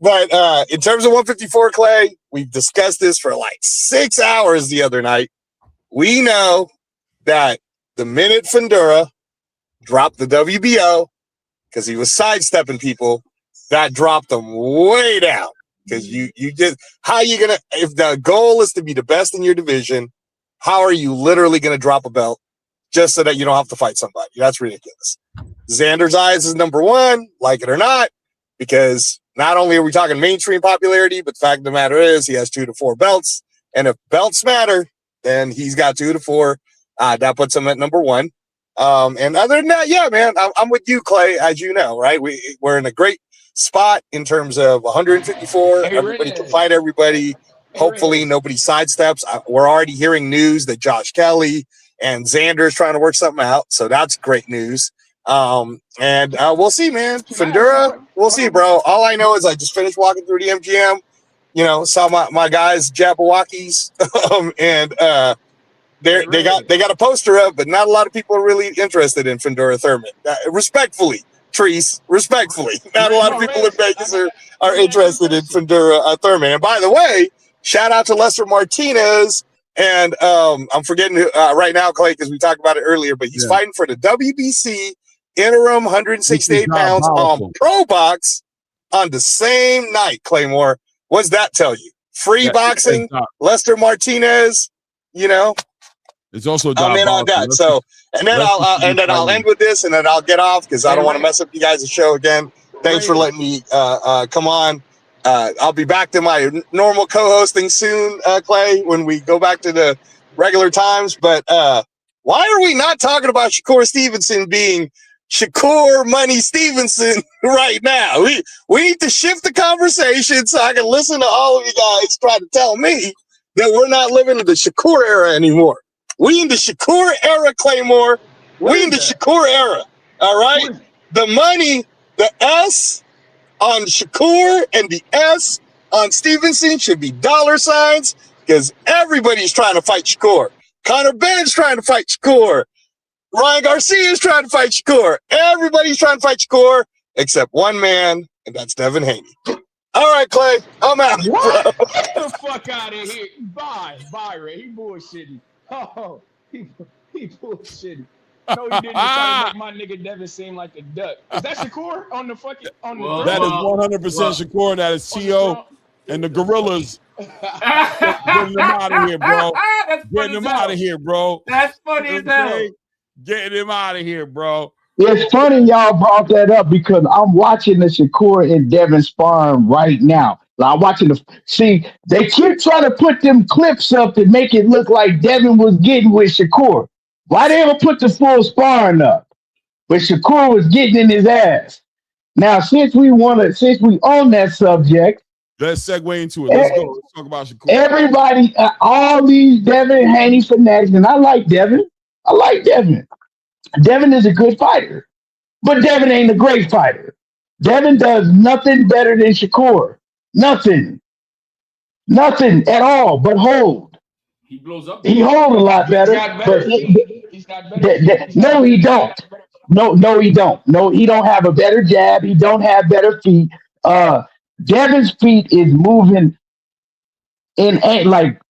But in terms of 154, Clay, we've discussed this for like 6 hours the other night. We know that the minute Fundura dropped the WBO because he was sidestepping people, that dropped them way down. Because you just, how are you gonna, if the goal is to be the best in your division, how are you literally gonna drop a belt just so that you don't have to fight somebody? That's ridiculous. Xander's eyes is number one, like it or not, because not only are we talking mainstream popularity, but the fact of the matter is he has 2 to 4 belts. And if belts matter, then he's got 2 to 4. That puts him at number one. And other than that, yeah, man, I'm with you, Clay, as you know, right? We're in a great spot in terms of 154. Everybody can fight everybody. Hopefully nobody sidesteps. We're already hearing news that Josh Kelly and Xander is trying to work something out. So that's great news. And we'll see, man. Fundura, we'll see, bro. All I know is I just finished walking through the MGM, saw my guys, Jabberwockies, and they got a poster up, but not a lot of people are really interested in Fundura Thurman. Respectfully, Treese, respectfully, not a lot of people in Vegas are interested in Fundura Thurman. And by the way, shout out to Lester Martinez, and I'm forgetting right now, Clay, because we talked about it earlier, but he's fighting for the WBC interim 168 pounds on Pro Box on the same night. Claymore, what's that tell you? Free boxing, Lester Martinez,
It's also
I'm in on that. So, and then I'll end with this, and then I'll get off because I don't want to mess up you guys' show again. Thanks for letting me come on. I'll be back to my normal co-hosting soon, Clay, when we go back to the regular times. But why are we not talking about Shakur Stevenson being Shakur Money Stevenson right now? We need to shift the conversation so I can listen to all of you guys try to tell me that we're not living in the Shakur era anymore. We in the Shakur era, Claymore. We in the Shakur era. All right? The money, the S on Shakur and the S on Stevenson should be dollar signs because everybody's trying to fight Shakur. Conor Benn's trying to fight Shakur. Ryan Garcia's trying to fight Shakur. Everybody's trying to fight Shakur except one man, and that's Devin Haney. All right, Clay, I'm out.
What?
Bro.
Get the fuck out of here. Bye, Ray. He bullshitting. Oh, he bullshitting. No, he didn't try to make my nigga Devin seem like a duck. Is that Shakur on the fucking
That is 100% Shakur. That is T.O. and the Gorillas. Getting them out of here, bro. Getting them out of here, bro.
That's funny as hell.
Getting him out of here, bro.
It's funny y'all brought that up because I'm watching the Shakur and Devin sparring right now. I'm watching they keep trying to put them clips up to make it look like Devin was getting with Shakur. Why they ever put the full sparring up? But Shakur was getting in his ass. Now, since we own that subject,
Let's segue into it. Let's go. Let's talk about Shakur.
Everybody, all these Devin Haney fanatics, and I like Devin. Devin is a good fighter, but Devin ain't a great fighter. Devin does nothing better than Shakur. Nothing at all. But hold.
He blows up.
He hold a lot better.
He's got better.
No, he don't. No, he don't. No, he don't have a better jab. He don't have better feet. Devin's feet is moving in like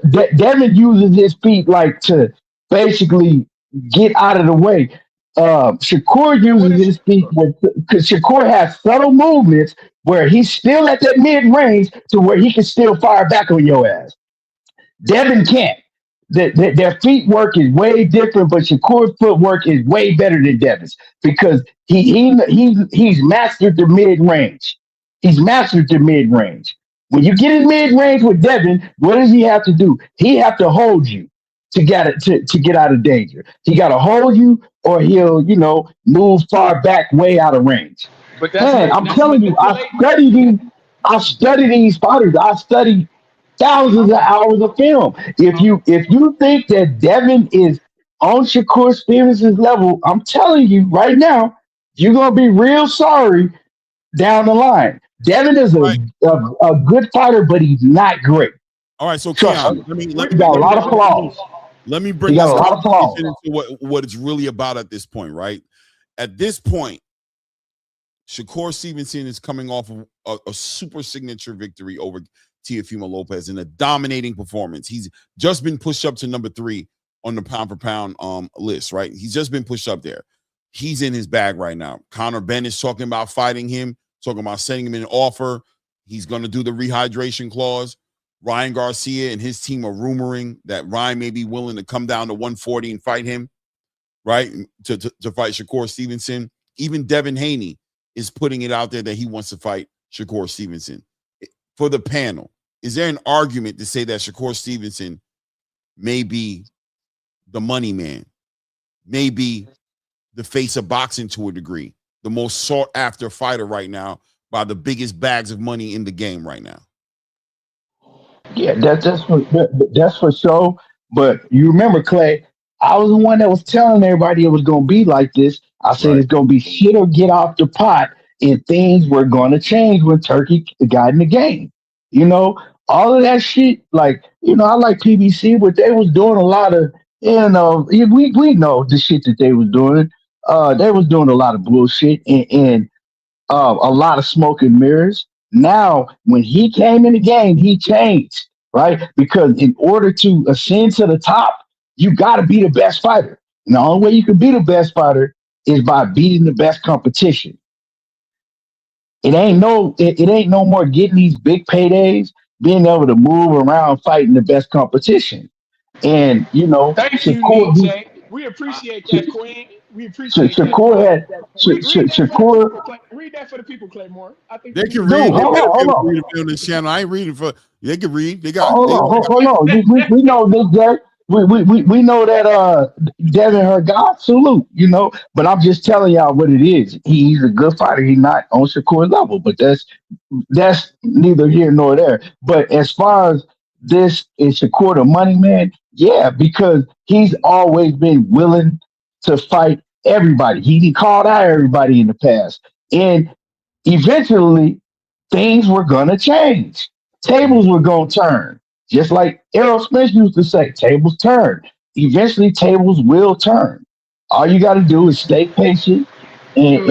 Devin uses his feet like to basically get out of the way. Shakur uses his feet because Shakur has subtle movements where he's still at that mid range to where he can still fire back on your ass. Devin can't. Their feet work is way different, but Shakur's footwork is way better than Devin's because he's mastered the mid range. He's mastered the mid range. When you get in mid range with Devin, what does he have to do? He have to hold you to get out of danger. He got to hold you, or he'll move far back, way out of range.
But
I'm telling you, I study these fighters. I study thousands of hours of film. If you think that Devin is on Shakur Stevenson's level, I'm telling you right now, you're gonna be real sorry down the line. Devin is a good fighter, but he's not great.
All right, so Keon, let me
got a lot of flaws.
Let me bring this conversation into what it's really about at this point, right? At this point, Shakur Stevenson is coming off of a super signature victory over Teofimo Lopez in a dominating performance. He's just been pushed up to number 3 on the pound for pound list, right? He's just been pushed up there. He's in his bag right now. Conor Bennett's talking about fighting him, talking about sending him an offer. He's going to do the rehydration clause. Ryan Garcia and his team are rumoring that Ryan may be willing to come down to 140 and fight him, right? To fight Shakur Stevenson. Even Devin Haney is putting it out there that he wants to fight Shakur Stevenson. For the panel, is there an argument to say that Shakur Stevenson may be the money man, maybe the face of boxing to a degree, the most sought after fighter right now by the biggest bags of money in the game right now?
Yeah, that's for sure. But you remember, Clay, I was the one that was telling everybody it was going to be like this. I said it's going to be shit or get off the pot, and things were going to change when Turkey got in the game. All of that shit, like, I like PBC, but they was doing a lot of, we know the shit that they was doing. They was doing a lot of bullshit and a lot of smoke and mirrors. Now, when he came in the game, he changed, right? Because in order to ascend to the top, you got to be the best fighter. And the only way you can be the best fighter is by beating the best competition. It ain't no more getting these big paydays, being able to move around fighting the best competition. And
thank you, DJ. We appreciate that, Queen. We appreciate
Shakur
that. Read that for the people, Claymore. I think
they can read. Hold on. On this channel, I ain't reading for. They can read. They got. Hold
on. We know this guy. We know that Devin her God salute, but I'm just telling y'all what it is. He's a good fighter. He's not on Shakur's level, but that's neither here nor there. But as far as this is Shakur the money man, yeah, because he's always been willing to fight everybody. He called out everybody in the past. And eventually things were gonna change. Tables were gonna turn. Just like Errol Spence used to say, tables turn. Eventually, tables will turn. All you got to do is stay patient and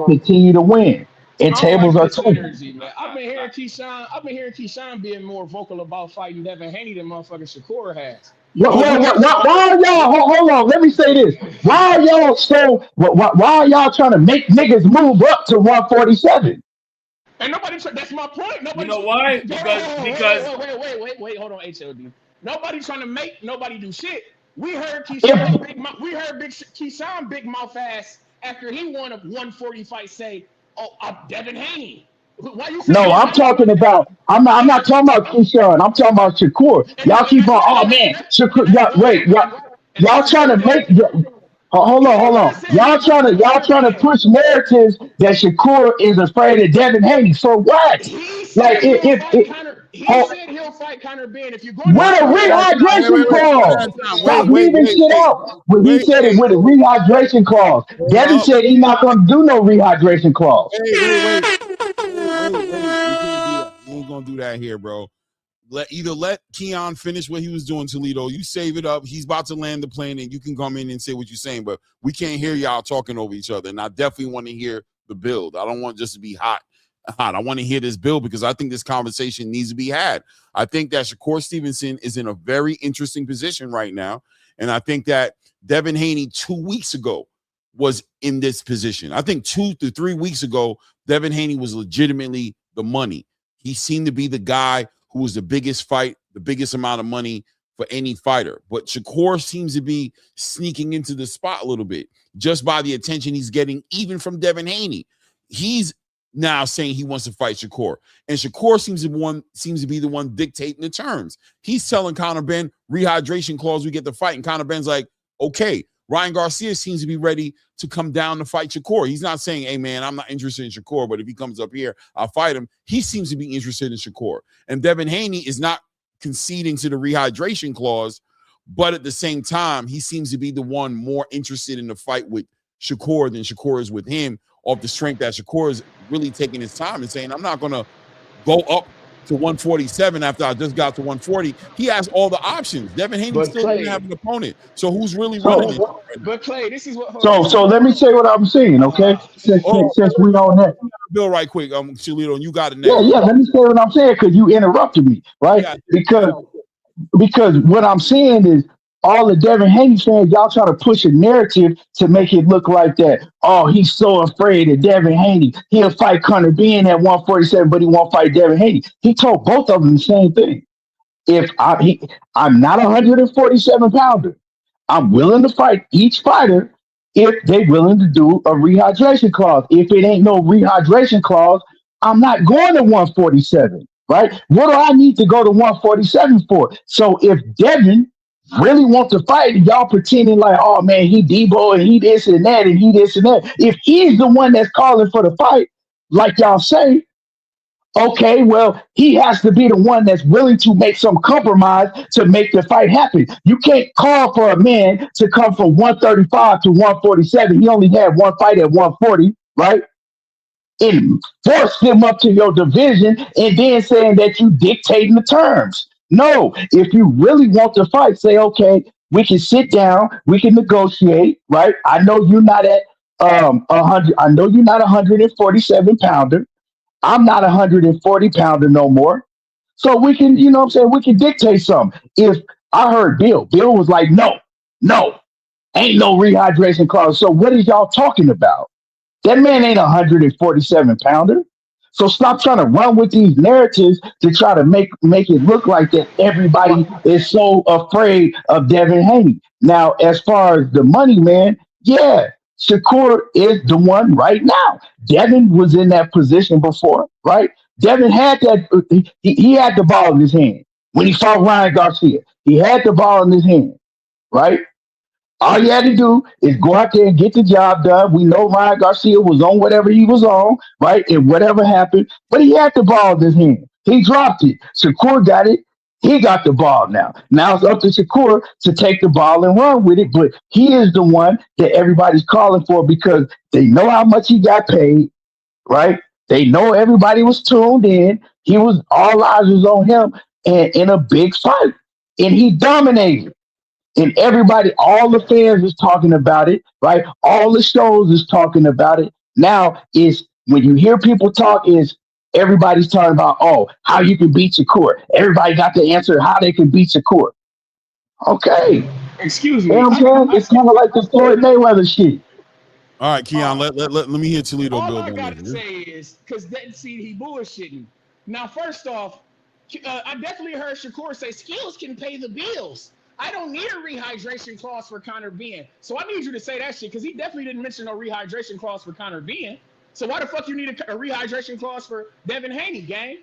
continue to win. And tables are turning.
I've been hearing KEYSHAWN being more vocal about fighting Devin Haney than motherfucking Shakur has.
Why y'all? Hold on. Let me say this. Why are y'all trying to make niggas move up to 147?
And that's my point.
You know why? Because
wait, hold on, HLD. Nobody's trying to make nobody do shit. We heard KEYSHAWN KEYSHAWN big mouth ass after he won a 140 fight say, Devin Haney. Why you
I'm talking about I'm not talking about KEYSHAWN. I'm talking about Shakur. Y'all keep on, Shakur, y'all trying to make Hold on, hold on.
Said he
Y'all
was
trying
Connor
to
Ben.
push narratives that Shakur is afraid of Devin Haney. For what?
He said
Like
he'll fight
if
Connor. He
oh,
said he'll fight Connor Ben. If you're going to
with a
say
One
that,
at a time.
rehydration
One
clause.
at a time.
Stop leaving
Wait,
shit out. When he said it with a rehydration clause.
Hold
Devin
up.
said he's not gonna do no rehydration clause.
Wait. We can't do that. We ain't gonna do that here, bro. Let Keon finish what he was doing, Toledo. You save it up. He's about to land the plane, and you can come in and say what you're saying. But we can't hear y'all talking over each other. And I definitely want to hear the build. I don't want just to be hot. I want to hear this build because I think this conversation needs to be had. I think that Shakur Stevenson is in a very interesting position right now, and I think that Devin Haney 2 weeks ago was in this position. I think 2 to 3 weeks ago, Devin Haney was legitimately the money. He seemed to be the guy who was the biggest fight, the biggest amount of money for any fighter. But Shakur seems to be sneaking into the spot a little bit just by the attention he's getting, even from Devin Haney. He's now saying he wants to fight Shakur. And Shakur seems to be the one dictating the terms. He's telling Conor Ben, rehydration clause, we get the fight. And Conor Ben's like, okay. Ryan Garcia seems to be ready to come down to fight Shakur. He's not saying, hey, man, I'm not interested in Shakur, but if he comes up here, I'll fight him. He seems to be interested in Shakur. And Devin Haney is not conceding to the rehydration clause, but at the same time, he seems to be the one more interested in the fight with Shakur than Shakur is with him, off the strength that Shakur is really taking his time and saying, I'm not going to go up to 147 after I just got to 140. He has all the options. Devin Haney still doesn't have an opponent. So who's really running it?
But Clay, this is what.
So let me say what I'm saying, okay? Since we on that.
Bill, right quick, Toledo, and you got it next.
Yeah. Let me say what I'm saying because you interrupted me, right? Yeah. Because what I'm saying is all the Devin Haney fans, y'all try to push a narrative to make it look like that. Oh, he's so afraid of Devin Haney. He'll fight Conor Ben at 147, but he won't fight Devin Haney. He told both of them the same thing. I'm not a 147 pounder. I'm willing to fight each fighter if they're willing to do a rehydration clause. If it ain't no rehydration clause, I'm not going to 147, right? What do I need to go to 147 for? So if Devin really wants to fight, and y'all pretending like, oh man, he Debo and he this and that and he this and that. If he's the one that's calling for the fight, like y'all say, okay, well, he has to be the one that's willing to make some compromise to make the fight happen. You can't call for a man to come from 135 to 147. He only had one fight at 140, right? And force him up to your division and then saying that you dictating the terms. No, if you really want to fight, say, okay, we can sit down, we can negotiate, right? I know you're not at 100. I know you're not a 147 pounder. I'm not a 140 pounder no more. So we can, you know what I'm saying? We can dictate something. If I heard Bill was like, no, ain't no rehydration clause. So what is y'all talking about? That man ain't a 147 pounder. So stop trying to run with these narratives to try to make it look like that everybody is so afraid of Devin Haney. Now, as far as the money, man, yeah, Shakur is the one right now. Devin was in that position before, right? Devin had that. He had the ball in his hand when he fought Ryan Garcia. He had the ball in his hand, right? All you had to do is go out there and get the job done. We know Ryan Garcia was on whatever he was on, right? And whatever happened, but he had the ball in his hand. He dropped it. Shakur got it. He got the ball now. Now it's up to Shakur to take the ball and run with it. But he is the one that everybody's calling for because they know how much he got paid, right? They know everybody was tuned in. All eyes was on him and in a big fight. And he dominated. And everybody, all the fans is talking about it, right? All the shows is talking about it. Now is when you hear people talk, is everybody's talking about, oh, how you can beat Shakur. Everybody got the answer how they can beat Shakur. Okay.
Excuse me.
You know what I'm saying? It's kind of like the Floyd Mayweather shit.
All right, Keon, let me hear Toledo build on
All I got to
this.
say is, because he bullshitting. Now, first off, I definitely heard Shakur say, skills can pay the bills. I don't need a rehydration clause for Conor Ben. So I need you to say that shit because he definitely didn't mention no rehydration clause for Conor Ben. So why the fuck you need a rehydration clause for Devin Haney, gang?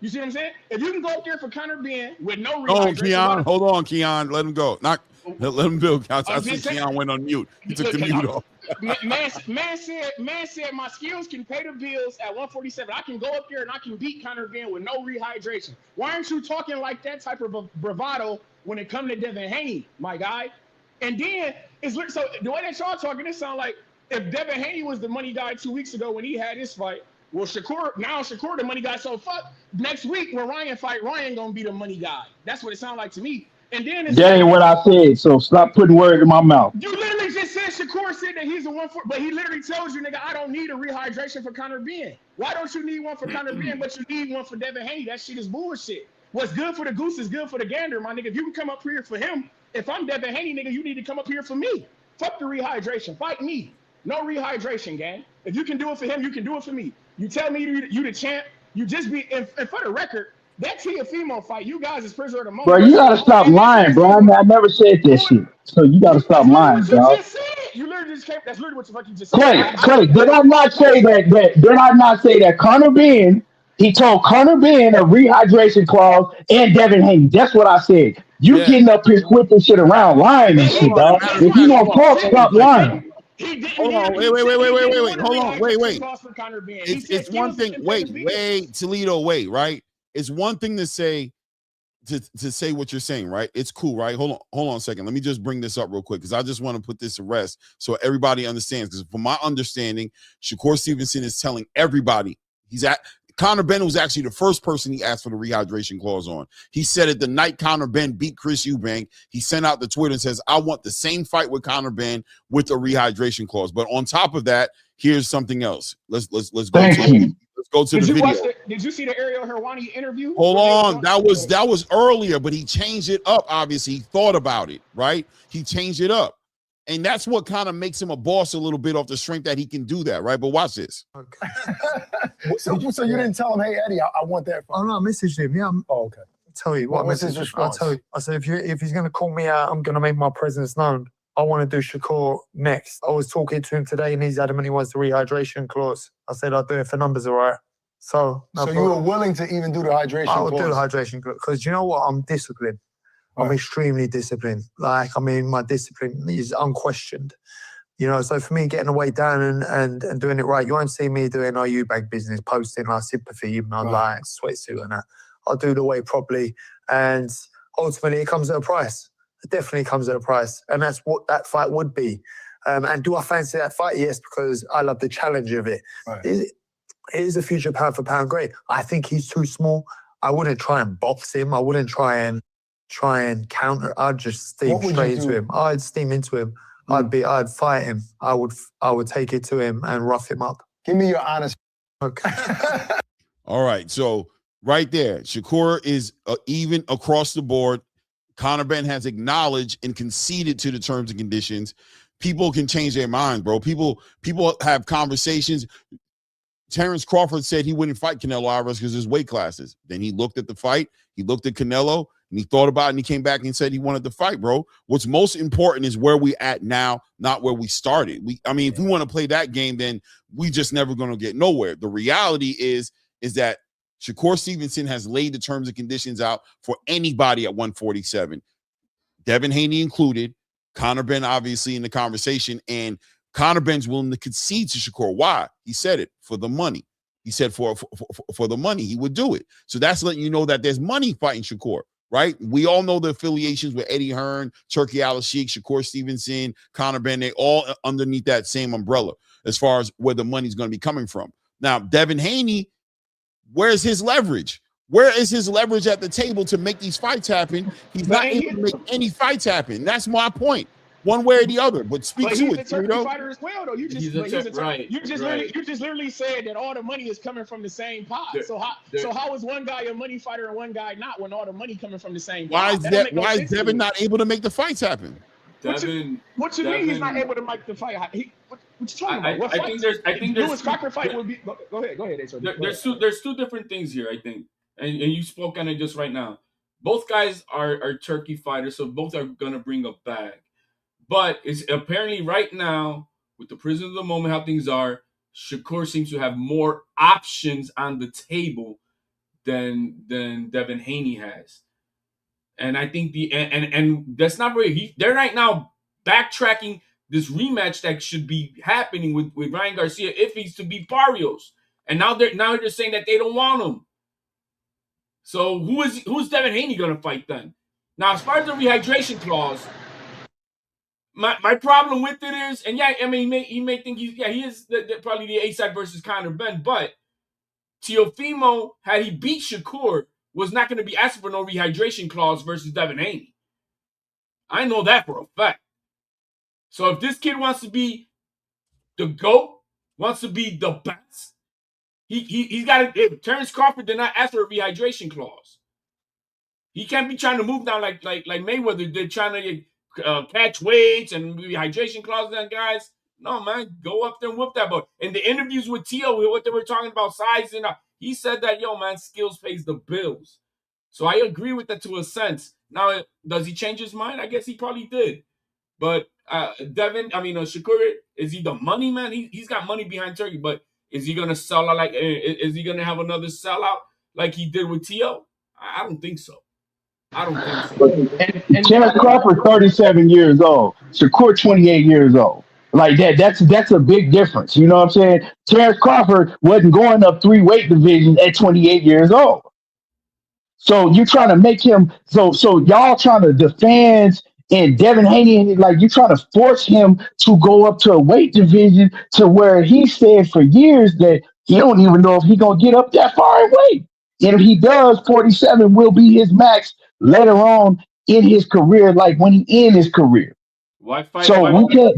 You see what I'm saying? If you can go up there for Conor Ben with no rehydration,
Keon, hold on, Keon, let him go. Let him build. I
I'm
think
just saying.
Keon went on mute. He took the mute off.
Man said my skills can pay the bills at 147. I can go up there and I can beat Conor Ben with no rehydration. Why aren't you talking like that type of bravado when it comes to Devin Haney, my guy? And then so the way that y'all talking, it sounds like if Devin Haney was the money guy 2 weeks ago when he had his fight, well, Shakur the money guy. So fuck next week when Ryan fight, Ryan gonna be the money guy. That's what it sounds like to me. And then
That ain't what I said. So stop putting words in my mouth.
You literally just said Shakur said that he's a 1-4, but he literally tells you, nigga, I don't need a rehydration for Conor Ben. Why don't you need one for Conor Ben, but you need one for Devin Haney? That shit is bullshit. What's good for the goose is good for the gander, my nigga. If you can come up here for him, if I'm Devin Haney, nigga, you need to come up here for me. Fuck the rehydration. Fight me. No rehydration, gang. If you can do it for him, you can do it for me. You tell me you the champ. You just be, and for the record, that Teofimo fight, you guys is prisoner of the moment.
Bro, you gotta stop lying, bro. I never said that shit. So you gotta stop lying, dog.
You literally just came. That's literally what the fuck you just said.
Clay, did I not say that? Did I not say that Conor Ben? He told Conor Ben a rehydration clause and Devin Haney. That's what I said. You getting up here whipping shit around, lying and shit, dog. If you don't talk, stop lying.
Hold on, wait. Hold on, wait. It's one thing. Wait, Toledo, wait, right? It's one thing to say what you're saying, right? It's cool, right? Hold on a second. Let me just bring this up real quick because I just want to put this to rest so everybody understands. Because from my understanding, Shakur Stevenson is telling everybody Conor Ben was actually the first person he asked for the rehydration clause on. He said it the night Conor Ben beat Chris Eubank. He sent out the Twitter and says, I want the same fight with Conor Ben with the rehydration clause. But on top of that, here's something else. Let's go let's go to the video.
Did you see the Ariel Helwani interview?
Hold on. That was earlier, but he changed it up, obviously. He thought about it, right? He changed it up. And that's what kind of makes him a boss a little bit off the strength that he can do that, right? But watch this.
Okay. so you didn't tell him, hey, Eddie, I want that.
Oh, no, I messaged him. Yeah.
Oh, okay.
I'll tell you what message. I'll tell you. I said, if he's going to call me out, I'm going to make my presence known. I want to do Shakur next. I was talking to him today, and he's adamant he wants the rehydration clause. I said, I'll do it if the numbers are right. So
you were willing to even do the hydration clause?
I would do the hydration clause because you know what? I'm disciplined. I'm extremely disciplined. My discipline is unquestioned. You know, so for me, getting the weight down and doing it right, you won't see me doing our Eubank business, posting our sympathy, even on like sweatsuit and that. I'll do the weight properly. And ultimately, it comes at a price. It definitely comes at a price. And that's what that fight would be. And do I fancy that fight? Yes, because I love the challenge of it. Right. It is a future pound for pound great. I think he's too small. I wouldn't try and box him. I wouldn't try and counter. I'd just steam straight into him. I'd steam into him. I'd fight him. I would take it to him and rough him up.
Give me your honest.
Okay.
All right. So right there, Shakur is even across the board. Conor Ben has acknowledged and conceded to the terms and conditions. People can change their minds, bro. People have conversations. Terrence Crawford said he wouldn't fight Canelo Alvarez because his weight classes. Then he looked at the fight. He looked at Canelo. And he thought about it and he came back and said he wanted to fight, bro. What's most important is where we at now, not where we started. If we want to play that game, then we just never going to get nowhere. The reality is that Shakur Stevenson has laid the terms and conditions out for anybody at 147. Devin Haney included, Conor Ben obviously in the conversation, and Conor Ben's willing to concede to Shakur. Why? He said it for the money. He said for the money, he would do it. So that's letting you know that there's money fighting Shakur. Right? We all know the affiliations with Eddie Hearn, Turkey Al-Sheikh, Shakur Stevenson, Conor Ben, they all underneath that same umbrella as far as where the money's going to be coming from. Now, Devin Haney, where's his leverage? Where is his leverage at the table to make these fights happen? He's not able to make any fights happen. That's my point. One way or the other, but speak to it.
He's a Turkey fighter as well, though. You just literally said that all the money is coming from the same pot. So how is one guy a money fighter and one guy not when all the money coming from the same pot?
Why is Devin not able to make the fights happen?
What you mean he's not able to make the fight? What you talking about? I think there's Lewis Cochran fight would be. Go ahead.
There's two different things here, I think, and you spoke on it just right now. Both guys are Turkey fighters, so both are gonna bring a bag. But it's apparently right now, with the prison of the moment, how things are, Shakur seems to have more options on the table than Devin Haney has. And I think and that's not very. They're right now backtracking this rematch that should be happening with Ryan Garcia if he's to beat Barrios. And now they're saying that they don't want him. So who's Devin Haney gonna fight then? Now, as far as the rehydration clause, my problem with it is, and yeah, I mean he may think he is probably the A side versus Conor Ben, but Teofimo, had he beat Shakur, was not going to be asking for no rehydration clause versus Devin Haney. I know that for a fact. So if this kid wants to be the GOAT, wants to be the best, he's got to. Terrence Crawford did not ask for a rehydration clause. He can't be trying to move down like Mayweather did, trying to catch weights and rehydration clauses on guys. No, man, go up there and whoop that. But in the interviews with Tio, what they were talking about size, and he said that, yo, man, skills pays the bills. So I agree with that to a sense. Now, does he change his mind? I guess he probably did. But Shakur, is he the money man? He's got money behind Turkey, but is he gonna sell out is he gonna have another sellout like he did with Tio? I don't think so. I don't think so.
And Terrence Crawford, 37 years old. Shakur, 28 years old. Like that's a big difference. You know what I'm saying? Terrence Crawford wasn't going up 3 weight divisions at 28 years old. So you're trying to make him so y'all trying to, the fans and Devin Haney, like, you trying to force him to go up to a weight division to where he said for years that he don't even know if he gonna get up that far in weight. And if he does, 47 will be his max later on in his career, like when he end his career. So we can't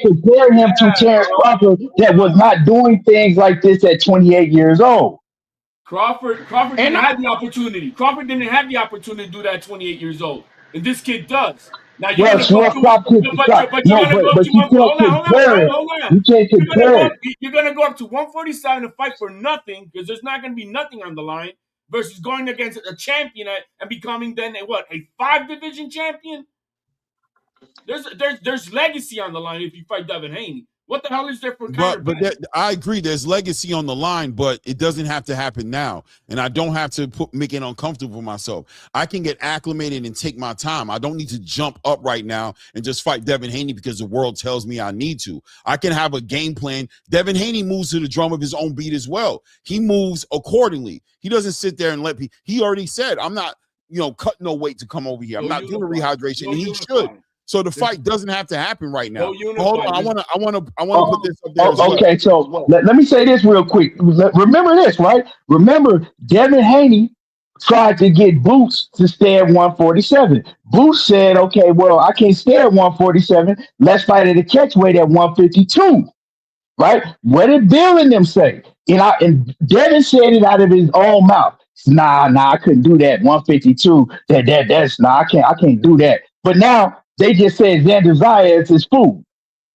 compare him to Terrence Crawford that was not doing things like this at 28 years old.
Crawford didn't have the opportunity. Crawford didn't have the opportunity to do that at 28 years old, and this kid does. Now you're gonna go up to 147 to fight for nothing, because there's not gonna be nothing on the line, versus going against a champion and becoming then a 5-division champion. There's legacy on the line if you fight Devin Haney. What the hell is there for Conor?
But I agree. There's legacy on the line, but it doesn't have to happen now, and I don't have to make it uncomfortable for myself. I can get acclimated and take my time. I don't need to jump up right now and just fight Devin Haney because the world tells me I need to. I can have a game plan. Devin Haney moves to the drum of his own beat as well. He moves accordingly. He doesn't sit there and let people. He already said, "I'm not, cutting no weight to come over here. I'm not doing a rehydration," and he should. So the fight doesn't have to happen right now. Hold on, I want to put this up there.
Okay, so let me say this real quick. Remember this, right? Remember, Devin Haney tried to get Boots to stay at 147. Boots said, "Okay, well, I can't stay at 147. Let's fight at a catch weight at 152." Right? What did Bill and them say? And Devin said it out of his own mouth. Nah, I couldn't do that. 152. That's I can't do that. But now they just said Xander Zayas is food.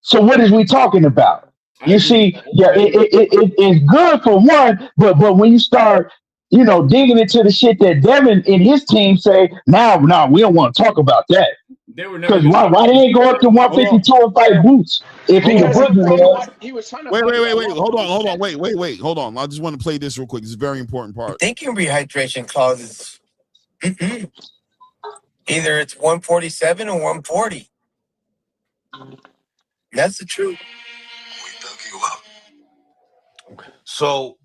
So what is we talking about? You see, it's good for one, but when you start, digging into the shit that Devin and his team say, now we don't want to talk about that. Because why they ain't go up to 152 and fight Boots if he was
trying to wait. Hold on. I just want to play this real quick. It's a very important part.
Thinking rehydration clauses. Either it's 147 or 140. That's the truth. We dug you up.
So,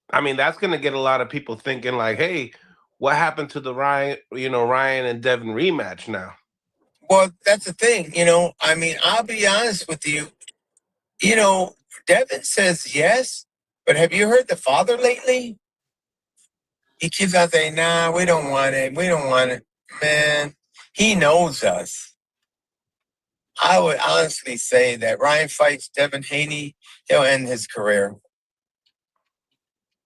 I mean, that's going to get a lot of people thinking like, hey, what happened to the Ryan and Devin rematch now?
Well, that's the thing, I mean, I'll be honest with you. Devin says yes, but have you heard the father lately? He keeps on saying, nah, we don't want it. We don't want it. Man, he knows us. I would honestly say that Ryan fights Devin Haney, he'll end his career.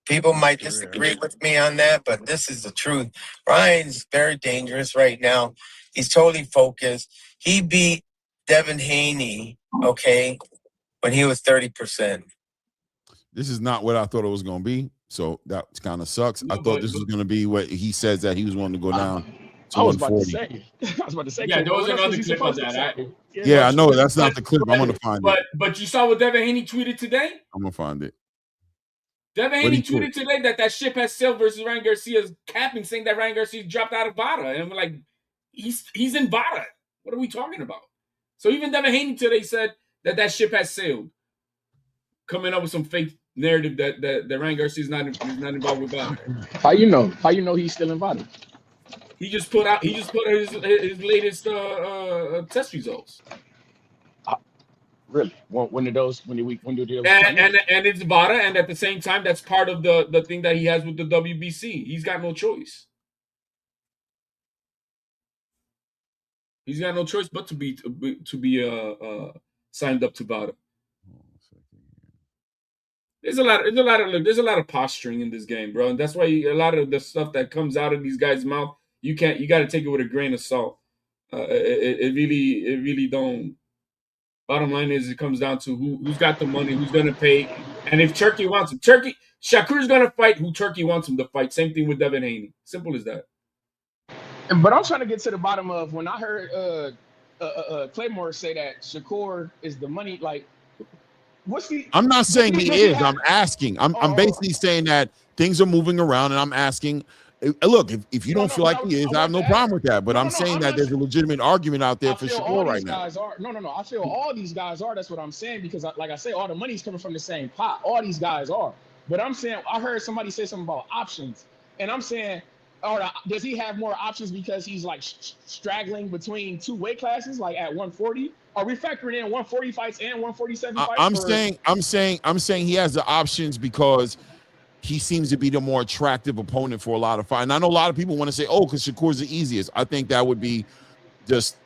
People might disagree with me on that, but this is the truth. Ryan's very dangerous right now. He's totally focused. He beat Devin Haney, when he was 30%.
This is not what I thought it was going to be, so that kind of sucks. I thought this was going to be what he says that he was wanting to go down.
I was about to say.
Yeah, there was another clip of that.
Yeah, I know that's not the clip. I'm gonna find it.
But you saw what Devin Haney tweeted today?
I'm gonna find it.
Devin Haney tweeted today that ship has sailed versus Ryan Garcia's capping, saying that Ryan Garcia dropped out of Vada. And I'm like, he's in Vada. What are we talking about? So even Devin Haney today said that ship has sailed, coming up with some fake narrative that Ryan Garcia is not involved with Vada.
How you know? How you know he's still in Vada?
He just put out his latest test results.
Really? When did those? When did those?
And it's Vada, and at the same time, that's part of the thing that he has with the WBC. He's got no choice. He's got no choice but to be signed up to Vada. There's a lot of posturing in this game, bro, and that's why a lot of the stuff that comes out of these guys' mouth, you got to take it with a grain of salt. It really don't. Bottom line is, it comes down to who's got the money, who's going to pay, and if Turkey wants him, Shakur's going to fight who Turkey wants him to fight. Same thing with Devin Haney. Simple as that.
But I'm trying to get to the bottom of when I heard Claymore say that Shakur is the money. Like, what's the?
I'm not saying he is. I'm asking. I'm basically saying that things are moving around, and I'm asking. Look, if you don't feel like he is, I have no problem with that. But I'm saying that there's a legitimate argument out there for Shakur right now.
I feel all these guys are. That's what I'm saying, because, like I say, all the money's coming from the same pot. All these guys are. But I'm saying, I heard somebody say something about options, and I'm saying, does he have more options because he's like straggling between two weight classes, like at 140? Are we factoring in 140 fights and 147 fights?
I'm saying he has the options because he seems to be the more attractive opponent for a lot of fights. And I know a lot of people want to say, oh, because Shakur's the easiest. I think that would be just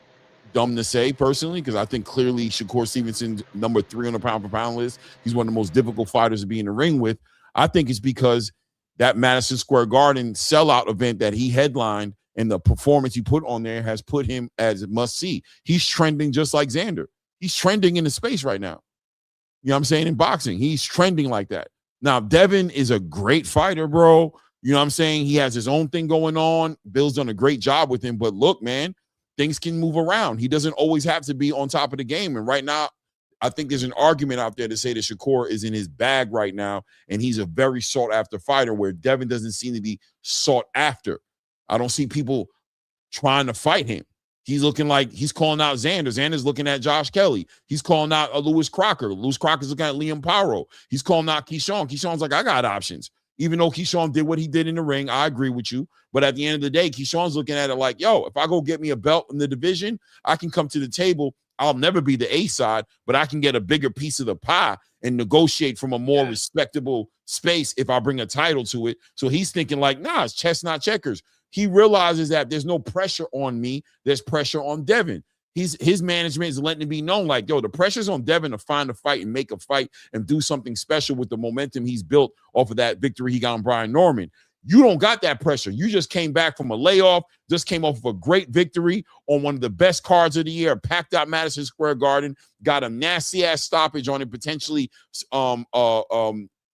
dumb to say personally, because I think clearly Shakur Stevenson's number 3 on the pound for pound list. He's one of the most difficult fighters to be in the ring with. I think it's because that Madison Square Garden sellout event that he headlined and the performance he put on there has put him as a must-see. He's trending just like Xander. He's trending in the space right now. You know what I'm saying? In boxing, he's trending like that. Now, Devin is a great fighter, bro. You know what I'm saying? He has his own thing going on. Bill's done a great job with him. But look, man, things can move around. He doesn't always have to be on top of the game. And right now, I think there's an argument out there to say that Shakur is in his bag right now, and he's a very sought-after fighter, where Devin doesn't seem to be sought after. I don't see people trying to fight him. He's looking like he's calling out Xander. Xander's looking at Josh Kelly. He's calling out Lewis Crocker. Lewis Crocker's looking at Liam Paro. He's calling out KEYSHAWN. KEYSHAWN's like, I got options. Even though KEYSHAWN did what he did in the ring, I agree with you. But at the end of the day, KEYSHAWN's looking at it like, yo, if I go get me a belt in the division, I can come to the table. I'll never be the A side, but I can get a bigger piece of the pie and negotiate from a more respectable space if I bring a title to it. So he's thinking like, nah, it's chess, not checkers. He realizes that there's no pressure on me. There's pressure on Devin. His management is letting it be known like, yo, the pressure's on Devin to find a fight and make a fight and do something special with the momentum he's built off of that victory he got on Brian Norman. You don't got that pressure. You just came back from a layoff, just came off of a great victory on one of the best cards of the year, packed out Madison Square Garden, got a nasty-ass stoppage on it, potentially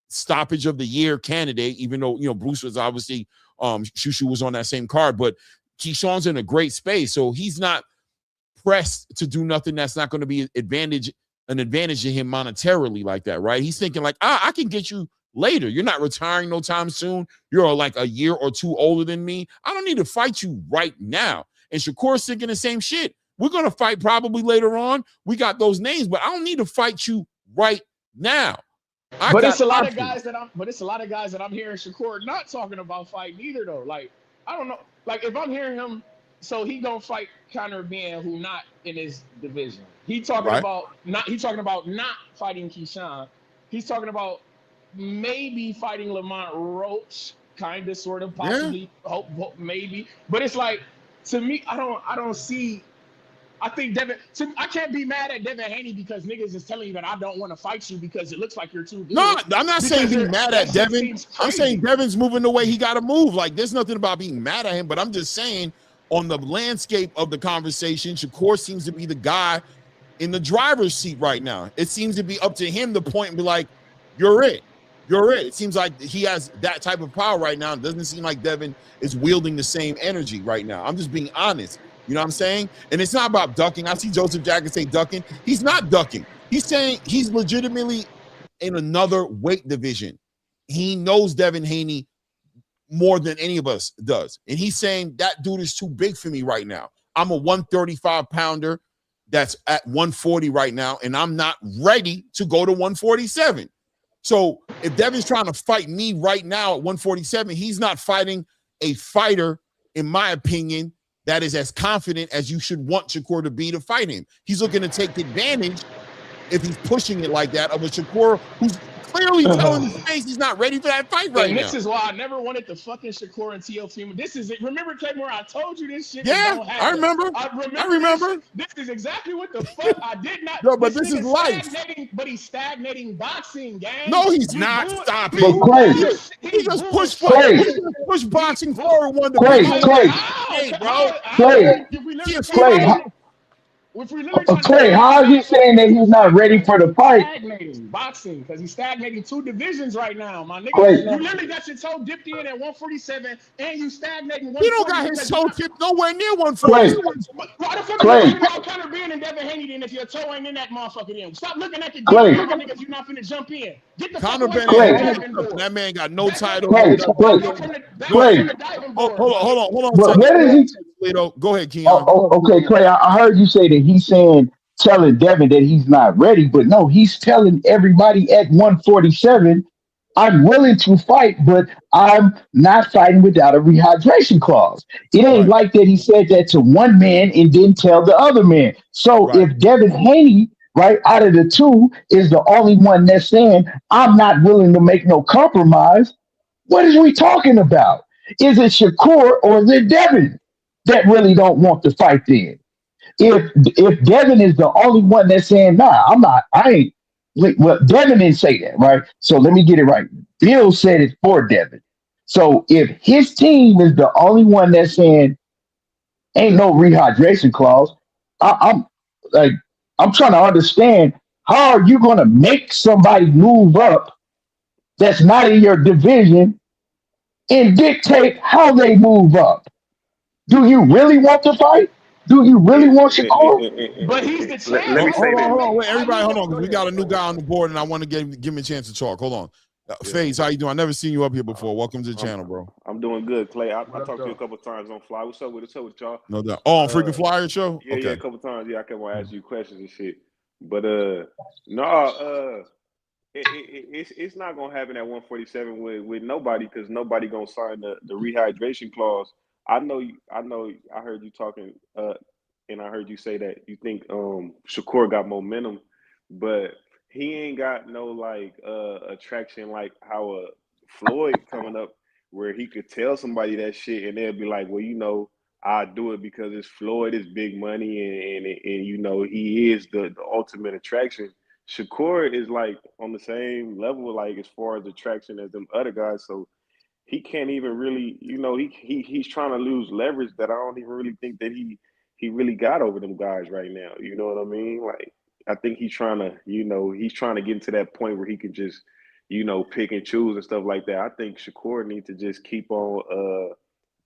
stoppage of the year candidate, even though, you know, Bruce was obviously, Shushu was on that same card, but KEYSHAWN's in a great space, so he's not pressed to do nothing that's not going to be an advantage to him monetarily like that, right? He's thinking like, I can get you later. You're not retiring no time soon. You're like a year or two older than me. I don't need to fight you right now. And Shakur's thinking the same shit. We're going to fight probably later on. We got those names, but I don't need to fight you right now.
But it's a lot of guys that I'm hearing Shakur not talking about fighting either though. Like, I don't know. Like, if I'm hearing him, so he gonna fight Conor Ben, who not in his division. He talking about not fighting KEYSHAWN. He's talking about maybe fighting Lamont Roach, kind of, sort of, possibly, hope, maybe. But it's like, to me, I don't see. I think Devin. I can't be mad at Devin Haney because niggas is telling you that I don't want to fight you because it looks like you're too good.
No, I'm not saying being mad at Devin. I'm saying Devin's moving the way he got to move. Like, there's nothing about being mad at him, but I'm just saying on the landscape of the conversation, Shakur seems to be the guy in the driver's seat right now. It seems to be up to him to point and be like, you're it. You're it. It seems like he has that type of power right now. It doesn't seem like Devin is wielding the same energy right now. I'm just being honest. You know what I'm saying? And it's not about ducking. I see Joseph Jackson say ducking. He's not ducking. He's saying he's legitimately in another weight division. he knows Devin Haney more than any of us does. And he's saying that dude is too big for me right now. I'm a 135 pounder that's at 140 right now, and I'm not ready to go to 147. So if Devin's trying to fight me right now at 147, he's not fighting a fighter, in my opinion, that is as confident as you should want Shakur to be to fight him. He's looking to take advantage, if he's pushing it like that, of a Shakur who's clearly telling his face he's not ready for that fight right now.
And this is why I never wanted the fucking Shakur and Teofimo. This is it. Remember, Claymore, I told you this shit.
Yeah, I remember. I remember.
This is exactly what the fuck I did not.
No, but this is life.
But he's stagnating boxing, gang.
No, he's not stopping. He just push boxing forward one to
Clay. Clay, how are you saying that he's not ready for the fight?
Stagnating boxing because he's stagnating 2 divisions right now, my nigga.
Clay.
You literally got your toe dipped in at 147, and you stagnating.
He don't got his toe dipped nowhere near 147.
Why the fuck are you about Conor being in Devin Haney then if your toe ain't in that motherfucker then? Stop looking at the niggas you're not finna jump in. Get the
Conor
fuck
away
away
from
from
that man got no title. Hold on.
But where is he?
Go ahead, Keon.
Okay, Clay, I heard you say that he's telling Devin that he's not ready, but no, he's telling everybody at 147, I'm willing to fight, but I'm not fighting without a rehydration clause. It ain't like that he said that to one man and didn't tell the other man. So if Devin Haney, right, out of the two is the only one that's saying, I'm not willing to make no compromise, what is we talking about? Is it Shakur or is it Devin that really don't want to fight then? If Devin is the only one that's saying, nah, well, Devin didn't say that, right? So let me get it right. Bill said it's for Devin. So if his team is the only one that's saying ain't no rehydration clause, I'm trying to understand, how are you going to make somebody move up that's not in your division and dictate how they move up? Do you really want to fight? Do you really want Shakur?
But he's the champ.
Hold on. Wait, everybody, hold on. We got a new guy on the board, and I want to give him a chance to talk. Hold on. FaZe, how you doing? I never seen you up here before. Welcome to the channel, bro.
I'm doing good, Clay. I talked to you a couple of times on Fly. What's up with y'all?
No doubt. Oh, on Freaking Flyer show?
Yeah,
okay.
Yeah, a couple of times. Yeah, I kept on asking you questions and shit. But it's not gonna happen at 147 with nobody, because nobody gonna sign the rehydration clause. I heard you talking, and I heard you say that you think Shakur got momentum, but he ain't got no attraction like how a Floyd coming up, where he could tell somebody that shit and they'll be like, well, I do it because it's Floyd, it's big money, and he is the ultimate attraction. Shakur is on the same level, as far as attraction as them other guys. So he can't even really, he's trying to lose leverage that I don't even really think that he really got over them guys right now. You know what I mean? I think he's trying to, he's trying to get into that point where he can just, pick and choose and stuff like that. I think Shakur needs to just keep on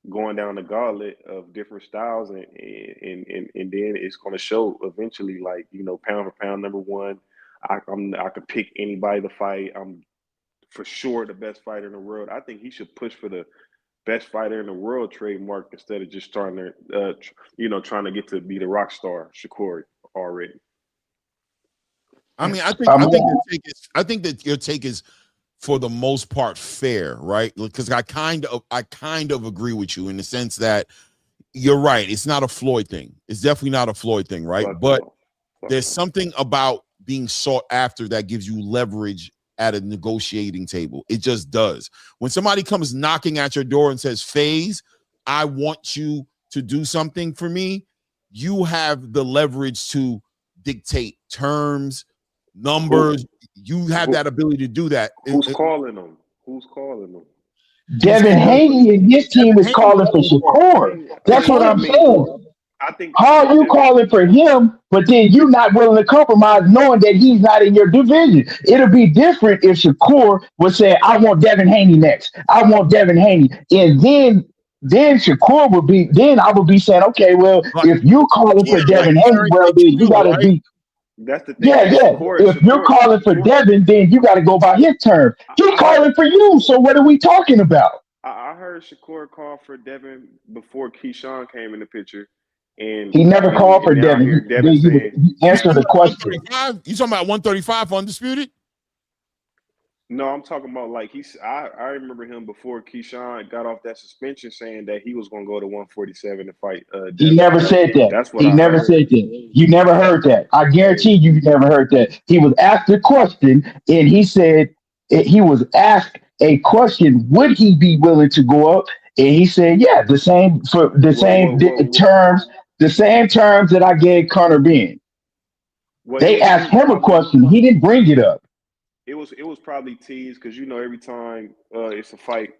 going down the gauntlet of different styles, and then it's going to show eventually, pound for pound, number one. I could pick anybody to fight. I'm for sure the best fighter in the world. I think he should push for the best fighter in the world trademark instead of just starting to, trying to get to be the rock star Shakur already.
I mean, I think that your take is for the most part fair, right? Because I kind of agree with you in the sense that you're right. It's not a Floyd thing. It's definitely not a Floyd thing, right? But there's something about being sought after that gives you leverage at a negotiating table. It just does. When somebody comes knocking at your door and says, FaZe, I want you to do something for me, you have the leverage to dictate terms, numbers. You have that ability to do that.
Who's calling them?
Devin Haney and his team is calling for Shakur. That's what I'm saying. How are you calling for him, but then you're not willing to compromise knowing that he's not in your division? It'll be different if Shakur would say, I want Devin Haney next. I want Devin Haney. And then Shakur would be, then I would be saying, okay, well, if you calling for Devin Haney, well, then you got to be.
That's the thing.
Yeah. If you're
Shakur,
If you're calling for Devin, then you got to go by his terms. He's calling for you. So what are we talking about?
I heard Shakur call for Devin before KEYSHAWN came in the picture, and
He never called for
now I
Devin.
hear Devin saying,
He answered the question.
You talking about 135 for undisputed?
No, I'm talking about like I remember him before KEYSHAWN got off that suspension saying that he was going to go to 147 to fight Devin.
He never said that.
That's what
he
I
never
heard.
said that. You never heard that. I guarantee you never heard that. He was asked a question, and he said he was asked a question. Would he be willing to go up? And he said, "Yeah, the same terms, the same terms that I gave Conor Ben." They asked him a question. He didn't bring it up.
It was probably teased because every time it's a fight,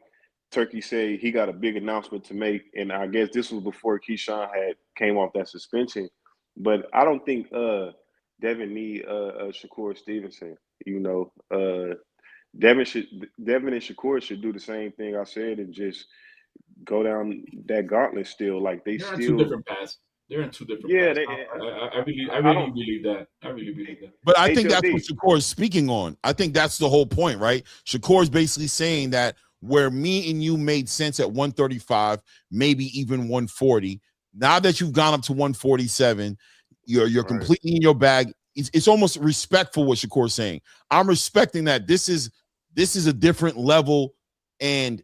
Turkey say he got a big announcement to make, and I guess this was before KEYSHAWN had came off that suspension. But I don't think Devin need Shakur Stevenson. Devin and Shakur should do the same thing I said and just go down that gauntlet still. Like they're
on two different paths. They're in two different paths. I really believe that. I really believe that.
But I think that's what Shakur is speaking on. I think that's the whole point, right? Shakur is basically saying that where me and you made sense at 135, maybe even 140, now that you've gone up to 147, you're completely in your bag. It's almost respectful what Shakur's saying. I'm respecting that this is a different level, and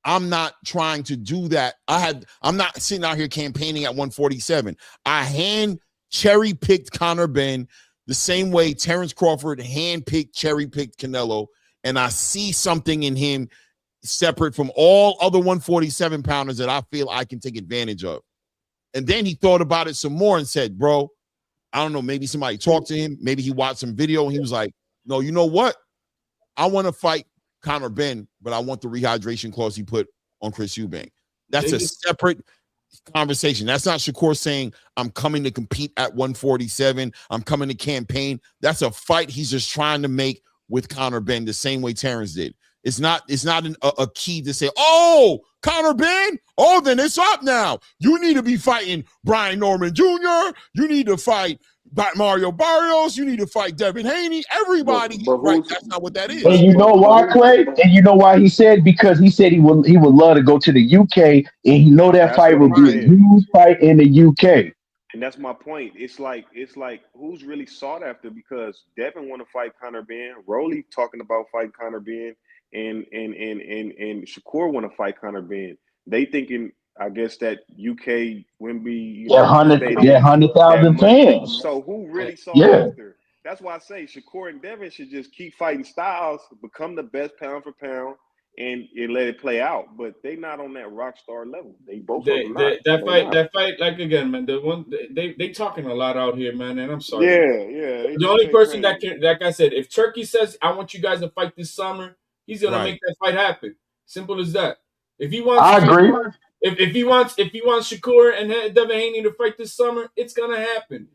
I'm not trying to do that. I'm not sitting out here campaigning at 147. I hand cherry-picked Conor Ben the same way Terrence Crawford hand-picked, cherry-picked Canelo, and I see something in him separate from all other 147 pounders that I feel I can take advantage of. And then he thought about it some more and said, bro, I don't know, maybe somebody talked to him. Maybe he watched some video and he was like, no, you know what? I want to fight Conor Ben, but I want the rehydration clause he put on Chris Eubank. That's a separate conversation. That's not Shakur saying I'm coming to compete at 147. I'm coming to campaign. That's a fight he's just trying to make with Conor Ben the same way Terrence did. It's not a key to say, oh, Conor Ben, oh, then it's up now. You need to be fighting Brian Norman Jr. You need to fight Mario Barrios. You need to fight Devin Haney. Everybody, right? That's not what that is.
And you know why, Clay? And you know why he said? Because he said he would love to go to the UK, and he know that fight would be a huge fight in the UK.
And that's my point. It's like who's really sought after, because Devin want to fight Conor Ben. Rolly talking about fighting Conor Ben, and Shakur want to fight Conor Ben. They thinking, I guess, that UK Wembley,
100,000 fans.
So who really sought after? That's why I say Shakur and Devin should just keep fighting styles, become the best pound for pound, and let it play out. But they not on that rock star level. They both
that fight, like again, man. The one they talking a lot out here, man. And I'm sorry.
Yeah.
The only person that can, like I said, if Turkey says I want you guys to fight this summer, he's gonna make that fight happen. Simple as that. If he wants,
I agree.
If he wants Shakur and Devin Haney to fight this summer, it's gonna happen.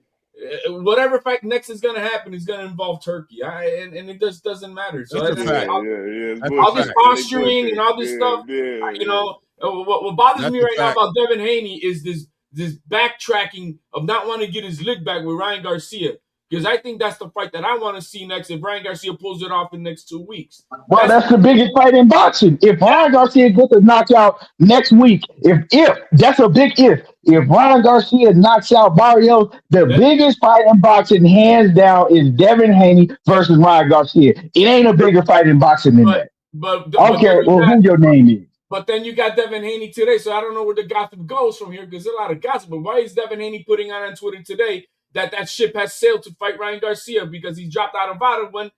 Whatever fight next is gonna happen is gonna involve Turkey. And it just doesn't matter. So
that's a fact.
All this posturing and all this stuff. What bothers me right now about Devin Haney is this backtracking of not wanting to get his lick back with Ryan Garcia. Because I think that's the fight that I want to see next if Ryan Garcia pulls it off in the next 2 weeks.
Well, that's the biggest fight in boxing. If Ryan Garcia gets a knockout next week, if that's a big if Ryan Garcia knocks out Barrios, the biggest fight in boxing, hands down, is Devin Haney versus Ryan Garcia. It ain't a bigger fight in boxing than that. I don't care who your name is.
But then you got Devin Haney today, so I don't know where the gossip goes from here, because there's a lot of gossip. But why is Devin Haney putting on Twitter today that ship has sailed to fight Ryan Garcia because he dropped out of VADA? When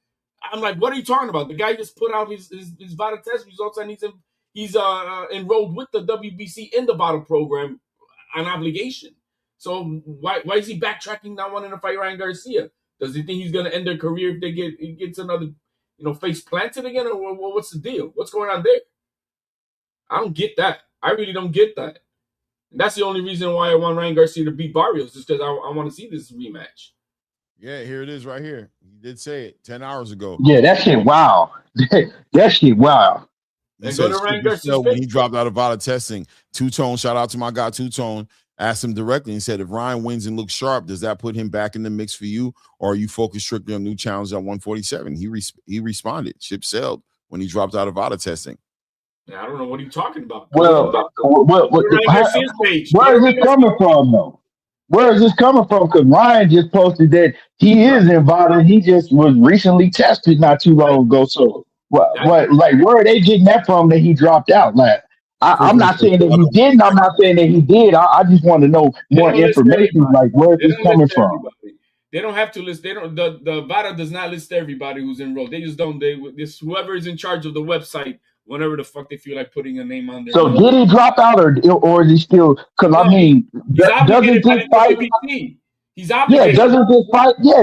I'm like, what are you talking about? The guy just put out his VADA test results, and he's enrolled with the WBC in the VADA program on obligation. So why is he backtracking, not wanting to fight Ryan Garcia? Does he think he's going to end their career if he gets another face planted again, or what's the deal? What's going on there? I don't get that. I really don't get that. That's the only reason why I want Ryan Garcia to beat Barrios, just because I want to see this rematch.
Yeah, here it is right here. He did say it 10 hours ago.
Yeah, that shit wow. That shit wow.
He said, when he dropped out of VADA testing, Two-Tone, shout out to my guy Two-Tone. asked him directly and said, if Ryan wins and looks sharp, does that put him back in the mix for you, or are you focused strictly on new challenges at 147? He responded, ship sailed when he dropped out of VADA testing.
Yeah, I don't know what are you talking about.
Well,
Ryan Garcia's page.
where is this coming from, though? Where is this coming from? Because Ryan just posted that he is in VADA. He just was recently tested not too long ago. So, what, like, where are they getting that from that he dropped out? Like, I'm not saying that he didn't. I'm not saying that he did. I just want to know more information. Like, where is this coming from?
They don't have to list. They don't. The VADA does not list everybody who's enrolled. They just don't. This whoever is in charge of the website, whenever the fuck they feel like putting a name on there.
So did he drop out, or is he still? Because no, I mean, doesn't this fight?
He's obligated.
Yeah, doesn't this fight? Yeah,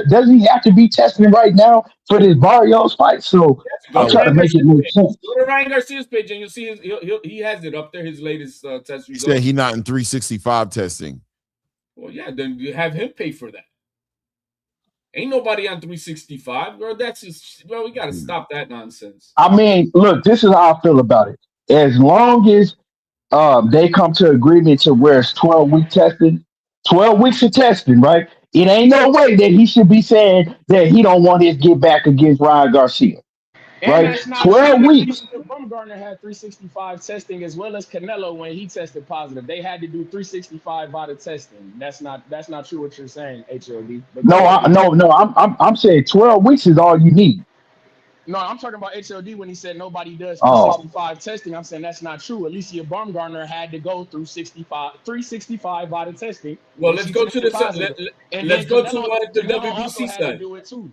doesn't he have to be testing right now for this Barrios fight? So I'm trying to make it make sense.
Go to Ryan Garcia's page and you'll see he has it up there. His latest test results.
He said he's not in 365 testing.
Well, yeah, then you have him pay for that. Ain't nobody on 365, bro. That's just, bro, we got to stop that nonsense.
I mean, look, this is how I feel about it. As long as they come to agreement to where it's 12-week testing, 12 weeks of testing, right? It ain't no way that he should be saying that he don't want his get back against Ryan Garcia.
And
right?
that's not
12 weeks.
Bumgarner had 365 testing as well as Canelo when he tested positive. They had to do 365 VADA testing. That's not true what you're saying, HLD.
No, I'm saying 12 weeks is all you need.
No, I'm talking about HLD when he said nobody does 365 testing. I'm saying that's not true. Alicia Baumgartner had to go through 365 VADA testing.
Well, let's go to the WBC side.
Do it too.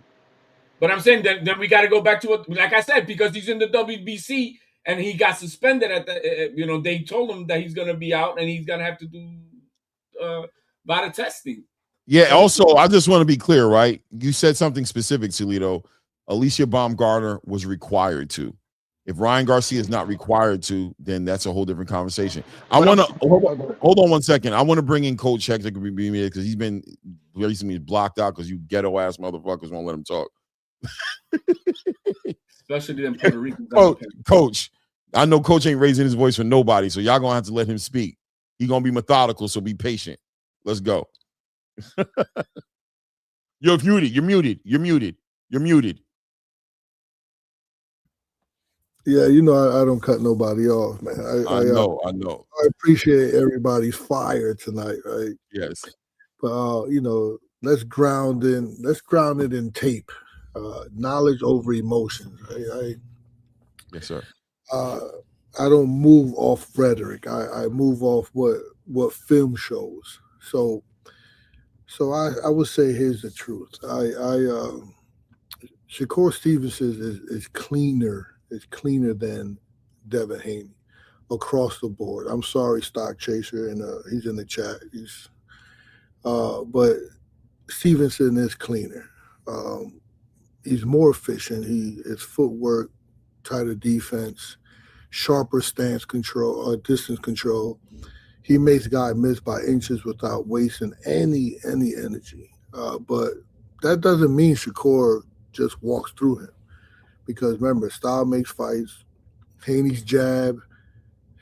But I'm saying then we got to go back to what, like I said, because he's in the WBC and he got suspended at the, they told him that he's going to be out and he's going to have to do VADA testing.
Yeah. Also, I just want to be clear, right? You said something specific, Toledo. Alicia Baumgartner was required to. If Ryan Garcia is not required to, then that's a whole different conversation. I want to hold on 1 second. I want to bring in Coach Hector Bermudez because he's been recently blocked out because you ghetto ass motherfuckers won't let him talk.
Especially in Puerto Rico.
Coach, I know Coach ain't raising his voice for nobody, so y'all gonna have to let him speak. He's gonna be methodical, so be patient. Let's go. You're muted. You're muted. You're muted. You're muted.
Yeah, you know I don't cut nobody off, man.
I know.
I appreciate everybody's fire tonight, right?
Yes.
But let's ground it in tape. Knowledge over emotions. Right?
Yes, sir.
I don't move off rhetoric. I move off what film shows. So I would say here's the truth. Shakur Stevenson is cleaner. Is cleaner than Devin Haney across the board. I'm sorry, Stock Chaser, and he's in the chat. But Stevenson is cleaner. He's more efficient. His footwork, tighter defense, sharper stance control, distance control. He makes guys miss by inches without wasting any energy. But that doesn't mean Shakur just walks through him. Because remember, style makes fights. Haney's jab,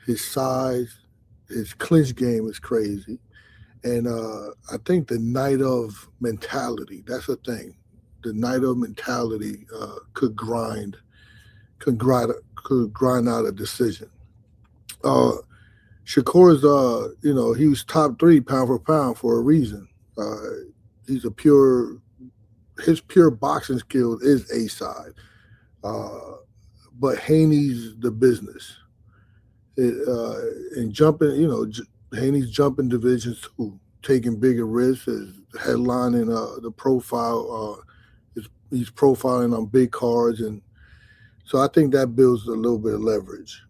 his size, his clinch game is crazy. And I think the night of mentality, that's the thing. The night of mentality could grind out a decision. Shakur's, he was top 3 pound for pound for a reason. His pure boxing skill is A side. But Haney's the business. And jumping, Haney's jumping divisions too, taking bigger risks, is headlining the profile. He's profiling on big cards, and so I think that builds a little bit of leverage.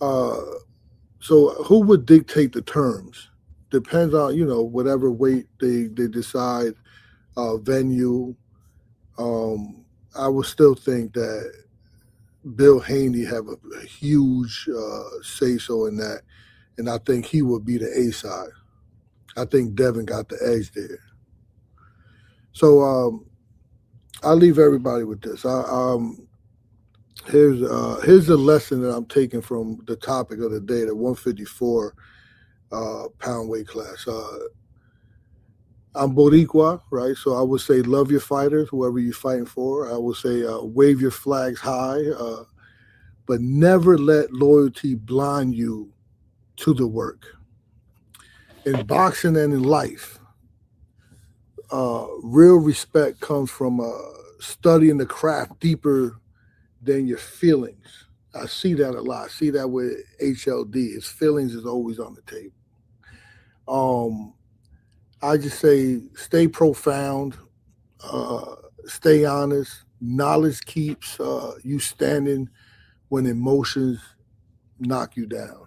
So who would dictate the terms? Depends on whatever weight they decide, venue. I would still think that Bill Haney have a huge say-so in that, and I think he would be the A side. I think Devin got the edge there. So I'll leave everybody with this. Here's the lesson that I'm taking from the topic of the day, the 154. pound weight class. I'm Boricua, right? So I would say love your fighters, whoever you're fighting for. I would say wave your flags high, but never let loyalty blind you to the work. In boxing and in life, real respect comes from studying the craft deeper than your feelings. I see that a lot. I see that with HLD. His feelings is always on the table. I just say stay profound, stay honest. Knowledge keeps you standing when emotions knock you down.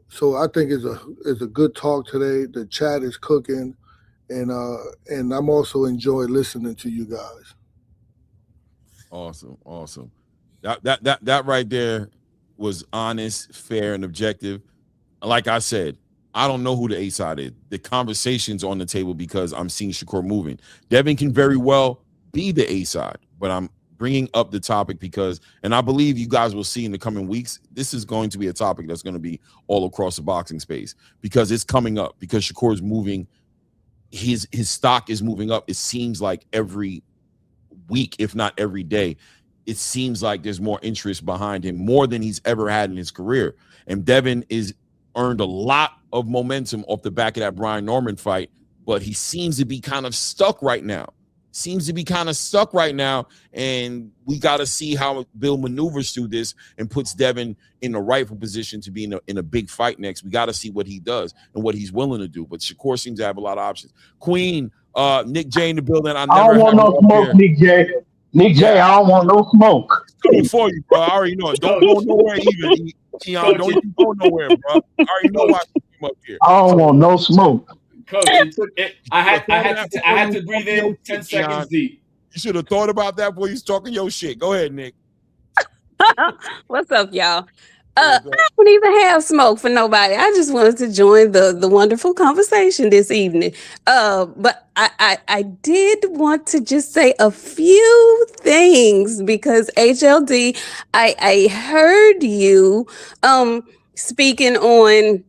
So I think it's a good talk today. The chat is cooking, and I'm also enjoying listening to you guys.
Awesome. That right there was honest, fair, and objective. Like I said, I don't know who the A side is. The conversation's on the table because I'm seeing Shakur moving. Devin can very well be the A side, but I'm bringing up the topic because, and I believe you guys will see in the coming weeks, this is going to be a topic that's going to be all across the boxing space because it's coming up, because Shakur is moving. His stock is moving up. It seems like every week, if not every day, it seems like there's more interest behind him, more than he's ever had in his career. And Devin is earned a lot of momentum off the back of that Brian Norman fight, but he seems to be kind of stuck right now. And we got to see how Bill maneuvers through this and puts Devin in the rightful position to be in a big fight next. We got to see what he does and what he's willing to do. But Shakur seems to have a lot of options. Queen, Nick J in the building. I
don't want no smoke, Nick J. Nick J, I don't want no smoke.
It's coming for you, bro. I already know it. Don't go nowhere either. Keon, don't even go nowhere, bro. I already know why I came up here.
I don't want no smoke.
Coach, I had to breathe in 10 seconds deep.
You should have thought about that before you was talking your shit. Go ahead, Nick.
What's up, y'all? I don't even have smoke for nobody. I just wanted to join the wonderful conversation this evening. But I did want to just say a few things because HLD, I heard you speaking on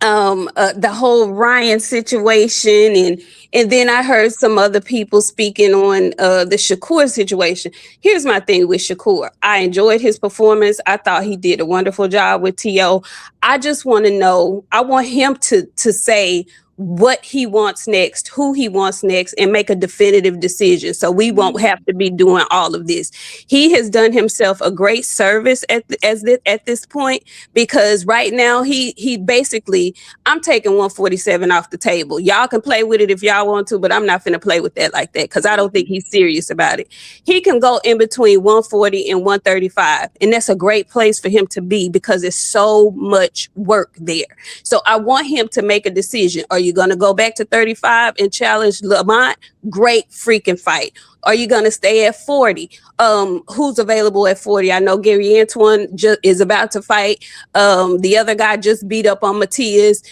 the whole Ryan situation, and then I heard some other people speaking on the Shakur situation. Here's my thing with Shakur. I enjoyed his performance. I thought he did a wonderful job with T.O. I just want to know, I want him to say what he wants next, who he wants next, and make a definitive decision. So we won't have to be doing all of this. He has done himself a great service at this point, because right now he basically, I'm taking 147 off the table. Y'all can play with it if y'all want to, but I'm not finna play with that like that because I don't think he's serious about it. He can go in between 140 and 135, and that's a great place for him to be because there's so much work there. So I want him to make a decision. Are you going to go back to 35 and challenge Lamont? Great freaking fight. Are you going to stay at 40? Who's available at 40? I know Gary Antoine is about to fight. The other guy just beat up on Matias.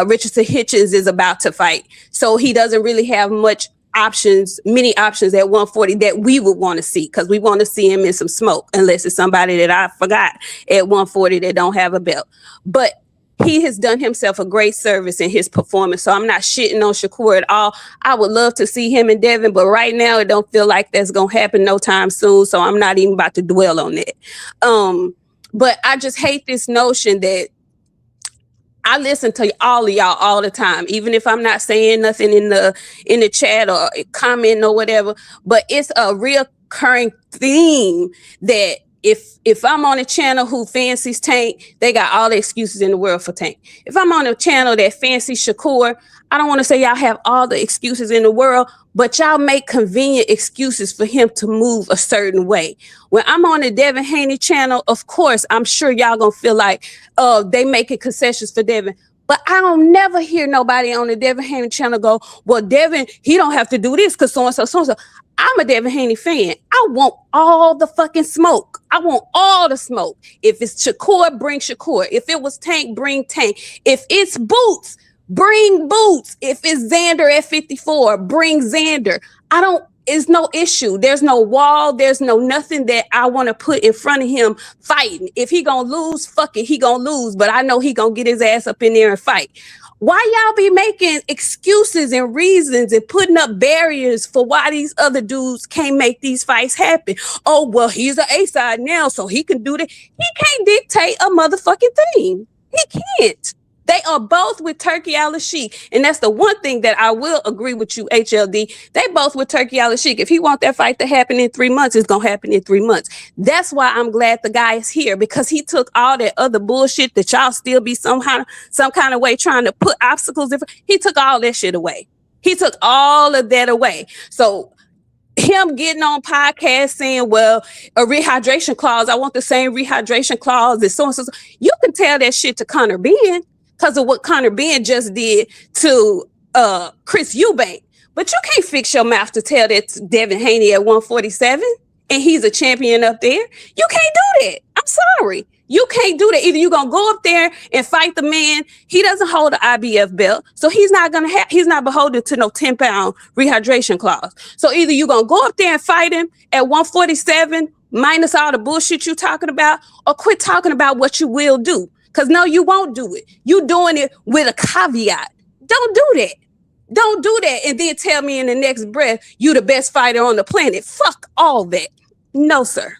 Richardson Hitchens is about to fight. So he doesn't really have many options at 140 that we would want to see, because we want to see him in some smoke, unless it's somebody that I forgot at 140 that don't have a belt. But he has done himself a great service in his performance. So I'm not shitting on Shakur at all. I would love to see him and Devin, but right now it don't feel like that's going to happen no time soon. So I'm not even about to dwell on it. But I just hate this notion that I listen to all of y'all all the time, even if I'm not saying nothing in the chat or comment or whatever, but it's a recurring theme that if I'm on a channel who fancies Tank, they got all the excuses in the world for Tank. If I'm on a channel that fancies Shakur, I don't want to say y'all have all the excuses in the world, but y'all make convenient excuses for him to move a certain way. When I'm on the Devin Haney channel, of course, I'm sure y'all gonna feel like they making concessions for Devin. But I don't never hear nobody on the Devin Haney channel go, well, Devin, he don't have to do this because so-and-so, so-and-so. I'm a Devin Haney fan. I want all the fucking smoke. I want all the smoke. If it's Shakur, bring Shakur. If it was Tank, bring Tank. If it's Boots, bring Boots. If it's Xander at 54, bring Xander. is no issue. There's no wall. There's no nothing that I want to put in front of him fighting. If he gonna lose, fuck it, he gonna lose. But I know he gonna get his ass up in there and fight. Why y'all be making excuses and reasons and putting up barriers for why these other dudes can't make these fights happen? Oh, well, he's an A-side now, so he can do that. He can't dictate a motherfucking thing. He can't. They are both with Turkey Al-Sheikh. And that's the one thing that I will agree with you, HLD. They both with Turkey Al-Sheikh. If he want that fight to happen in 3 months, it's going to happen in 3 months. That's why I'm glad the guy is here, because he took all that other bullshit that y'all still be some kind of way trying to put obstacles in. He took all that shit away. He took all of that away. So him getting on podcast saying, well, a rehydration clause, I want the same rehydration clause as so and so. You can tell that shit to Conor Benn, because of what Conor Benn just did to Chris Eubank. But you can't fix your mouth to tell that to Devin Haney at 147, and he's a champion up there. You can't do that. I'm sorry. You can't do that. Either you're gonna go up there and fight the man. He doesn't hold an IBF belt, so he's not beholden to no 10-pound rehydration clause. So either you're gonna go up there and fight him at 147, minus all the bullshit you talking about, or quit talking about what you will do. Because no, you won't do it. You doing it with a caveat. Don't do that. Don't do that and then tell me in the next breath you the best fighter on the planet. Fuck all that. No, sir.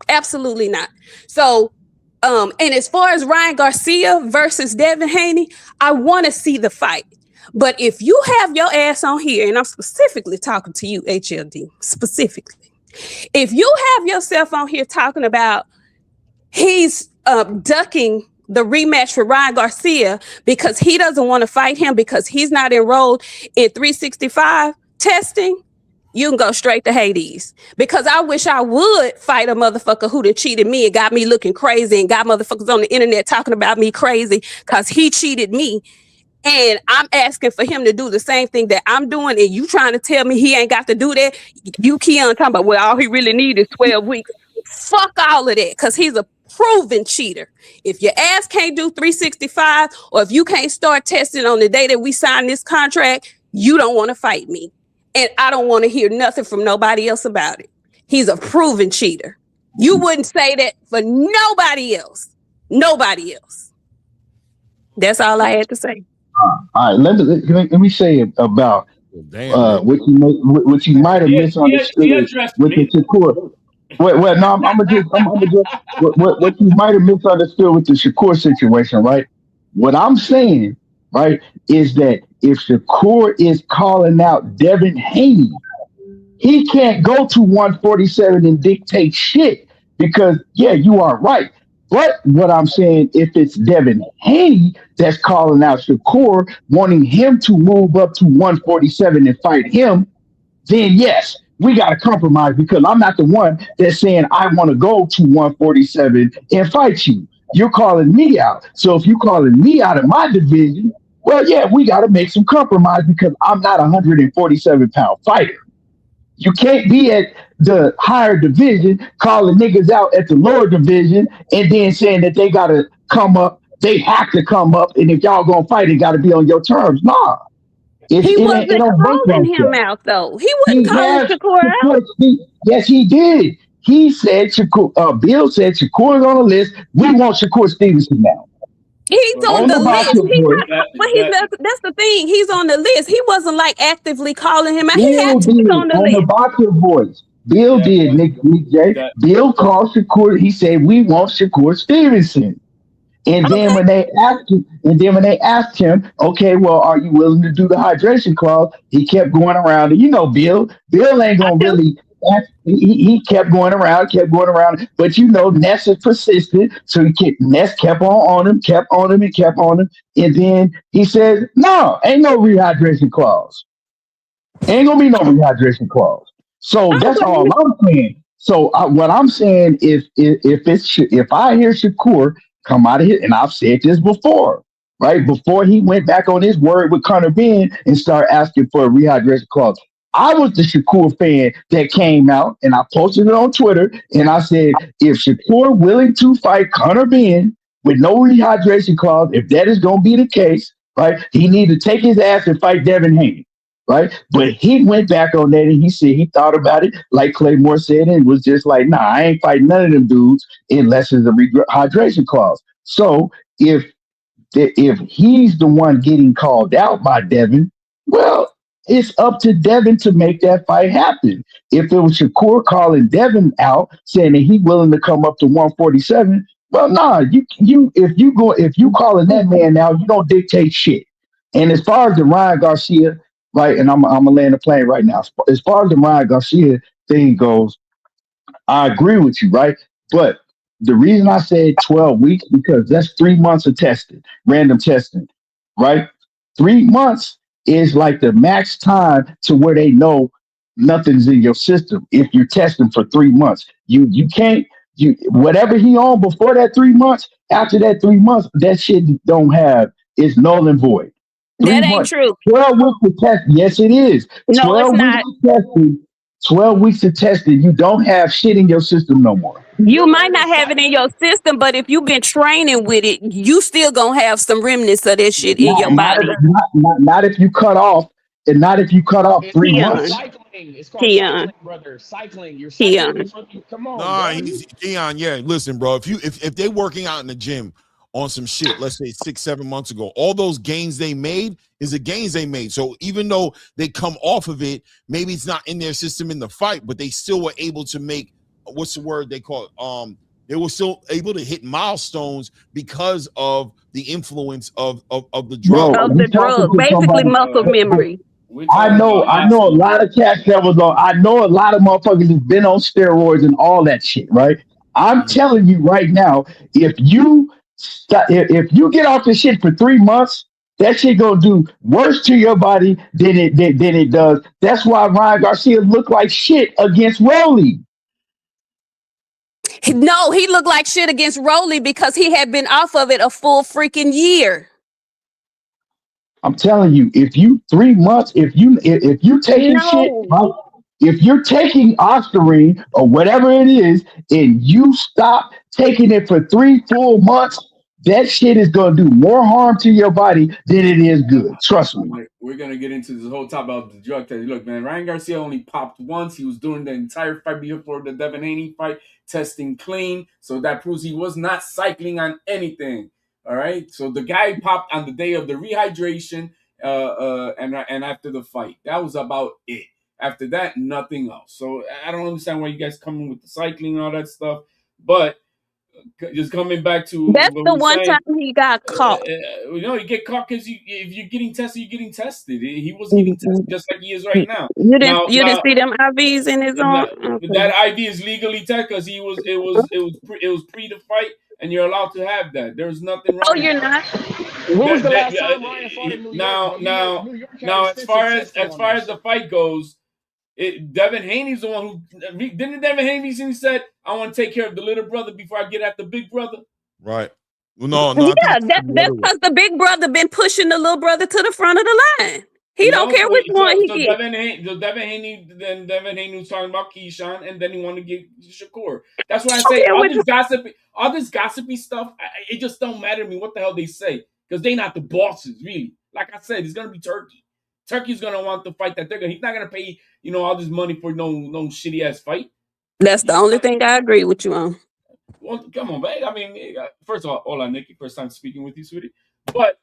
Absolutely not. So, and as far as Ryan Garcia versus Devin Haney, I want to see the fight. But if you have your ass on here, and I'm specifically talking to you, HLD, specifically, if you have yourself on here talking about he's ducking the rematch for Ryan Garcia because he doesn't want to fight him because he's not enrolled in 365 testing, you can go straight to Hades. Because I wish I would fight a motherfucker who done cheated me and got me looking crazy and got motherfuckers on the internet talking about me crazy because he cheated me. And I'm asking for him to do the same thing that I'm doing, and you trying to tell me he ain't got to do that? You keep on talking about, well, all he really needs is 12 weeks. Fuck all of that, because he's a proven cheater. If your ass can't do 365, or if you can't start testing on the day that we sign this contract, you don't want to fight me. And I don't want to hear nothing from nobody else about it. He's a proven cheater. You wouldn't say that for nobody else. Nobody else. That's all I had to say.
All right, let me say about what you might have misunderstood with the Shakur. Well, no, I'm gonna just what you might have misunderstood with the Shakur situation, right? What I'm saying, right, is that if Shakur is calling out Devin Haney, he can't go to 147 and dictate shit because, yeah, you are right. But what I'm saying, if it's Devin Haney that's calling out Shakur, wanting him to move up to 147 and fight him, then yes, we got to compromise because I'm not the one that's saying I want to go to 147 and fight you. You're calling me out. So if you're calling me out of my division, well, yeah, we got to make some compromise because I'm not a 147-pound fighter. You can't be at the higher division calling niggas out at the lower division and then saying that they got to come up. They have to come up. And if y'all going to fight, it got to be on your terms. Nah.
He wasn't calling him out, though. He wasn't calling Shakur out.
Yes, he did. He said Shakur. Bill said Shakur's on the list. We want Shakur Stevenson now.
He's on the list. That's the thing. He's on the list. He wasn't like actively calling him out. He had to be on the list.
The boxer voice. Bill did, Nick J. Bill called Shakur. He said, we want Shakur Stevenson. And then when they asked him, okay, well, are you willing to do the hydration clause? He kept going around. And you know, Bill ain't gonna really. He kept going around. But you know, Ness is persistent, so Ness kept on him. And then he said, "No, ain't no rehydration clause. Ain't gonna be no rehydration clause." So that's all I'm saying. So what I'm saying is, if I hear Shakur come out of here, and I've said this before, right? Before he went back on his word with Conor Benn and started asking for a rehydration clause. I was the Shakur fan that came out, and I posted it on Twitter, and I said, if Shakur willing to fight Conor Benn with no rehydration clause, if that is going to be the case, right, he need to take his ass and fight Devin Haney, right? But he went back on that and he said he thought about it, like Claymore said, and was just like, nah, I ain't fighting none of them dudes unless there's a rehydration clause. So if he's the one getting called out by Devin, well, it's up to Devin to make that fight happen. If it was Shakur calling Devin out, saying that he's willing to come up to 147, well, nah, if you calling that man out, you don't dictate shit. And as far as the Ryan Garcia, right, and I'm gonna land the plane right now. As far as the Ryan Garcia thing goes, I agree with you, right? But the reason I said 12 weeks, because that's 3 months of testing, random testing, right? 3 months is like the max time to where they know nothing's in your system. If you're testing for 3 months, you can't, whatever he on before that 3 months, after that 3 months, that shit don't have, it's null and void.
That ain't true.
12 weeks of testing. Yes, it is.
No, it's not.
12 weeks of testing, you don't have shit in your system no more.
You might not have it in your system, but if you've been training with it, you still gonna have some remnants of that shit in your body.
Not if you cut off, and not if you cut off 3 months.
Cycling. It's called cycling, brother. Cycling. You're cycling. Come on,
Keon. Yeah, listen, bro. If they're working out in the gym on some shit, let's say 6-7 months ago, all those gains they made is the gains they made. So even though they come off of it, maybe it's not in their system in the fight, but they still were able to make, what's the word they call it? They were still able to hit milestones because of the influence of the drug.
Of the drug, basically muscle memory.
I know a lot of cats that was on. I know a lot of motherfuckers have been on steroids and all that shit, right? I'm telling you right now, if you get off the shit for 3 months, that shit gonna do worse to your body than it does. That's why Ryan Garcia looked like shit against Rolly.
No, he looked like shit against Rolly because he had been off of it a full freaking year.
I'm telling you, if you 3 months, if you taking shit, right? If you're taking Ostarine or whatever it is, and you stop taking it for 3 full months, that shit is gonna do more harm to your body than it is good. Trust me.
We're gonna get into this whole topic about the drug test. Look, man, Ryan Garcia only popped once. He was doing the entire fight before the Devin Haney fight, testing clean. So that proves he was not cycling on anything. All right. So the guy popped on the day of the rehydration, and after the fight. That was about it. After that, nothing else. So I don't understand why you guys coming with the cycling and all that stuff. But just coming back to
that's the one time he got caught.
You get caught because if you're getting tested, you're getting tested. He was getting tested just like he is right now.
You didn't see them IVs in his arm? Okay.
That IV is legally tested because it was pre the fight, and you're allowed to have that. There's nothing wrong.
Oh, you're not.
When was the last time Ryan fought in New York?
Now, as far as the fight goes, Devin Haney's the one who didn't. Devin Haney said, "I want to take care of the little brother before I get at the big brother."
Right. Well, no.
Yeah, that's because the big brother been pushing the little brother to the front of the line. He don't care which one he gets.
Devin Haney was talking about KEYSHAWN, and then he wanted to get Shakur. That's why I say all this gossipy stuff. It just don't matter to me what the hell they say, because they not the bosses, really. Like I said, it's gonna be Turkey. Turkey's gonna want the fight that they're gonna. He's not gonna pay all this money for no shitty ass fight.
That's the only thing I agree with you on.
Well, come on, man. I mean, first of all, hola, Nikki. First time speaking with you, sweetie. But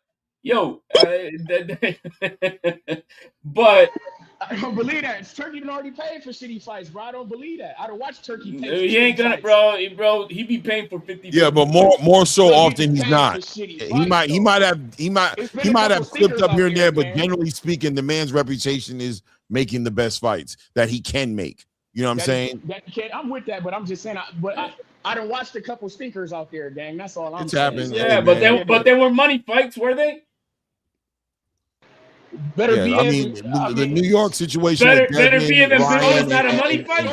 but
I don't believe that. Turkey been already paid for shitty fights, bro. I don't believe that. I don't watch Turkey pay.
He ain't gonna, bro. He be paying for 50.
Yeah, but more so often he's not. He might have slipped up here and there, but generally speaking, the man's reputation is making the best fights that he can make. You know what I'm saying?
I'm with that, but I'm just saying. I don't watch a couple stinkers out there, gang. That's all I'm
saying.
Happened.
Yeah, but they were money fights, were they?
The New York situation.
Better be than Ryan not a money fight.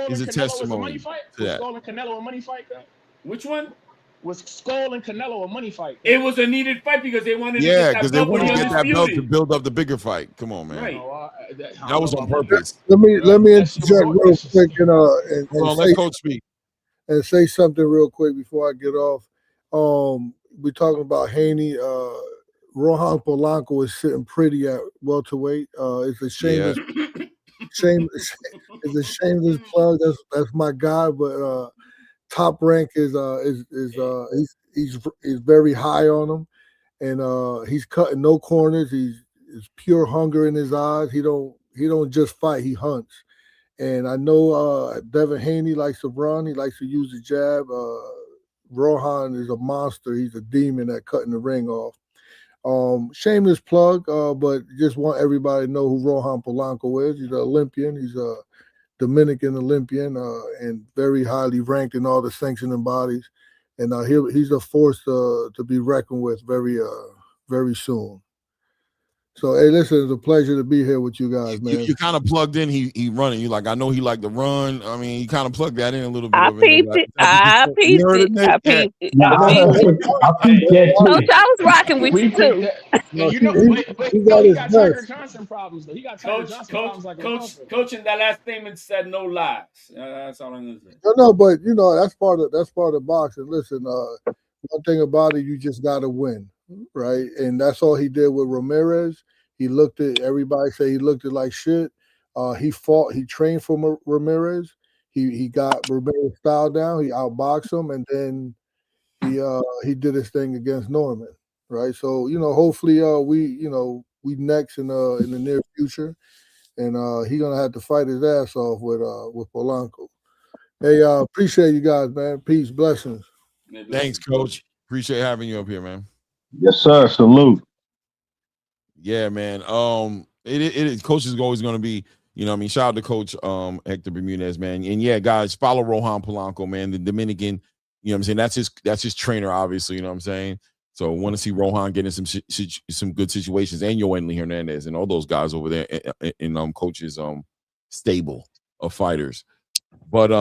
Is a testimony to that.
Skull and Canelo a money fight?
Which one?
Was Skull and Canelo a money fight?
It was a needed fight because they wanted.
Yeah, because they wanted to get that belt to build up the bigger fight. Come on, man.
Right.
That was on purpose.
Let me interject real quick and
let Coach speak
and say something real quick before I get off. We're talking about Haney, Rohan Polanco is sitting pretty at welterweight. It's a shameless, it's a shameless plug. That's my guy. But Top Rank is he's very high on him, and he's cutting no corners. He's pure hunger in his eyes. He don't just fight. He hunts. And I know Devin Haney likes to run. He likes to use the jab. Rohan is a monster. He's a demon at cutting the ring off. Shameless plug, but just want everybody to know who Rohan Polanco is. He's an Olympian. He's a Dominican Olympian and very highly ranked in all the sanctioning bodies. And he's a force to be reckoned with very soon. So, hey, listen, it's a pleasure to be here with you guys, man.
You kind of plugged in. He running. You like, I know he like to run. I mean, you kind of plugged that in a little bit.
I peeped it. I peeped it. Coach, I was rocking with you too.
You know, he got Tiger Johnson problems though. He got Tiger Johnson problems like
Coach in that last statement said no lies. That's all I'm gonna say.
No, but you know that's part of boxing. Listen, one thing about it, you just got to win, right? And that's all he did with Ramirez. He looked at everybody say he looked at like shit. He fought. He trained for Ramirez. He got Ramirez style down. He outboxed him, and then he did his thing against Norman, right? So hopefully we next in the near future, and he gonna have to fight his ass off with Polanco. Hey, appreciate you guys, man. Peace, blessings.
Thanks, Coach. Appreciate having you up here, man.
Yes, sir. Salute.
Yeah, man. It is. Coach is always going to be, shout out to Coach Hector Bermudez, man. And yeah, guys, follow Rohan Polanco, man. The Dominican, you know what I'm saying? That's his trainer, obviously. You know what I'm saying? So want to see Rohan getting some good situations, and Yoenli Hernandez and all those guys over there in Coach's stable of fighters. But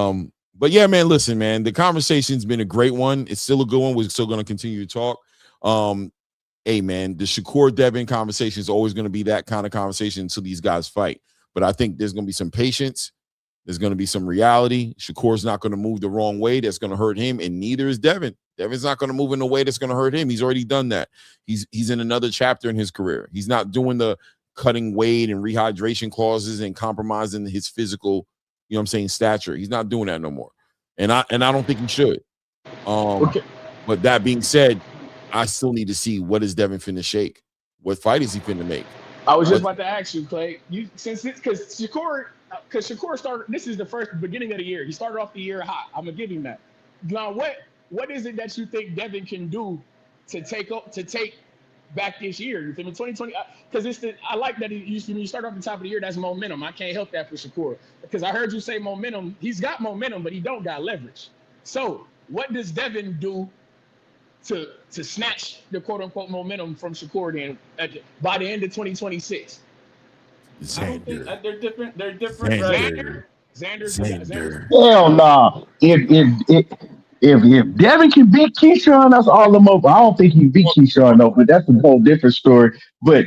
yeah, man. Listen, man. The conversation's been a great one. It's still a good one. We're still going to continue to talk. Hey, man, the Shakur Devin conversation is always going to be that kind of conversation until these guys fight. But I think there's going to be some patience. There's going to be some reality. Shakur's not going to move the wrong way. That's going to hurt him, and neither is Devin. Devin's not going to move in a way that's going to hurt him. He's already done that. He's in another chapter in his career. He's not doing the cutting weight and rehydration clauses and compromising his physical, stature. He's not doing that no more. And I don't think he should. Okay. But that being said, I still need to see what is Devin finna shake. What fight is he finna make?
I was just about to ask you, Clay. Because Shakur started. This is the first beginning of the year. He started off the year hot. I'm gonna give him that. Now, what is it that you think Devin can do to take back this year? You think in 2020? Because I like that when you start off the top of the year, that's momentum. I can't help that for Shakur because I heard you say momentum. He's got momentum, but he don't got leverage. So, what does Devin do to snatch the quote unquote momentum from Shakur then by the end of 2026?
I don't think they're different. They're different.
Xander.
Hell no. If Devin can beat KEYSHAWN, that's all the more. I don't think he beat KEYSHAWN though, but that's a whole different story. But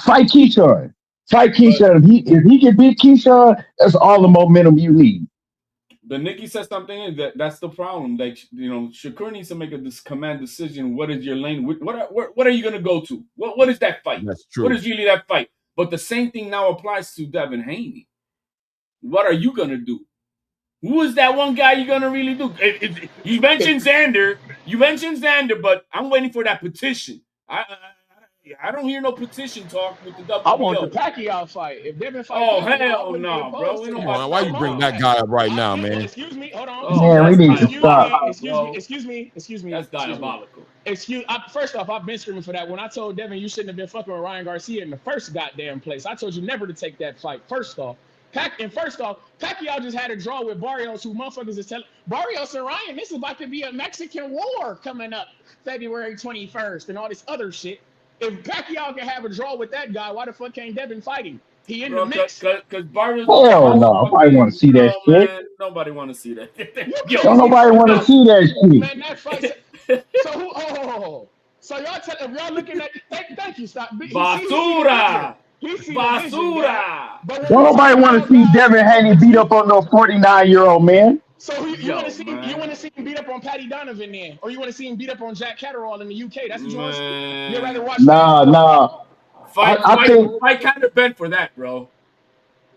fight KEYSHAWN. If he can beat KEYSHAWN, that's all the momentum you need.
But Nikki said something that's the problem. Like, Shakur needs to make this command decision. What is your lane? What are you going to go to? What is that fight?
That's true.
What is really that fight? But the same thing now applies to Devin Haney. What are you going to do? Who is that one guy you're going to really do? You mentioned Xander, but I'm waiting for that petition. I don't hear no petition talk with the WBO.
I want the Pacquiao fight. If Devin fight,
hell no, bro.
Why you bring that guy up right now, man?
Excuse me, hold on.
Man, we need to stop.
Excuse me.
That's diabolical.
First off, I've been screaming for that. When I told Devin you shouldn't have been fucking with Ryan Garcia in the first goddamn place, I told you never to take that fight. First off, Pacquiao just had a draw with Barrios, who motherfuckers is telling Barrios and Ryan, this is about to be a Mexican war coming up February 21st and all this other shit. If Pacquiao can have a draw with that guy, why the fuck can't Devin fight him? He in the mix.
Because Barrios.
Hell no, nobody want to see that shit.
Man, nobody want to see that.
Don't nobody want to see that shit.
Man, that fight. So y'all if y'all looking at thank you, stop.
Basura.
Don't nobody want to see Devin Haney beat up on no 49-year-old man.
So you want to see him beat up on Patty Donovan then, or you want to see him beat up on Jack Catterall in the UK? That's what you want to see. You'd rather watch that?
Nah.
Fight Conor Ben for that, bro.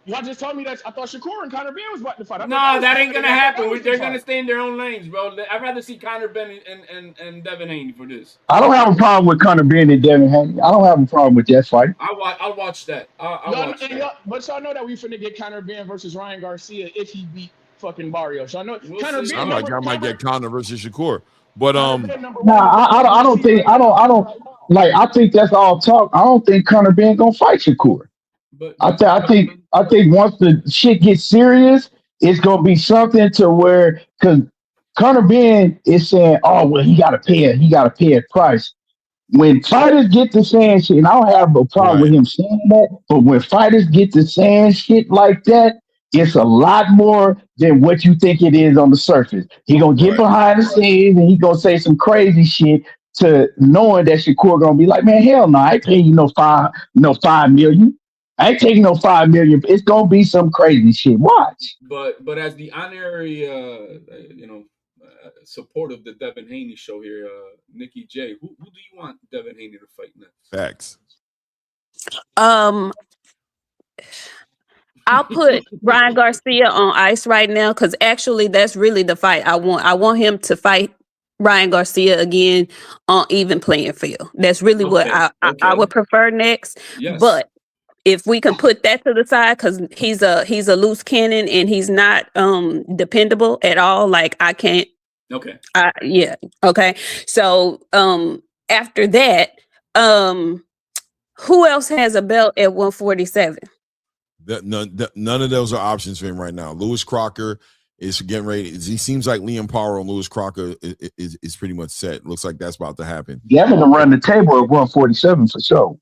Y'all just told me that. I thought Shakur and Conor Ben was about to fight.
No, that ain't gonna happen. They're gonna stay in their own lanes, bro. I'd rather see Conor Ben and Devin Haney for this.
I don't have a problem with Conor Ben and Devin Haney. I don't have a problem with that fight.
I'll watch that.
But y'all know that we finna get Conor Ben versus Ryan Garcia if he beat fucking Barrios. Y'all know Conor Ben.
I might get Conor versus Shakur, but
I don't think I think that's all talk. I don't think Conor Ben gonna fight Shakur. I think once the shit gets serious, it's gonna be something to where, because Conor Ben is saying, "Oh well, he gotta pay a price." When fighters get to saying shit, and I don't have a problem with him saying that, but when fighters get to saying shit like that, it's a lot more than what you think it is on the surface. He gonna get behind the scenes and he gonna say some crazy shit to knowing that Shakur gonna be like, "Man, hell no, I ain't paying you no $5 million. I ain't taking no $5 million. It's gonna be some crazy shit. Watch."
But as the honorary, support of the Devin Haney show here, Nikki J, who do you want Devin Haney to fight next?
Facts.
I'll put Ryan Garcia on ice right now because actually that's really the fight I want. I want him to fight Ryan Garcia again on even playing field. That's really what I would prefer next.
Yes.
But if we can put that to the side, because he's a loose cannon and he's not dependable at all. Like I can't.
Okay.
Yeah. Okay. So after that, who else has a belt at 147?
None of those are options for him right now. Lewis Crocker is getting ready. He seems like Liam Power and Lewis Crocker is pretty much set. Looks like that's about to happen.
Devin will run the table at 147 for sure.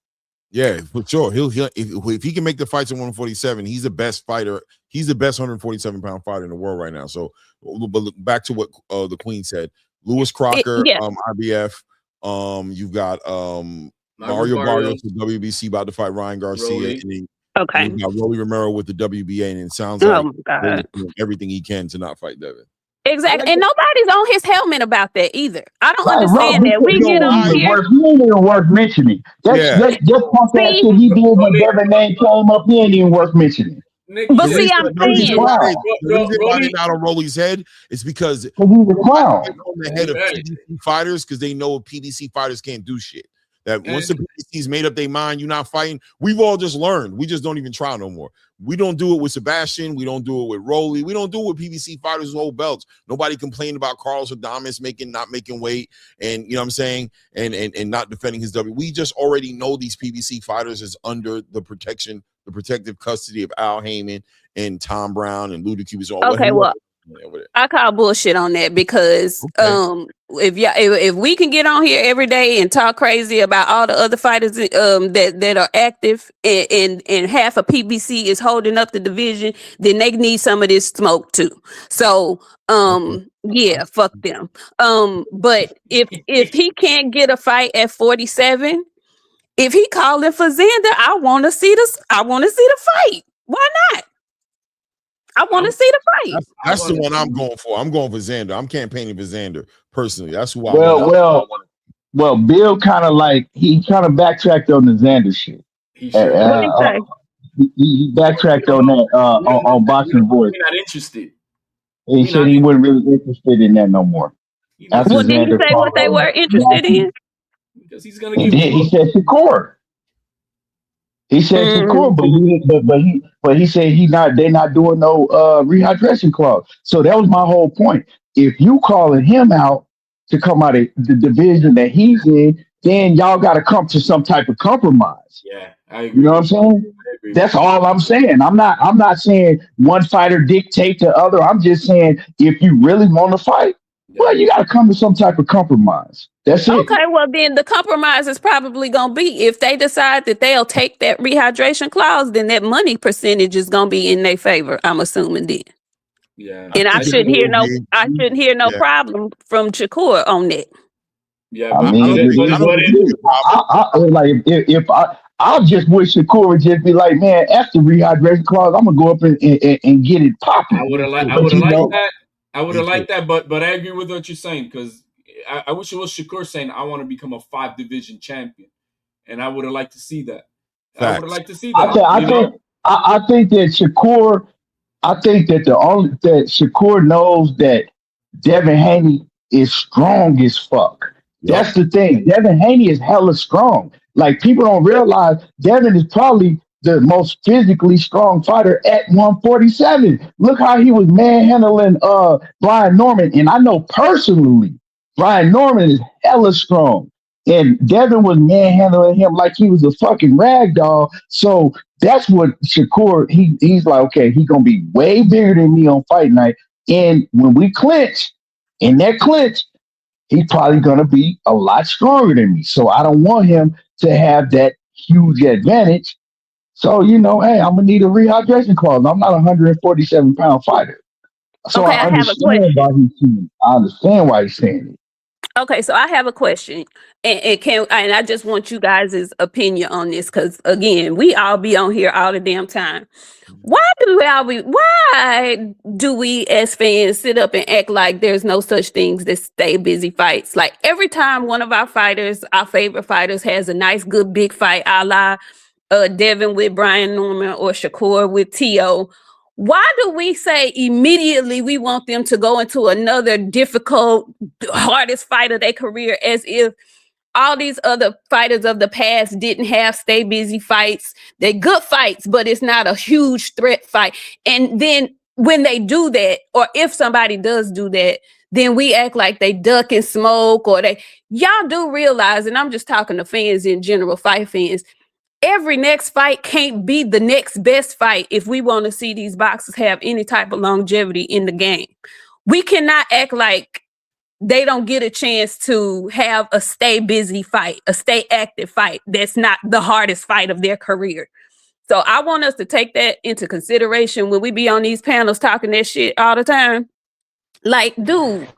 Yeah, for sure. He'll if he can make the fights at 147, he's the best fighter. He's the best 147-pound fighter in the world right now. So, but back to what the Queen said. Lewis Crocker, IBF. You've got Mario Barrios with WBC about to fight Ryan Garcia.
Okay.
You got Rolly Romero with the WBA, and it sounds like doing everything he can to not fight Devin.
Exactly, and nobody's on his helmet about that either. I don't understand that. We get on here.
He ain't even worth mentioning. Just pump that shit he did when Devin name came up. He ain't even worth mentioning.
But see, I'm saying
the reason why they're not on Rolly's head is because
he's a clown
on the head of PDC fighters because they know PDC fighters can't do shit. That once the PDC's made up their mind, you're not fighting. We've all just learned. We just don't even try no more. We don't do it with Sebastian. We don't do it with Rolly. We don't do it with PBC fighters who hold belts. Nobody complained about Carlos Adames not making weight, and you know what I'm saying, and not defending his W. We just already know these PBC fighters is under the protective custody of Al Heyman and Tom Brown and Ludacris.
Okay, well, I call bullshit on that because if we can get on here every day and talk crazy about all the other fighters that are active and half of PBC is holding up the division, then they need some of this smoke too. So yeah, fuck them. But if he can't get a fight at 47, if he calling for Xander, I want to see the fight. Why not? I want to see the fight.
That's the one I'm going for. I'm going for Xander. I'm campaigning for Xander personally. That's who I
want. Well, Bill kind of backtracked on the Xander shit.
What did he say?
He backtracked on that on Boxing Voice.
He's not interested.
He said he wasn't really interested in that no more.
Well, did he say what they were interested in?
Because he's gonna get.
He said Shakur. He said Shakur, but he said they're not doing no rehydration clause. So that was my whole point. If you calling him out to come out of the division that he's in, then y'all got to come to some type of compromise.
Yeah, I agree.
You know what I'm saying? That's all I'm saying. I'm not saying one fighter dictate the other. I'm just saying if you really want to fight, well, you got to come to some type of compromise. That's it.
Okay, well, then the compromise is probably going to be if they decide that they'll take that rehydration clause, then that money percentage is going to be in their favor, I'm assuming then.
Yeah.
And I shouldn't hear no problem from Shakur on that.
Yeah,
I just wish Shakur would just be like, man, after rehydration clause, I'm gonna go up and get it popping.
I would have liked I would have liked that, but I agree with what you're saying because I wish it was Shakur saying I want to become a 5-division champion, and I would have liked to see that.
Facts.
I would have liked to see that.
I think that Shakur. I think that that Shakur knows that Devin Haney is strong as fuck. That's the thing. Devin Haney is hella strong. Like people don't realize Devin is probably the most physically strong fighter at 147. Look how he was manhandling Brian Norman. And I know personally, Brian Norman is hella strong. And Devin was manhandling him like he was a fucking rag doll. So that's what Shakur, he's like, okay, he's gonna be way bigger than me on fight night. And when we clinch, in that clinch, he's probably gonna be a lot stronger than me. So I don't want him to have that huge advantage. So, you know, hey, I'm gonna need a rehydration clause. I'm not a 147-pound fighter. So
okay,
I understand why he's saying it.
Okay, so I have a question, and I just want you guys' opinion on this because again, we all be on here all the damn time. Why do we as fans sit up and act like there's no such things as stay busy fights? Like every time one of our fighters, our favorite fighters, has a nice, good big fight, a la Devin with Brian Norman or Shakur with T.O., why do we say immediately we want them to go into another difficult, hardest fight of their career as if all these other fighters of the past didn't have stay busy fights? They're good fights, but it's not a huge threat fight. And then when they do that, or if somebody does do that, then we act like they duck and smoke or y'all do realize, and I'm just talking to fans in general, fight fans, every next fight can't be the next best fight if we want to see these boxers have any type of longevity in the game. We cannot act like they don't get a chance to have a stay busy fight, a stay active fight that's not the hardest fight of their career. So I want us to take that into consideration when we be on these panels talking that shit all the time. Like, dude,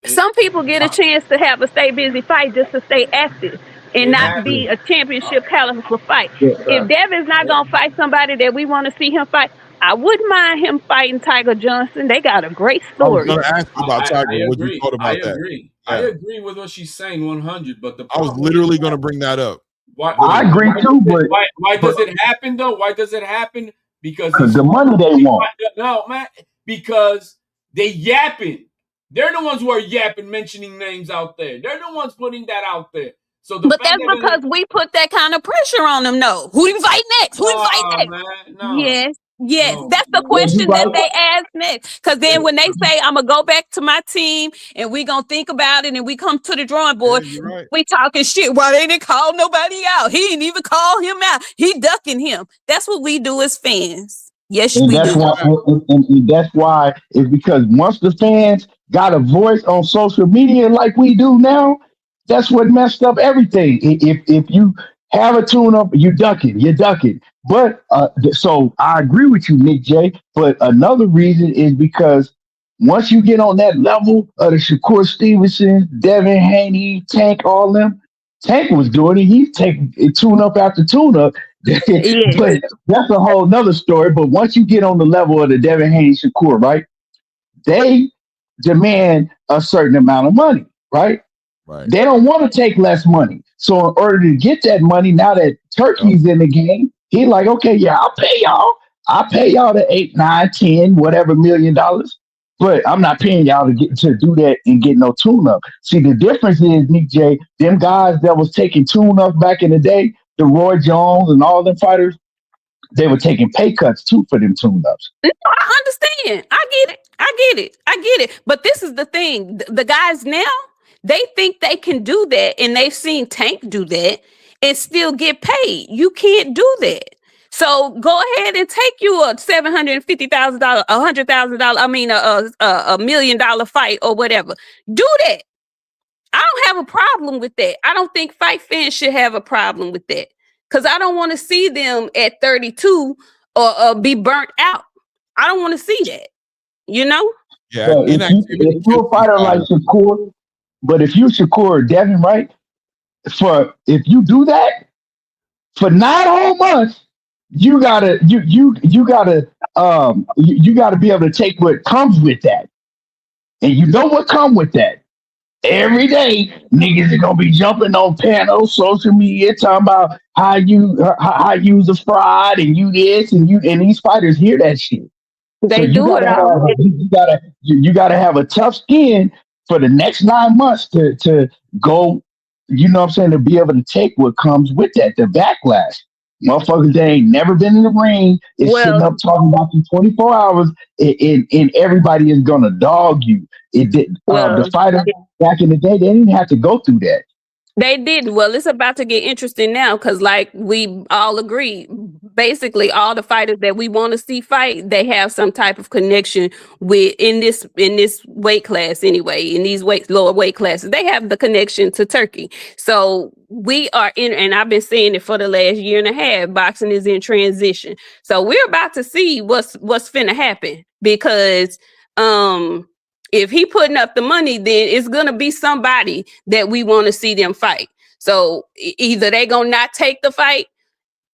some people get a chance to have a stay busy fight just to stay active and not be a championship caliber fight. If Devin's not going to fight somebody that we want to see him fight, I wouldn't mind him fighting Tiger Johnson. They got a great story.
I was going to ask you about Tiger. What you thought about that?
I agree with what she's saying 100, but
I was literally going to bring that up.
I agree too, but
why does it happen though? Why does it happen? Because
the money they want.
No, man, because they yapping. They're the ones who are yapping, mentioning names out there. They're the ones putting that out there. So
but that's because we put that kind of pressure on them. No, who do you fight next? Who do you fight next?
Man, no.
Yes, that's the question that they ask next. Because then when they say, I'm going to go back to my team and we going to think about it and we come to the drawing board, we talking shit. Why they didn't call nobody out? He didn't even call him out. He ducking him. That's what we do as fans. Yes, we do.
And that's why it's because once the fans got a voice on social media like we do now, that's what messed up everything. If you have a tune-up, you're ducking. But so I agree with you, Nick J. But another reason is because once you get on that level of the Shakur Stevenson, Devin Haney, Tank, all them, Tank was doing it. He's taking tune-up after tune-up. But that's a whole nother story. But once you get on the level of the Devin Haney, Shakur, right, they demand a certain amount of money, right? They don't want to take less money. So in order to get that money, now that Turkey's in the game, he's like, okay, yeah, I'll pay y'all. I'll pay y'all the 8, 9, 10, whatever $1 million. But I'm not paying y'all to do that and get no tune-up. See, the difference is, Nick J, them guys that was taking tune-up back in the day, the Roy Jones and all them fighters, they were taking pay cuts too for them tune-ups.
No, I understand. I get it. But this is the thing. The guys now, they think they can do that, and they've seen Tank do that and still get paid. You can't do that. So go ahead and take you a $750,000, $100,000. I mean, a $1 million fight or whatever. Do that. I don't have a problem with that. I don't think fight fans should have a problem with that because I don't want to see them at 32 or be burnt out. I don't want to see that. You know?
Yeah.
So if you're a fighter like Shakur. But if you Shakur or Devin, right? If you do that for 9 whole months, you gotta be able to take what comes with that. And you know what come with that? Every day, niggas are gonna be jumping on panels, social media, talking about how you's a fraud and you this and you, and these fighters hear that shit. So
They do it already.
you gotta have a tough skin for the next 9 months to go, you know what I'm saying, to be able to take what comes with that, the backlash. Motherfuckers that ain't never been in the ring is sitting
Well,
up talking about you 24 hours, and everybody is gonna dog you. It did the
well,
fighter back in the day, they didn't have to go through that.
they did. Well, it's about to get interesting now because, like we all agree, basically all the fighters that we want to see fight, they have some type of connection with in this weight class anyway. In these lower weight classes, they have the connection to Turkey. So we are in, and I've been saying it for the last year and a half. Boxing is in transition, so we're about to see what's finna happen because if he putting up the money, then it's gonna be somebody that we want to see them fight. So either they gonna not take the fight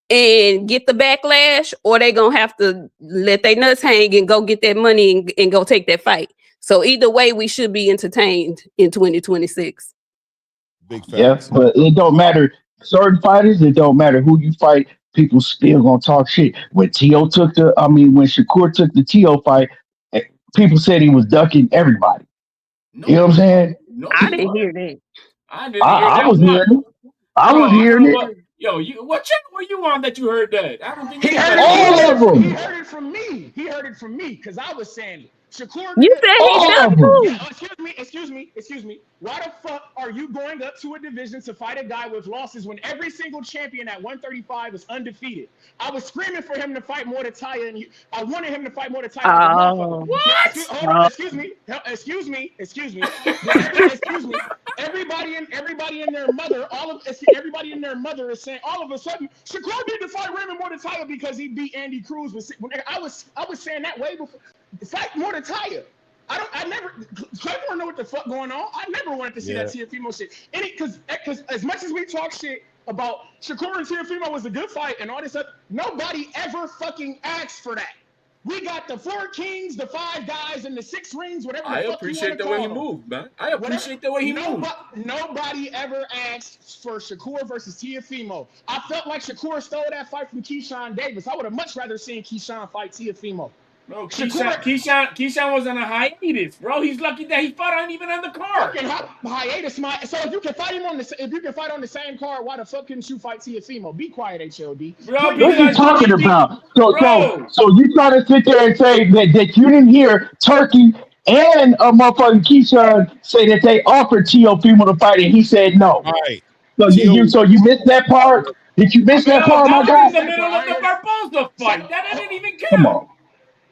and get the backlash, or they gonna have to let their nuts hang and go get that money and go take that fight. So either way, we should be entertained in 2026.
Big facts.
Yeah, but it don't matter. Certain fighters, it don't matter who you fight. People still gonna talk shit. When when Shakur took the T.O. fight, people said he was ducking everybody. You know what I'm saying?
No,
I didn't hear that.
I didn't hear that.
I was hearing it. I was hearing it.
Yo, what channel were you on that you heard that? I don't think
He heard it from me. He heard it from me because I was saying it. Shakur,
you said he done too.
Yeah, excuse me. Why the fuck are you going up to a division to fight a guy with losses when every single champion at 135 is undefeated? I was screaming for him to fight Mordecai, and I wanted him to fight Mordecai.
What?
Excuse me. Everybody and their mother, everybody and their mother is saying all of a sudden Shakur need to fight Raymond Mordecai because he beat Andy Cruz. I was saying that way before. Fight Mordecai. I never know what the fuck going on. I never wanted to see that Teofimo shit. Because as much as we talk shit about Shakur and Teofimo was a good fight and all this stuff, nobody ever fucking asked for that. We got the 4 kings, the 5 guys, and the 6 rings, whatever the fuck you want to call them.
I appreciate the way he moved, man. I appreciate the way he moved.
Nobody ever asked for Shakur versus Teofimo. I felt like Shakur stole that fight from KEYSHAWN Davis. I would have much rather seen KEYSHAWN fight Teofimo.
Bro, KEYSHAWN was on a hiatus, bro. He's lucky that he fought on even on the card.
Fucking hiatus, so if you can fight him on the same card, why the fuck couldn't you fight Teofimo? Be quiet, HLD.
Bro, what are you talking about? So you trying to sit there and say that you didn't hear Turkey and a motherfucking KEYSHAWN say that they offered Teofimo to fight and he said no.
All right.
So you missed that part? Did you miss that part, my guy?
In the middle of the Barboza fight. That didn't even count.
Come on.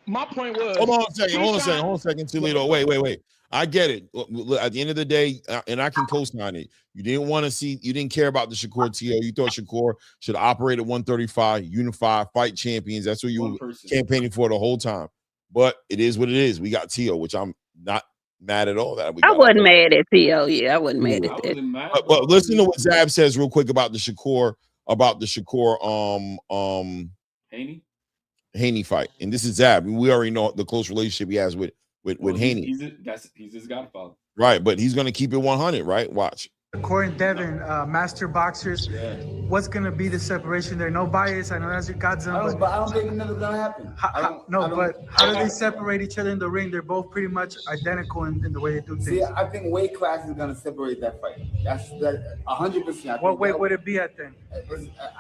My point was.
Hold on a second, Toledo. Wait. I get it. Look, at the end of the day, and I can co-sign it. You didn't care about the Shakur TO. You thought Shakur should operate at 135, unify, fight champions. That's what you were campaigning for the whole time. But it is what it is. We got TO, which I'm not mad at all. That
I wasn't mad at TO. Yeah, I wasn't mad at that.
But listen to what Zab says real quick about the Shakur, Haney fight, and this is Zab. We already know the close relationship he has with Haney.
He's his godfather,
right? But he's gonna keep it 100, right? Watch.
Corey and Devin, master boxers. What's gonna be the separation there? No bias. I know that's your Godzilla.
But I don't think it's gonna happen.
How do they separate each other in the ring? They're both pretty much identical in the way they do things.
See, I think weight class is gonna separate that fight. That's 100%.
What weight would it be at then?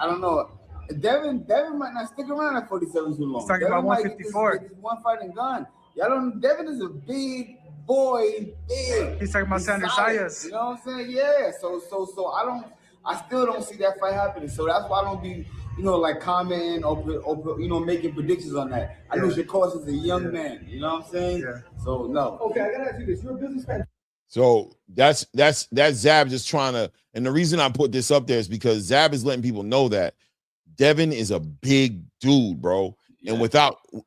I don't know. Devin might not stick around at 47 too long.
He's talking about 154.
Get this one fight and gone. Devin is a big boy, big.
He's talking about Xander Sayas.
You know what I'm saying? Yeah. So I still don't see that fight happening. So that's why I don't be, like commenting or making predictions on that. I know Shakur is a young man. You know what I'm saying? Yeah. So no.
Okay, I gotta ask you this. You're a businessman.
So that's Zab just trying to, and the reason I put this up there is because Zab is letting people know that Devin is a big dude, bro. Yeah.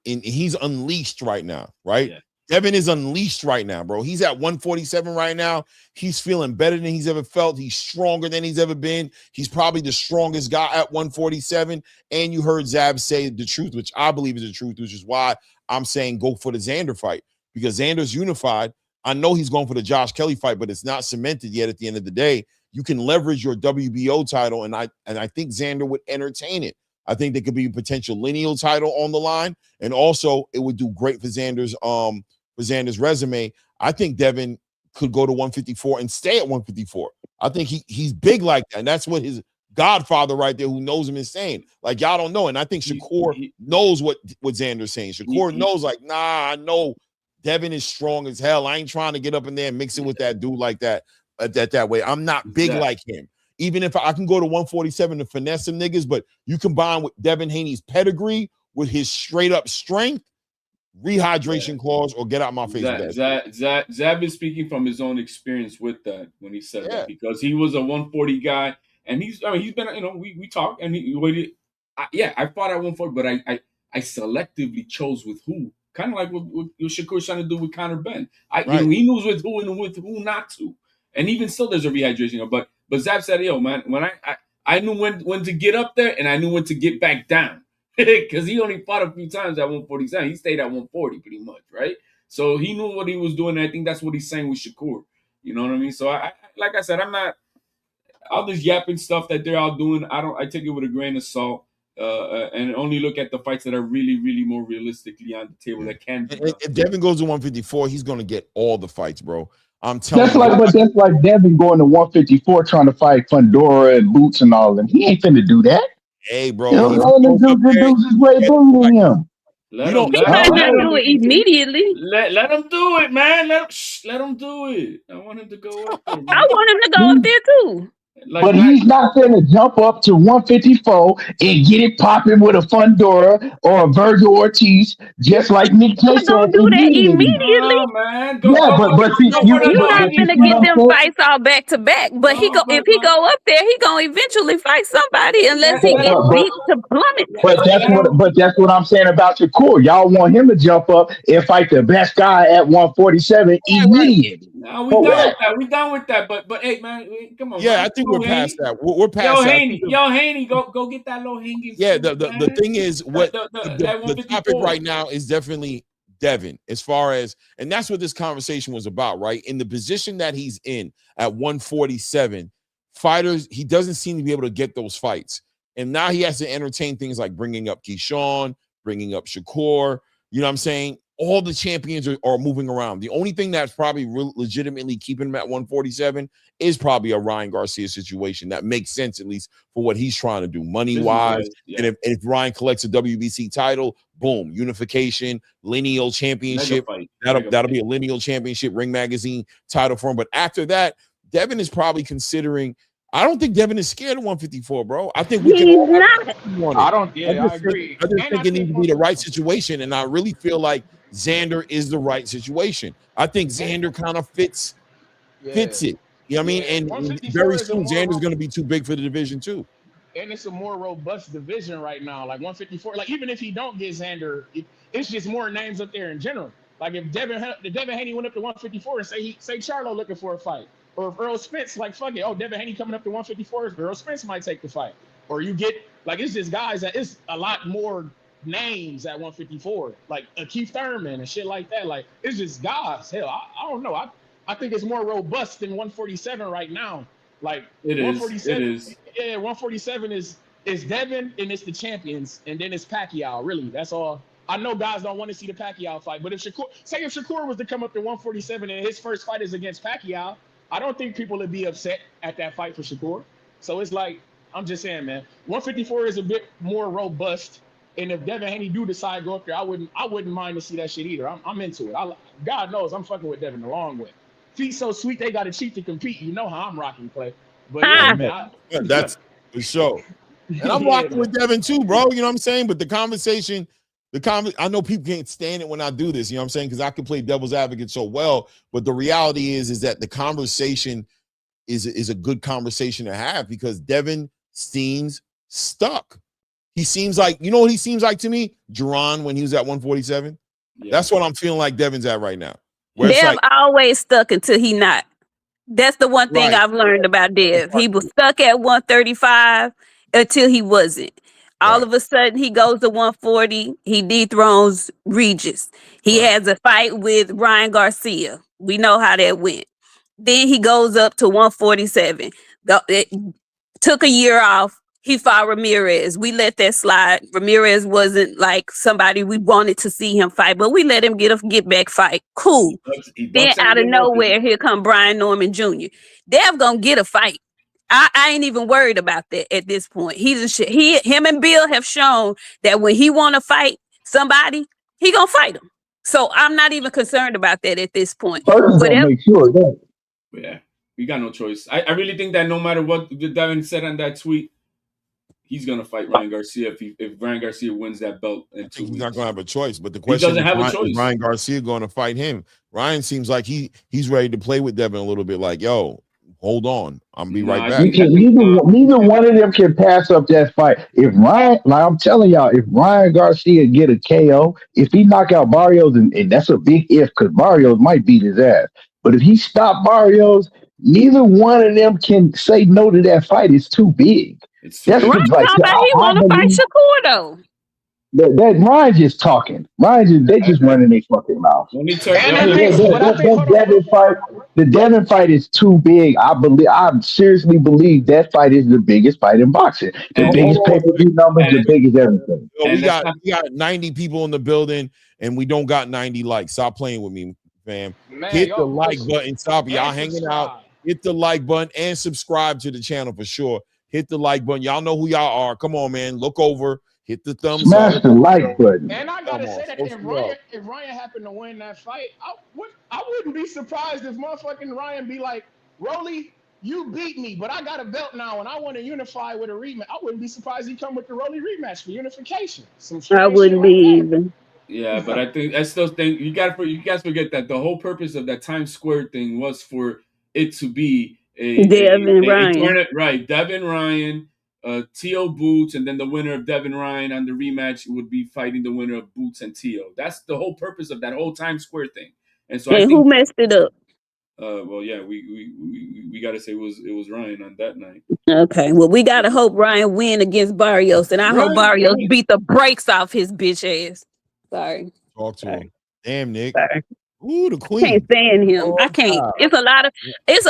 And he's unleashed right now, right? Yeah. Devin is unleashed right now, bro. He's at 147 right now. He's feeling better than he's ever felt. He's stronger than he's ever been. He's probably the strongest guy at 147. And you heard Zab say the truth, which I believe is the truth, which is why I'm saying go for the Xander fight, because Xander's unified. I know he's going for the Josh Kelly fight, but it's not cemented yet. At the end of the day, you can leverage your WBO title, and I think Xander would entertain it. I think there could be a potential lineal title on the line, and also it would do great for Xander's resume. I think Devin could go to 154 and stay at 154. I think he's big like that, and that's what his godfather right there, who knows him, is saying. Like, y'all don't know, and I think Shakur knows what Xander's saying. Shakur knows, like, nah, I know Devin is strong as hell. I ain't trying to get up in there and mix it with that dude like that. That way. I'm not big like him. Even if I can go to 147 to finesse some niggas, but you combine with Devin Haney's pedigree with his straight up strength, rehydration clause, or get out my face.
Zab is speaking from his own experience with that when he said that, because he was a 140 guy, and he's been, you know, we talked, and I fought at 140, but I selectively chose with who. Kind of like what Shakur's trying to do with Conor Benn. You know, he knows with who and with who not to. And even still, there's a rehydration. But Zab said, yo, man, when I knew when to get up there, and I knew when to get back down. Because he only fought a few times at 147. He stayed at 140 pretty much, right? So he knew what he was doing, and I think that's what he's saying with Shakur. You know what I mean? So, like I said, I'm not all this yapping stuff that they're all doing. I take it with a grain of salt. And only look at the fights that are really, really more realistically on the table that can be.
If Devin goes to 154, he's going to get all the fights, bro. I'm telling
you. That's like Devin going to 154 trying to fight Fundora and Boots and all of them. He ain't finna do that.
Hey, bro.
The dudes is way bigger than him.
He might not do it immediately.
Let him do it, man. Let him do it. I want him to go up there.
I want him to go up there too.
But he's not going to jump up to 154 and get it popping with a Fundora or a Virgil Ortiz, just like Nick K said.
Don't do that immediately.
No, man.
You're not going to get them fights all back to back. But if he go up there, he going to eventually fight somebody unless he gets beat to plummet.
But that's what I'm saying about Shakur. Y'all want him to jump up and fight the best guy at 147 immediately.
No, we done with that. But hey, man, come on.
Yeah,
man.
I think we're past that. We're past that.
Haney, go get that low hanging.
Yeah, the thing is, the topic right now is definitely Devin, as far as, and that's what this conversation was about, right? In the position that he's in at 147, fighters, he doesn't seem to be able to get those fights, and now he has to entertain things like bringing up KEYSHAWN, bringing up Shakur. You know what I'm saying? All the champions are moving around. The only thing that's probably legitimately keeping him at 147 is probably a Ryan Garcia situation. That makes sense, at least for what he's trying to do money-wise. Yeah. And if Ryan collects a WBC title, boom, unification, lineal championship. That'll be a lineal championship, Ring Magazine title for him. But after that, Devin is probably considering. I don't think Devin is scared of 154, bro. I think we can.
I agree.
I just think it needs to be the right situation, and I really feel like Xander is the right situation. I think Xander kind of fits it. You know what I mean? And very soon, Xander's going to be too big for the division too.
And it's a more robust division right now. Like 154, like even if he don't get Xander, it's just more names up there in general. Like if Devin Haney went up to 154 and say Charlo looking for a fight. Or if Earl Spence, like, fuck it. Oh, Devin Haney coming up to 154, Earl Spence might take the fight. Or you get, like, it's just guys that it's a lot more names at 154. Like a Keith Thurman and shit like that. Like, it's just guys. Hell, I don't know. I think it's more robust than 147 right now. Like,
it is.
Yeah, 147 is Devin, and it's the champions. And then it's Pacquiao, really. That's all. I know guys don't want to see the Pacquiao fight. But if Shakur was to come up to 147 and his first fight is against Pacquiao, I don't think people would be upset at that fight for Shakur. So it's like, I'm just saying, man, 154 is a bit more robust. And if Devin Haney do decide to go up there, I wouldn't mind to see that shit either. I'm into it. God knows I'm fucking with Devin the long way. Feet so sweet, they got to cheat to compete. You know how I'm rocking, Clay. But yeah, man,
that's for sure. And I'm rocking with Devin too, bro. You know what I'm saying? But the conversation, I know people can't stand it when I do this, you know what I'm saying? Because I can play devil's advocate so well. But the reality is that the conversation is a good conversation to have, because Devin seems stuck. He seems like, you know what he seems like to me? Jerron when he was at 147. Yeah. That's what I'm feeling like Devin's at right now.
Dev always stuck until he not. That's the one thing I've learned about Dev. He was stuck at 135 until he wasn't. All of a sudden, he goes to 140. He dethrones Regis. He has a fight with Ryan Garcia. We know how that went. Then he goes up to 147. Took a year off. He fought Ramirez. We let that slide. Ramirez wasn't like somebody we wanted to see him fight, but we let him get a get back fight. Cool. Then out of nowhere, here come Brian Norman Jr. Dev gonna get a fight. I ain't even worried about that at this point. Him and Bill have shown that when he want to fight somebody, he gonna fight him. So I'm not even concerned about that at this point.
Make sure of that.
Yeah, we got no choice. I really think that no matter what Devin said on that tweet, he's gonna fight Ryan Garcia if Ryan Garcia wins that belt in 2 weeks.
He's not gonna have a choice. But the question is Ryan Garcia going to fight him? Ryan seems like he's ready to play with Devin a little bit. Like, yo, hold on, I'm be right back.
Neither one of them can pass up that fight. If Ryan, like I'm telling y'all, if Ryan Garcia get a KO, if he knock out Barrios, and that's a big if, because Barrios might beat his ass. But if he stop Barrios, neither one of them can say no to that fight. It's too big.
Ryan talking about he want to fight Shakur though.
That Ryan just talking. They just running their fucking mouth. The Devin fight is too big. I seriously believe that fight is the biggest fight in boxing. The biggest pay-per-view numbers, the biggest everything.
We got 90 people in the building, and we don't got 90 likes. Stop playing with me, fam. Hit the like button. Stop y'all hanging out. Hit the like button and subscribe to the channel for sure. Hit the like button. Y'all know who y'all are. Come on, man. Look over. Hit the thumbs up.
Smash the like button.
And I gotta say that if Ryan happened to win that fight, I wouldn't be surprised if motherfucking Ryan be like, Rolly, you beat me, but I got a belt now and I want to unify with a rematch. I wouldn't be surprised he come with the Rolly rematch for unification.
I wouldn't be even.
Yeah, but I still think you guys forget that the whole purpose of that Times Square thing was for it to be
Devin Ryan.
Right, Devin Ryan. Tio Boots, and then the winner of Devin Ryan on the rematch would be fighting the winner of Boots and Tio. That's the whole purpose of that whole Times Square thing. And so,
who messed it up?
Well, yeah, we got to say it was Ryan on that night.
Okay, well, we gotta hope Ryan win against Barrios, and I hope Barrios beat the brakes off his bitch ass. Sorry.
Talk to him. Damn, Nick.
Sorry.
Ooh, the queen.
I can't stand him. I can't. It's a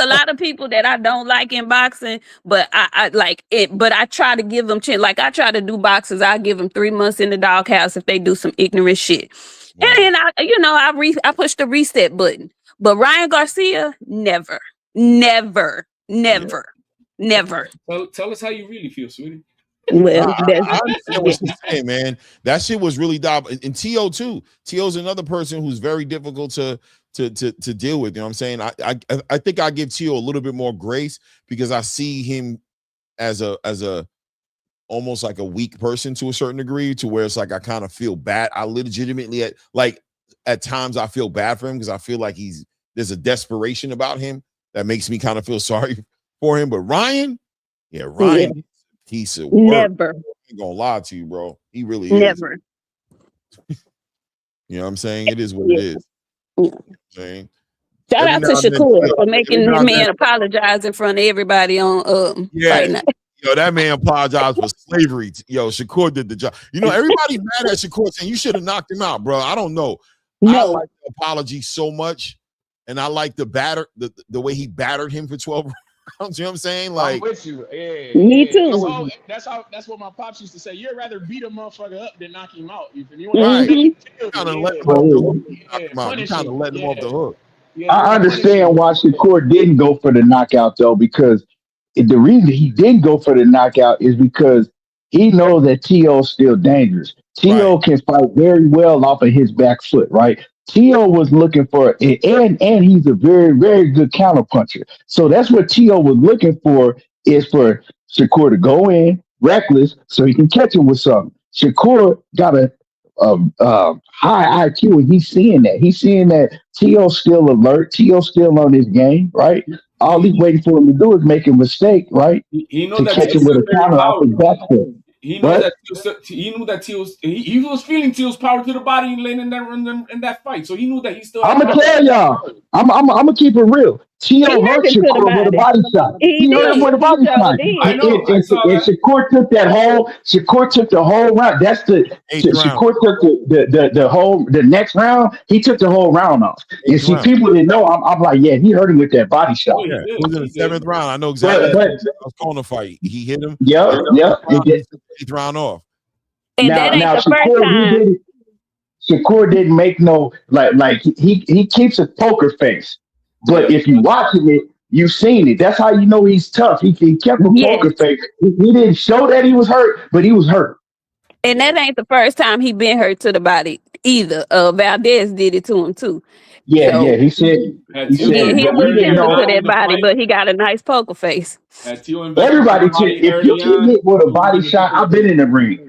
lot of people that I don't like in boxing, but I like it. But I try to give them chance. Like I try to do boxers. I give them 3 months in the doghouse if they do some ignorant shit. Wow. And then I push the reset button. But Ryan Garcia, never.
Tell us how you really feel, sweetie.
Well,
I understand what you're saying, man. That shit was really dumb. And T.O. too. T.O.'s another person who's very difficult to deal with. You know what I'm saying? I think I give T.O. a little bit more grace because I see him as a almost like a weak person to a certain degree, to where it's like I kind of feel bad. I legitimately at times I feel bad for him because I feel like there's a desperation about him that makes me kind of feel sorry for him. But Ryan, piece of work.
Never.
I ain't gonna lie to you, bro. He really is.
Never.
You know what I'm saying? It is what it is.
Yeah.
You know what I'm saying?
Shout out to Shakur for making his man apologize in front of everybody on Fight Night.
Yo, that man apologized for slavery. Yo, Shakur did the job. You know, everybody mad at Shakur saying you should have knocked him out, bro. I don't know.
No.
I like the apology so much, and I like the way he battered him for 12 rounds. You know what I'm saying? Like,
I'm with you. Yeah.
Me too.
That's what my pops used to say. You'd rather beat a motherfucker up than knock him out. You
kind of let him off the hook.
I understand why Shakur didn't go for the knockout though, because the reason he didn't go for the knockout is because he knows that T.O. is still dangerous. T.O. can fight very well off of his back foot, right? T.O. was looking for, and he's a very, very good counterpuncher. So that's what T.O. was looking for, is for Shakur to go in reckless so he can catch him with something. Shakur got a high IQ, and he's seeing that. He's seeing that T.O.'s still alert. T.O.'s still on his game, right? All he's waiting for him to do is make a mistake, right?
He knows
to
that
catch him with a counter off his back foot.
He knows that he was feeling Teal's power to the body late in that fight, so he knew that he still.
I'm gonna tell y'all, I'm gonna keep it real. T.O. hurt
him to the
Shakur with a
body.
body shot.
He
He hurt him with
did.
a
He
body
sure
shot.
did.
I know. I saw
And
that.
Shakur took that whole. Shakur took the whole round. That's the. Shakur took the next round. He took the whole round off. And see, people didn't know. I'm like, yeah, he hurt him with that body shot.
Oh, he
Yeah,
did.
it was in
He
the
did.
7th round. I know exactly.
But
I was calling the fight. He hit him.
yeah.
He took the 8th round off.
And that ain't the first time.
Shakur didn't make no like he keeps a poker face, but if you watching it, you've seen it. That's how you know he's tough. He kept a poker face. He didn't show that he was hurt, but he was hurt.
And that ain't the first time he been hurt to the body either. Valdez did it to him too.
Yeah,
So,
he said.
he was tempted to that body, but he got a nice poker face.
Everybody, if you get hit with a body shot, I've been in the ring.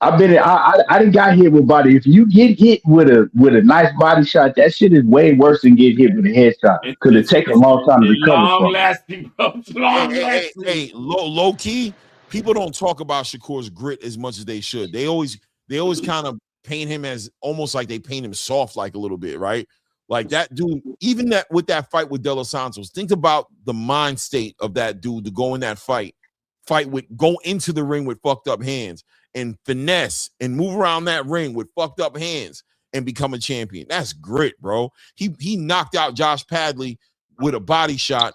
I didn't got hit with body. If you get hit with a nice body shot, that shit is way worse than getting hit with a headshot because it takes a long time to recover
Long
from.
lasting, bro. Long lasting.
Hey, low key, people don't talk about Shakur's grit as much as they should. They always kind of paint him as almost like they paint him soft, like a little bit, right? Like that dude, even that with that fight with De Los Santos, think about the mind state of that dude to go in that fight with go into the ring with fucked up hands and finesse and move around that ring with fucked up hands and become a champion. That's grit, bro. He knocked out Josh Padley with a body shot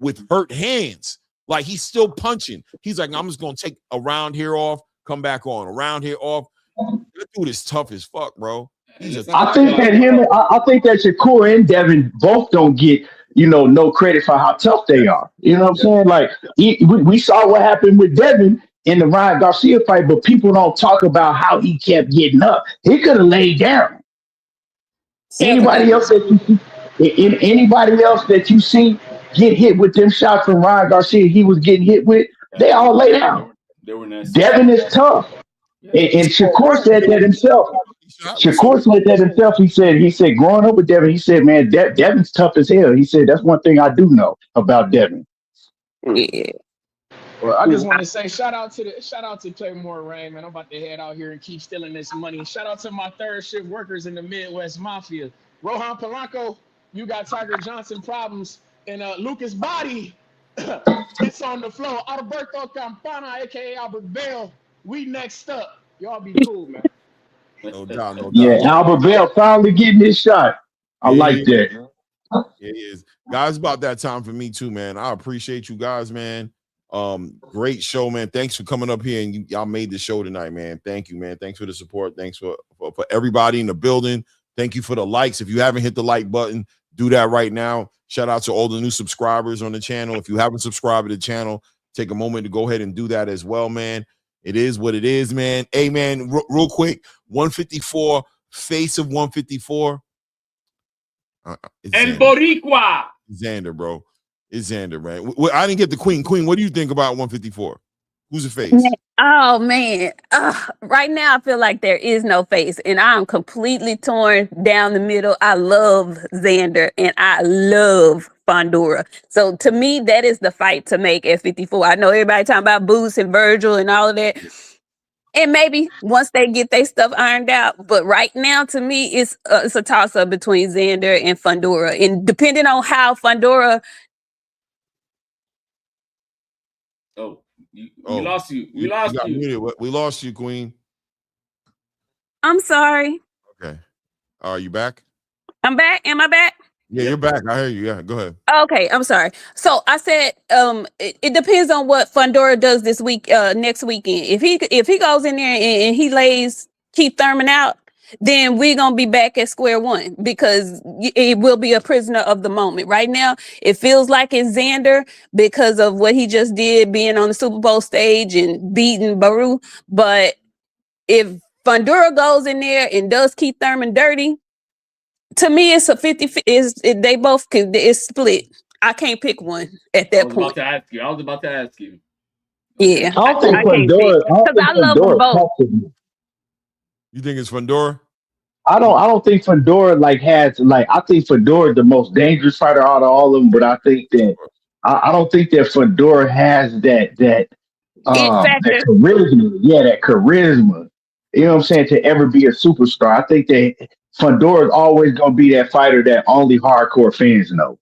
with hurt hands. Like he's still punching. He's like, I'm just gonna take a round here off, come back on, a round here off. That dude is tough as fuck, bro.
I think that Shakur and Devin both don't get no credit for how tough they are. You know what I'm saying? Like we saw what happened with Devin in the Ryan Garcia fight, but people don't talk about how he kept getting up. He could have laid down. Anybody else that you see get hit with them shots from Ryan Garcia, he was getting hit with, they all lay down. Devin is tough. And Shakur said that himself. He said, growing up with Devin, he said, man, Devin's tough as hell. He said, that's one thing I do know about Devin.
Yeah.
Well, I just want to say shout out to Claymore Rain, man. I'm about to head out here and keep stealing this money. Shout out to my third shift workers in the Midwest Mafia. Rohan Polanco, you got Tiger Johnson problems, and Lucas Body, it's on the floor. Alberto Campana, aka Albert Bell, we next up. Y'all be cool, man.
No doubt.
Yeah, Albert Bell finally getting his shot. I like that.
Yeah, it is. Guys, about that time for me too, man. I appreciate you guys, man. Great show, man. Thanks for coming up here and y'all made the show tonight, man. Thank you, man. Thanks for the support. Thanks for everybody in the building. Thank you for the likes. If you haven't hit the like button, do that right now. Shout out to all the new subscribers on the channel. If you haven't subscribed to the channel, take a moment to go ahead and do that as well, man. It is what it is, man. Hey, man, real quick, 154, face of 154.
El Boricua.
Xander, bro. It's Xander, man. I didn't get the Queen. Queen, what do you think about 154? Who's the face?
Oh, man. Right now, I feel like there is no face, and I'm completely torn down the middle. I love Xander, and I love Fondura. So, to me, that is the fight to make at 54. I know everybody talking about Boots and Virgil and all of that. And maybe once they get their stuff ironed out. But right now, to me, it's a toss-up between Xander and Fondura. And depending on how Fondura...
We lost you. We lost you.
We lost you, Queen.
I'm sorry.
Okay. Are you back?
I'm back. Am I back?
Yeah, you're back. I hear you. Yeah, go ahead.
Okay, I'm sorry. So I said it depends on what Fondura does this week, next weekend. If he goes in there and he lays Keith Thurman out, then we're gonna be back at square one because it will be a prisoner of the moment. Right now, it feels like it's Xander because of what he just did, being on the Super Bowl stage and beating Baru. But if Fondura goes in there and does Keith Thurman dirty, to me, it's a 50. They both it's split. I can't pick one at that point.
I was about to ask you.
Yeah,
I don't think Fondura.
I love them both.
You think it's Fondura?
I don't think Fondura I think Fondura is the most dangerous fighter out of all of them, but I think that I don't think that Fondura has that charisma. Yeah, that charisma. You know what I'm saying? To ever be a superstar. I think that Fedora is always gonna be that fighter that only hardcore fans know.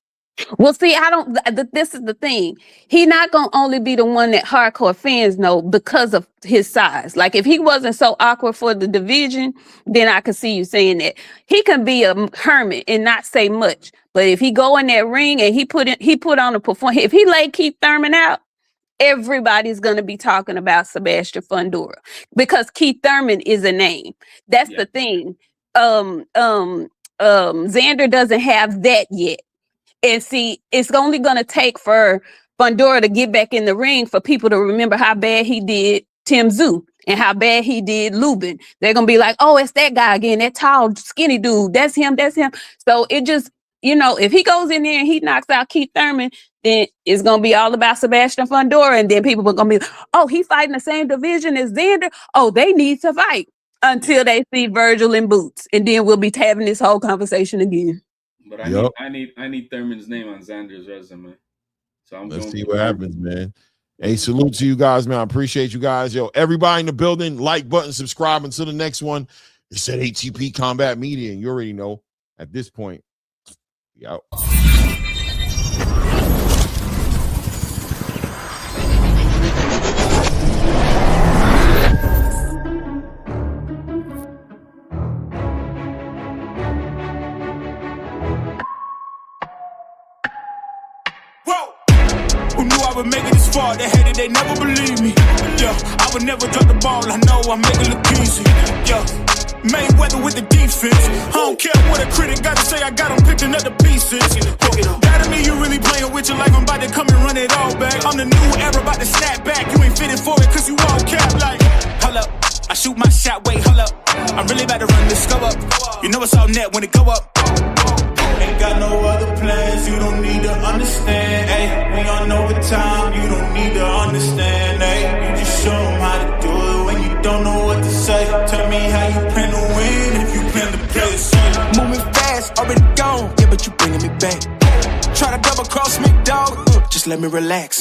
Well, see, I don't. This is the thing. He not gonna only be the one that hardcore fans know because of his size. Like if he wasn't so awkward for the division, then I could see you saying that. He can be a hermit and not say much. But if he go in that ring and he put on a performance, if he lay Keith Thurman out, everybody's gonna be talking about Sebastian Fundora because Keith Thurman is a name. That's the thing. Xander doesn't have that yet. And see, it's only going to take for Fundora to get back in the ring for people to remember how bad he did Tim Zoo and how bad he did Lubin. They're going to be like, oh, it's that guy again, that tall, skinny dude. That's him. So it just, if he goes in there and he knocks out Keith Thurman, then it's going to be all about Sebastian Fundora. And then people are going to be, oh, he fighting the same division as Xander. Oh, they need to fight until they see Virgil in boots. And then we'll be having this whole conversation again.
But I need Thurman's name on Xander's resume. So
let's see what happens, man. Hey, salute to you guys, man. I appreciate you guys. Yo, everybody in the building, like button, subscribe until the next one. It said ATP Combat Media, and you already know at this point. We out.
Would make it this far, they hated, they never believe me. Yeah, I would never drop the ball, I know I make it look easy. Yeah, Mayweather with the defense. I don't care what a critic gotta say, I got them picking up the pieces. That to me, you really playing with your life, I'm about to come and run it all back. I'm the new era, about to snap back, you ain't fitting for it, cause you all cap like. Hold up, I shoot my shot, wait, hold up. I'm really about to run this go up. You know it's all net when it go up. Ain't got no other plans, you don't need to understand, ayy. We on overtime, you don't need to understand, ayy. You just show them how to do it when you don't know what to say. Tell me how you plan to win if you plan to play the same. Moving fast, already gone, yeah, but you bringing me back. Try to double cross me, dog, just let me relax.